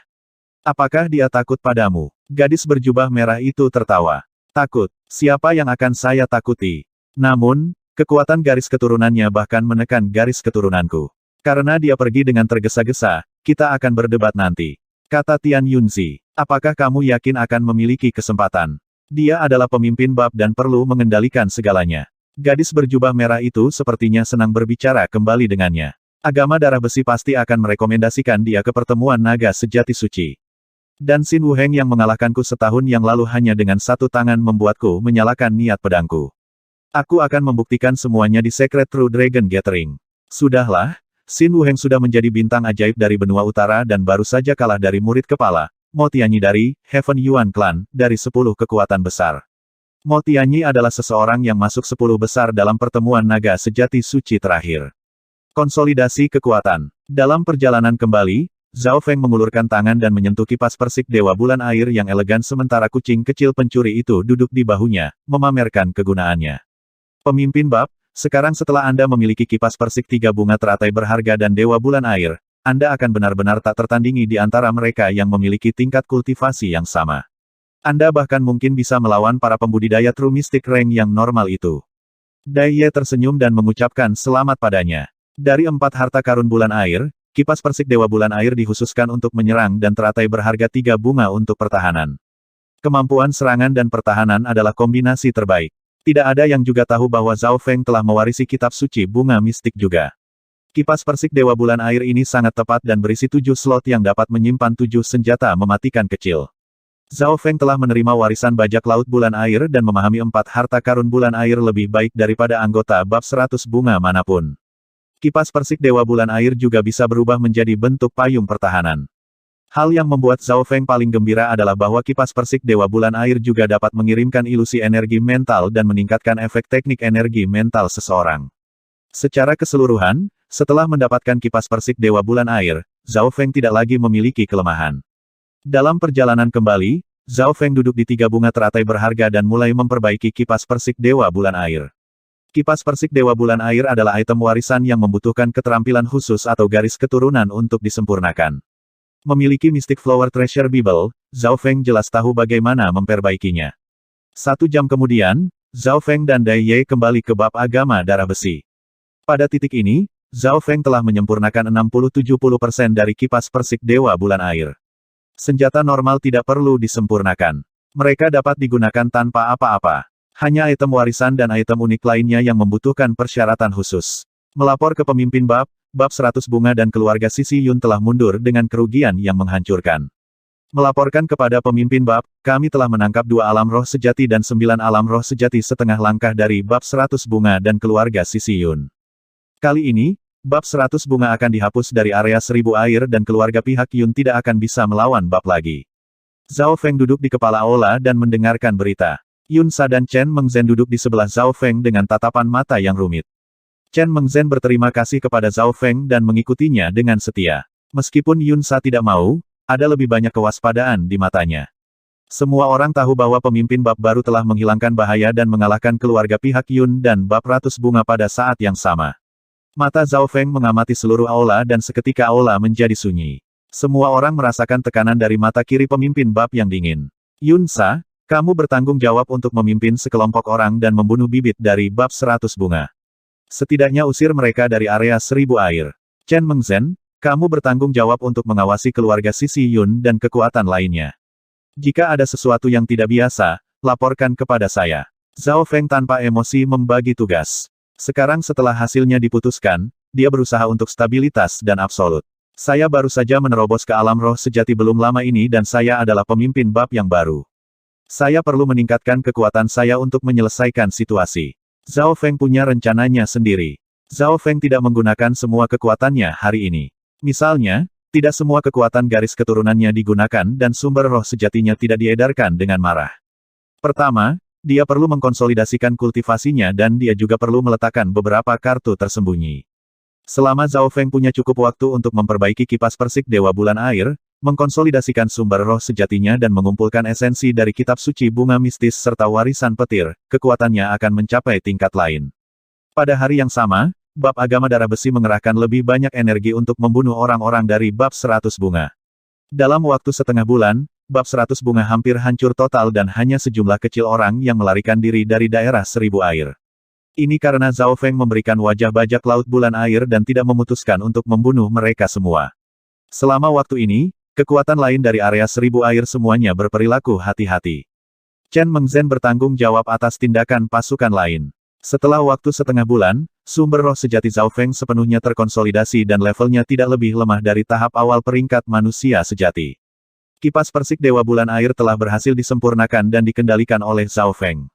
Apakah dia takut padamu? Gadis berjubah merah itu tertawa. Takut, siapa yang akan saya takuti? Namun, kekuatan garis keturunannya bahkan menekan garis keturunanku. Karena dia pergi dengan tergesa-gesa, kita akan berdebat nanti. Kata Tian Yunzi, apakah kamu yakin akan memiliki kesempatan? Dia adalah pemimpin bab dan perlu mengendalikan segalanya. Gadis berjubah merah itu sepertinya senang berbicara kembali dengannya. Agama darah besi pasti akan merekomendasikan dia ke pertemuan naga sejati suci. Dan Xin Wuheng yang mengalahkanku setahun yang lalu hanya dengan satu tangan membuatku menyalakan niat pedangku. Aku akan membuktikan semuanya di Secret True Dragon Gathering. Sudahlah. Xin Wuheng sudah menjadi bintang ajaib dari benua utara dan baru saja kalah dari murid kepala, Mo Tianyi dari Heaven Yuan Clan, dari 10 kekuatan besar. Mo Tianyi adalah seseorang yang masuk 10 besar dalam pertemuan naga sejati suci terakhir. Konsolidasi kekuatan. Dalam perjalanan kembali, Zhao Feng mengulurkan tangan dan menyentuh kipas persik Dewa Bulan Air yang elegan sementara kucing kecil pencuri itu duduk di bahunya, memamerkan kegunaannya. Pemimpin bab, sekarang setelah Anda memiliki kipas persik 3 bunga teratai berharga dan Dewa Bulan Air, Anda akan benar-benar tak tertandingi di antara mereka yang memiliki tingkat kultivasi yang sama. Anda bahkan mungkin bisa melawan para pembudidaya True Mystic Rank yang normal itu. Dai Ye tersenyum dan mengucapkan selamat padanya. Dari 4 harta karun bulan air, kipas persik Dewa Bulan Air dikhususkan untuk menyerang dan teratai berharga 3 bunga untuk pertahanan. Kemampuan serangan dan pertahanan adalah kombinasi terbaik. Tidak ada yang juga tahu bahwa Zhao Feng telah mewarisi kitab suci bunga mistik juga. Kipas persik Dewa Bulan Air ini sangat tepat dan berisi 7 slot yang dapat menyimpan 7 senjata mematikan kecil. Zhao Feng telah menerima warisan bajak laut bulan air dan memahami 4 harta karun bulan air lebih baik daripada anggota bab 100 bunga manapun. Kipas persik Dewa Bulan Air juga bisa berubah menjadi bentuk payung pertahanan. Hal yang membuat Zhao Feng paling gembira adalah bahwa kipas persik Dewa Bulan Air juga dapat mengirimkan ilusi energi mental dan meningkatkan efek teknik energi mental seseorang. Secara keseluruhan, setelah mendapatkan kipas persik Dewa Bulan Air, Zhao Feng tidak lagi memiliki kelemahan. Dalam perjalanan kembali, Zhao Feng duduk di 3 bunga teratai berharga dan mulai memperbaiki kipas persik Dewa Bulan Air. Kipas persik Dewa Bulan Air adalah item warisan yang membutuhkan keterampilan khusus atau garis keturunan untuk disempurnakan. Memiliki Mystic Flower Treasure Bible, Zhao Feng jelas tahu bagaimana memperbaikinya. 1 jam kemudian, Zhao Feng dan Dai Ye kembali ke bab agama darah besi. Pada titik ini, Zhao Feng telah menyempurnakan 60-70% dari kipas persik Dewa Bulan Air. Senjata normal tidak perlu disempurnakan. Mereka dapat digunakan tanpa apa-apa. Hanya item warisan dan item unik lainnya yang membutuhkan persyaratan khusus. Melapor ke pemimpin bab 100 bunga dan keluarga Sisi Yun telah mundur dengan kerugian yang menghancurkan. Melaporkan kepada pemimpin bab, kami telah menangkap 2 alam roh sejati dan 9 alam roh sejati setengah langkah dari bab 100 bunga dan keluarga Sisi Yun. Kali ini, bab 100 bunga akan dihapus dari area 1000 air dan keluarga pihak Yun tidak akan bisa melawan bab lagi. Zhao Feng duduk di kepala aula dan mendengarkan berita. Yun Sa dan Chen Mengzhen duduk di sebelah Zhao Feng dengan tatapan mata yang rumit. Chen Mengzhen berterima kasih kepada Zhao Feng dan mengikutinya dengan setia. Meskipun Yun Sa tidak mau, ada lebih banyak kewaspadaan di matanya. Semua orang tahu bahwa pemimpin bab baru telah menghilangkan bahaya dan mengalahkan keluarga pihak Yun dan bab 100 bunga pada saat yang sama. Mata Zhao Feng mengamati seluruh aula dan seketika aula menjadi sunyi. Semua orang merasakan tekanan dari mata kiri pemimpin bab yang dingin. Yun Sa, kamu bertanggung jawab untuk memimpin sekelompok orang dan membunuh bibit dari bab 100 bunga. Setidaknya usir mereka dari area 1000 air. Chen Mengzhen, kamu bertanggung jawab untuk mengawasi keluarga Sisi Yun dan kekuatan lainnya. Jika ada sesuatu yang tidak biasa, laporkan kepada saya. Zhao Feng tanpa emosi membagi tugas. Sekarang setelah hasilnya diputuskan, dia berusaha untuk stabilitas dan absolut. Saya baru saja menerobos ke alam roh sejati belum lama ini dan saya adalah pemimpin bab yang baru. Saya perlu meningkatkan kekuatan saya untuk menyelesaikan situasi. Zhao Feng punya rencananya sendiri. Zhao Feng tidak menggunakan semua kekuatannya hari ini. Misalnya, tidak semua kekuatan garis keturunannya digunakan dan sumber roh sejatinya tidak diedarkan dengan marah. Pertama, dia perlu mengkonsolidasikan kultivasinya dan dia juga perlu meletakkan beberapa kartu tersembunyi. Selama Zhao Feng punya cukup waktu untuk memperbaiki kipas persik Dewa Bulan Air, mengkonsolidasikan sumber roh sejatinya dan mengumpulkan esensi dari kitab suci bunga mistis serta warisan petir, kekuatannya akan mencapai tingkat lain. Pada hari yang sama, bab agama darah besi mengerahkan lebih banyak energi untuk membunuh orang-orang dari bab 100 bunga. Dalam waktu setengah bulan, bab 100 bunga hampir hancur total dan hanya sejumlah kecil orang yang melarikan diri dari daerah 1000 air. Ini karena Zhao Feng memberikan wajah bajak laut bulan air dan tidak memutuskan untuk membunuh mereka semua. Selama waktu ini, kekuatan lain dari area 1000 air semuanya berperilaku hati-hati. Chen Mengzhen bertanggung jawab atas tindakan pasukan lain. Setelah waktu setengah bulan, sumber roh sejati Zhao Feng sepenuhnya terkonsolidasi dan levelnya tidak lebih lemah dari tahap awal peringkat manusia sejati. Kipas persik Dewa Bulan Air telah berhasil disempurnakan dan dikendalikan oleh Zhao Feng.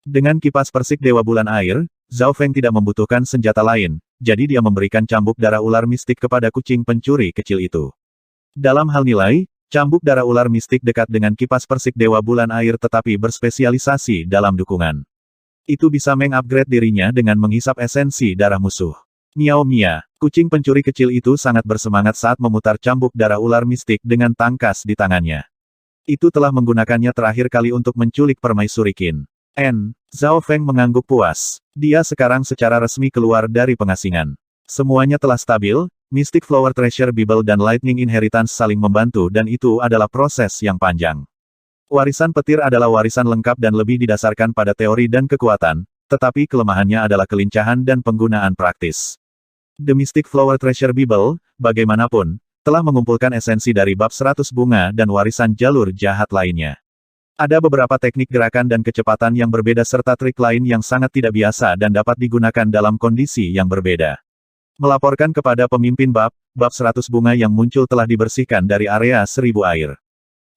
Dengan kipas persik Dewa Bulan Air, Zhao Feng tidak membutuhkan senjata lain, jadi dia memberikan cambuk darah ular mistik kepada kucing pencuri kecil itu. Dalam hal nilai, cambuk darah ular mistik dekat dengan kipas persik Dewa Bulan Air tetapi berspesialisasi dalam dukungan. Itu bisa mengupgrade dirinya dengan menghisap esensi darah musuh. Miao Mia, kucing pencuri kecil itu sangat bersemangat saat memutar cambuk darah ular mistik dengan tangkas di tangannya. Itu telah menggunakannya terakhir kali untuk menculik permaisuri Qin. Zhao Feng mengangguk puas. Dia sekarang secara resmi keluar dari pengasingan. Semuanya telah stabil, Mystic Flower Treasure Bible dan Lightning Inheritance saling membantu dan itu adalah proses yang panjang. Warisan petir adalah warisan lengkap dan lebih didasarkan pada teori dan kekuatan, tetapi kelemahannya adalah kelincahan dan penggunaan praktis. The Mystic Flower Treasure Bible, bagaimanapun, telah mengumpulkan esensi dari bab 100 bunga dan warisan jalur jahat lainnya. Ada beberapa teknik gerakan dan kecepatan yang berbeda serta trik lain yang sangat tidak biasa dan dapat digunakan dalam kondisi yang berbeda. Melaporkan kepada pemimpin bab 100 bunga yang muncul telah dibersihkan dari area 1000 air.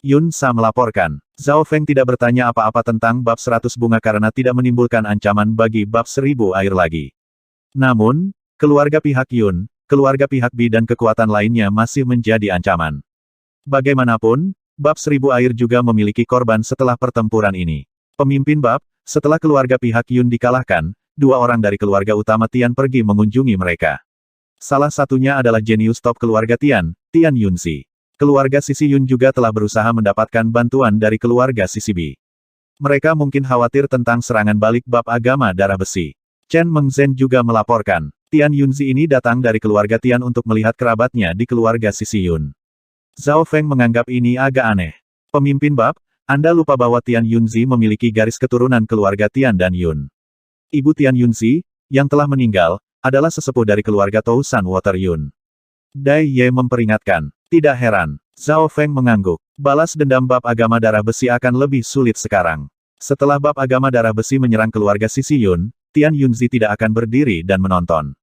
Yun Sa melaporkan. Zhao Feng tidak bertanya apa-apa tentang bab 100 bunga karena tidak menimbulkan ancaman bagi bab 1000 air lagi. Namun, keluarga pihak Yun, keluarga pihak Bi dan kekuatan lainnya masih menjadi ancaman. Bagaimanapun, bab 1000 air juga memiliki korban setelah pertempuran ini. Pemimpin bab, setelah keluarga pihak Yun dikalahkan, 2 orang dari keluarga utama Tian pergi mengunjungi mereka. Salah satunya adalah jenius top keluarga Tian, Tian Yunzi. Keluarga Sisi Yun juga telah berusaha mendapatkan bantuan dari keluarga Sisi Bi. Mereka mungkin khawatir tentang serangan balik bab agama darah besi. Chen Mengzhen juga melaporkan. Tian Yunzi ini datang dari keluarga Tian untuk melihat kerabatnya di keluarga Sisi Yun. Zhao Feng menganggap ini agak aneh. Pemimpin bab, Anda lupa bahwa Tian Yunzi memiliki garis keturunan keluarga Tian dan Yun. Ibu Tian Yunzi, yang telah meninggal, adalah sesepuh dari keluarga Tousan Water Yun. Dai Ye memperingatkan. Tidak heran. Zhao Feng mengangguk. Balas dendam bab agama darah besi akan lebih sulit sekarang. Setelah bab agama darah besi menyerang keluarga Sisi Yun, Tian Yunzi tidak akan berdiri dan menonton.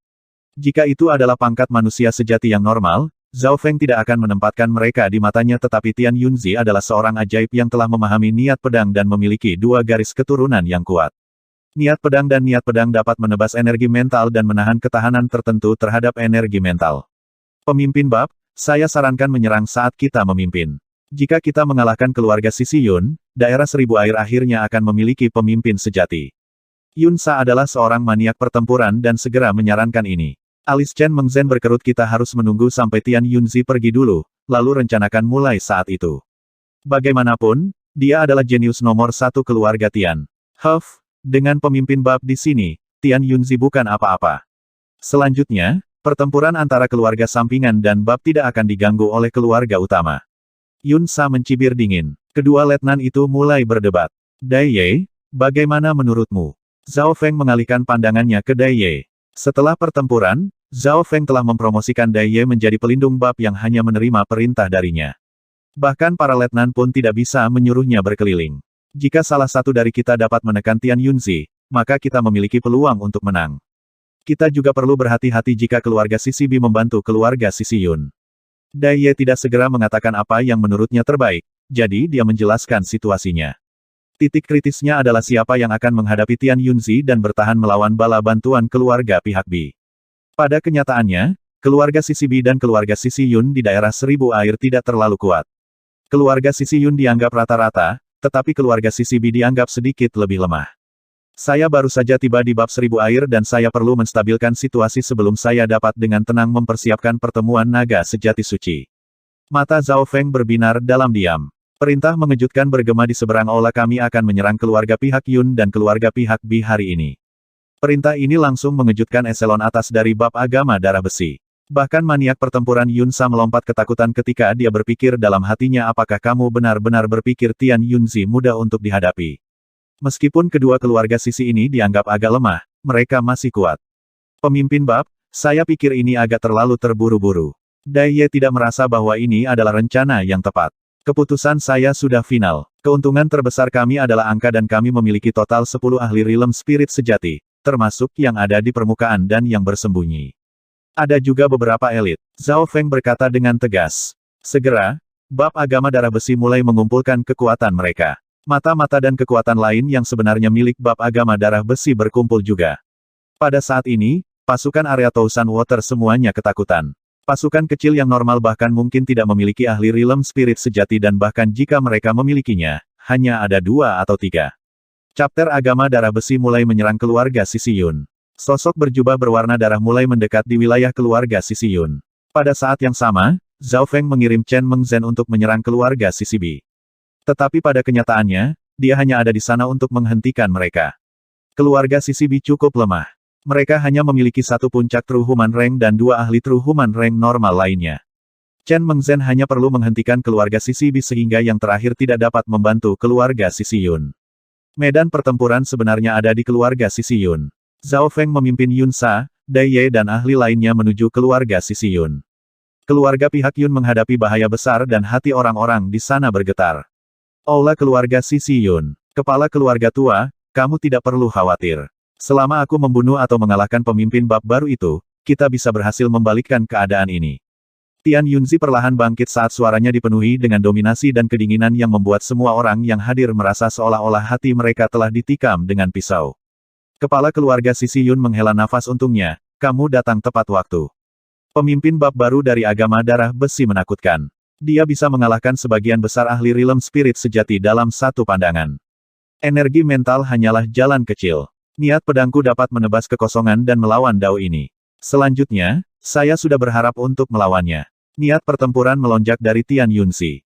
Jika itu adalah pangkat manusia sejati yang normal, Zhao Feng tidak akan menempatkan mereka di matanya tetapi Tian Yunzi adalah seorang ajaib yang telah memahami niat pedang dan memiliki 2 garis keturunan yang kuat. Niat pedang dan niat pedang dapat menebas energi mental dan menahan ketahanan tertentu terhadap energi mental. Pemimpin bab, saya sarankan menyerang saat kita memimpin. Jika kita mengalahkan keluarga Sisi Yun, daerah 1000 air akhirnya akan memiliki pemimpin sejati. Yun Sa adalah seorang maniak pertempuran dan segera menyarankan ini. Alis Chen Mengzhen berkerut kita harus menunggu sampai Tian Yunzi pergi dulu, lalu rencanakan mulai saat itu. Bagaimanapun, dia adalah jenius nomor 1 keluarga Tian. Dengan pemimpin bab di sini, Tian Yunzi bukan apa-apa. Selanjutnya, Pertempuran antara keluarga sampingan dan bab tidak akan diganggu oleh keluarga utama. Yun Sa mencibir dingin. Kedua letnan itu mulai berdebat. Dai Ye, bagaimana menurutmu? Zhao Feng mengalihkan pandangannya ke Dai Ye. Setelah pertempuran, Zhao Feng telah mempromosikan Dai Ye menjadi pelindung bab yang hanya menerima perintah darinya. Bahkan para letnan pun tidak bisa menyuruhnya berkeliling. Jika salah satu dari kita dapat menekan Tian Yunzi, maka kita memiliki peluang untuk menang. Kita juga perlu berhati-hati jika keluarga Sisi Bi membantu keluarga Sisi Yun. Dai Ye tidak segera mengatakan apa yang menurutnya terbaik, jadi dia menjelaskan situasinya. Titik kritisnya adalah siapa yang akan menghadapi Tian Yunzi dan bertahan melawan bala bantuan keluarga pihak Bi. Pada kenyataannya, keluarga Sisi Bi dan keluarga Sisi Yun di daerah Seribu Air tidak terlalu kuat. Keluarga Sisi Yun dianggap rata-rata, tetapi keluarga Sisi Bi dianggap sedikit lebih lemah. Saya baru saja tiba di bab Seribu Air dan saya perlu menstabilkan situasi sebelum saya dapat dengan tenang mempersiapkan pertemuan naga sejati suci. Mata Zhao Feng berbinar dalam diam. Perintah mengejutkan bergema di seberang aula, kami akan menyerang keluarga pihak Yun dan keluarga pihak Bi hari ini. Perintah ini langsung mengejutkan eselon atas dari bab agama darah besi. Bahkan maniak pertempuran Yun Sa melompat ketakutan ketika dia berpikir dalam hatinya, apakah kamu benar-benar berpikir Tian Yunzi mudah untuk dihadapi? Meskipun kedua keluarga Sisi ini dianggap agak lemah, mereka masih kuat. Pemimpin bab, saya pikir ini agak terlalu terburu-buru. Dai Ye tidak merasa bahwa ini adalah rencana yang tepat. Keputusan saya sudah final. Keuntungan terbesar kami adalah angka dan kami memiliki total 10 ahli Realm Spirit sejati, termasuk yang ada di permukaan dan yang bersembunyi. Ada juga beberapa elit. Zhao Feng berkata dengan tegas. Segera, bab agama darah besi mulai mengumpulkan kekuatan mereka. Mata-mata dan kekuatan lain yang sebenarnya milik bab agama darah besi berkumpul juga. Pada saat ini, pasukan area Tousan Water semuanya ketakutan. Pasukan kecil yang normal bahkan mungkin tidak memiliki ahli Realm Spirit sejati dan bahkan jika mereka memilikinya, hanya ada 2 atau 3. Chapter agama darah besi mulai menyerang keluarga Sisi Yun. Sosok berjubah berwarna darah mulai mendekat di wilayah keluarga Sisi Yun. Pada saat yang sama, Zhao Feng mengirim Chen Mengzhen untuk menyerang keluarga Sisi Bi. Tetapi pada kenyataannya, dia hanya ada di sana untuk menghentikan mereka. Keluarga Sisi Bi cukup lemah. Mereka hanya memiliki 1 puncak True Human Rank dan 2 ahli True Human Rank normal lainnya. Chen Mengzhen hanya perlu menghentikan keluarga Sisi Bi sehingga yang terakhir tidak dapat membantu keluarga Sisi Yun. Medan pertempuran sebenarnya ada di keluarga Sisi Yun. Zhao Feng memimpin Yun Sa, Dai Ye dan ahli lainnya menuju keluarga Sisi Yun. Keluarga pihak Yun menghadapi bahaya besar dan hati orang-orang di sana bergetar. Aula keluarga Sisi Yun. Kepala keluarga tua, kamu tidak perlu khawatir. Selama aku membunuh atau mengalahkan pemimpin bab baru itu, kita bisa berhasil membalikkan keadaan ini. Tian Yunzi perlahan bangkit saat suaranya dipenuhi dengan dominasi dan kedinginan yang membuat semua orang yang hadir merasa seolah-olah hati mereka telah ditikam dengan pisau. Kepala keluarga Sisi Yun menghela nafas, untungnya, kamu datang tepat waktu. Pemimpin bab baru dari agama darah besi menakutkan. Dia bisa mengalahkan sebagian besar ahli Realm Spirit sejati dalam satu pandangan. Energi mental hanyalah jalan kecil. Niat pedangku dapat menebas kekosongan dan melawan dao ini. Selanjutnya, saya sudah berharap untuk melawannya. Niat pertempuran melonjak dari Tian Yunzi.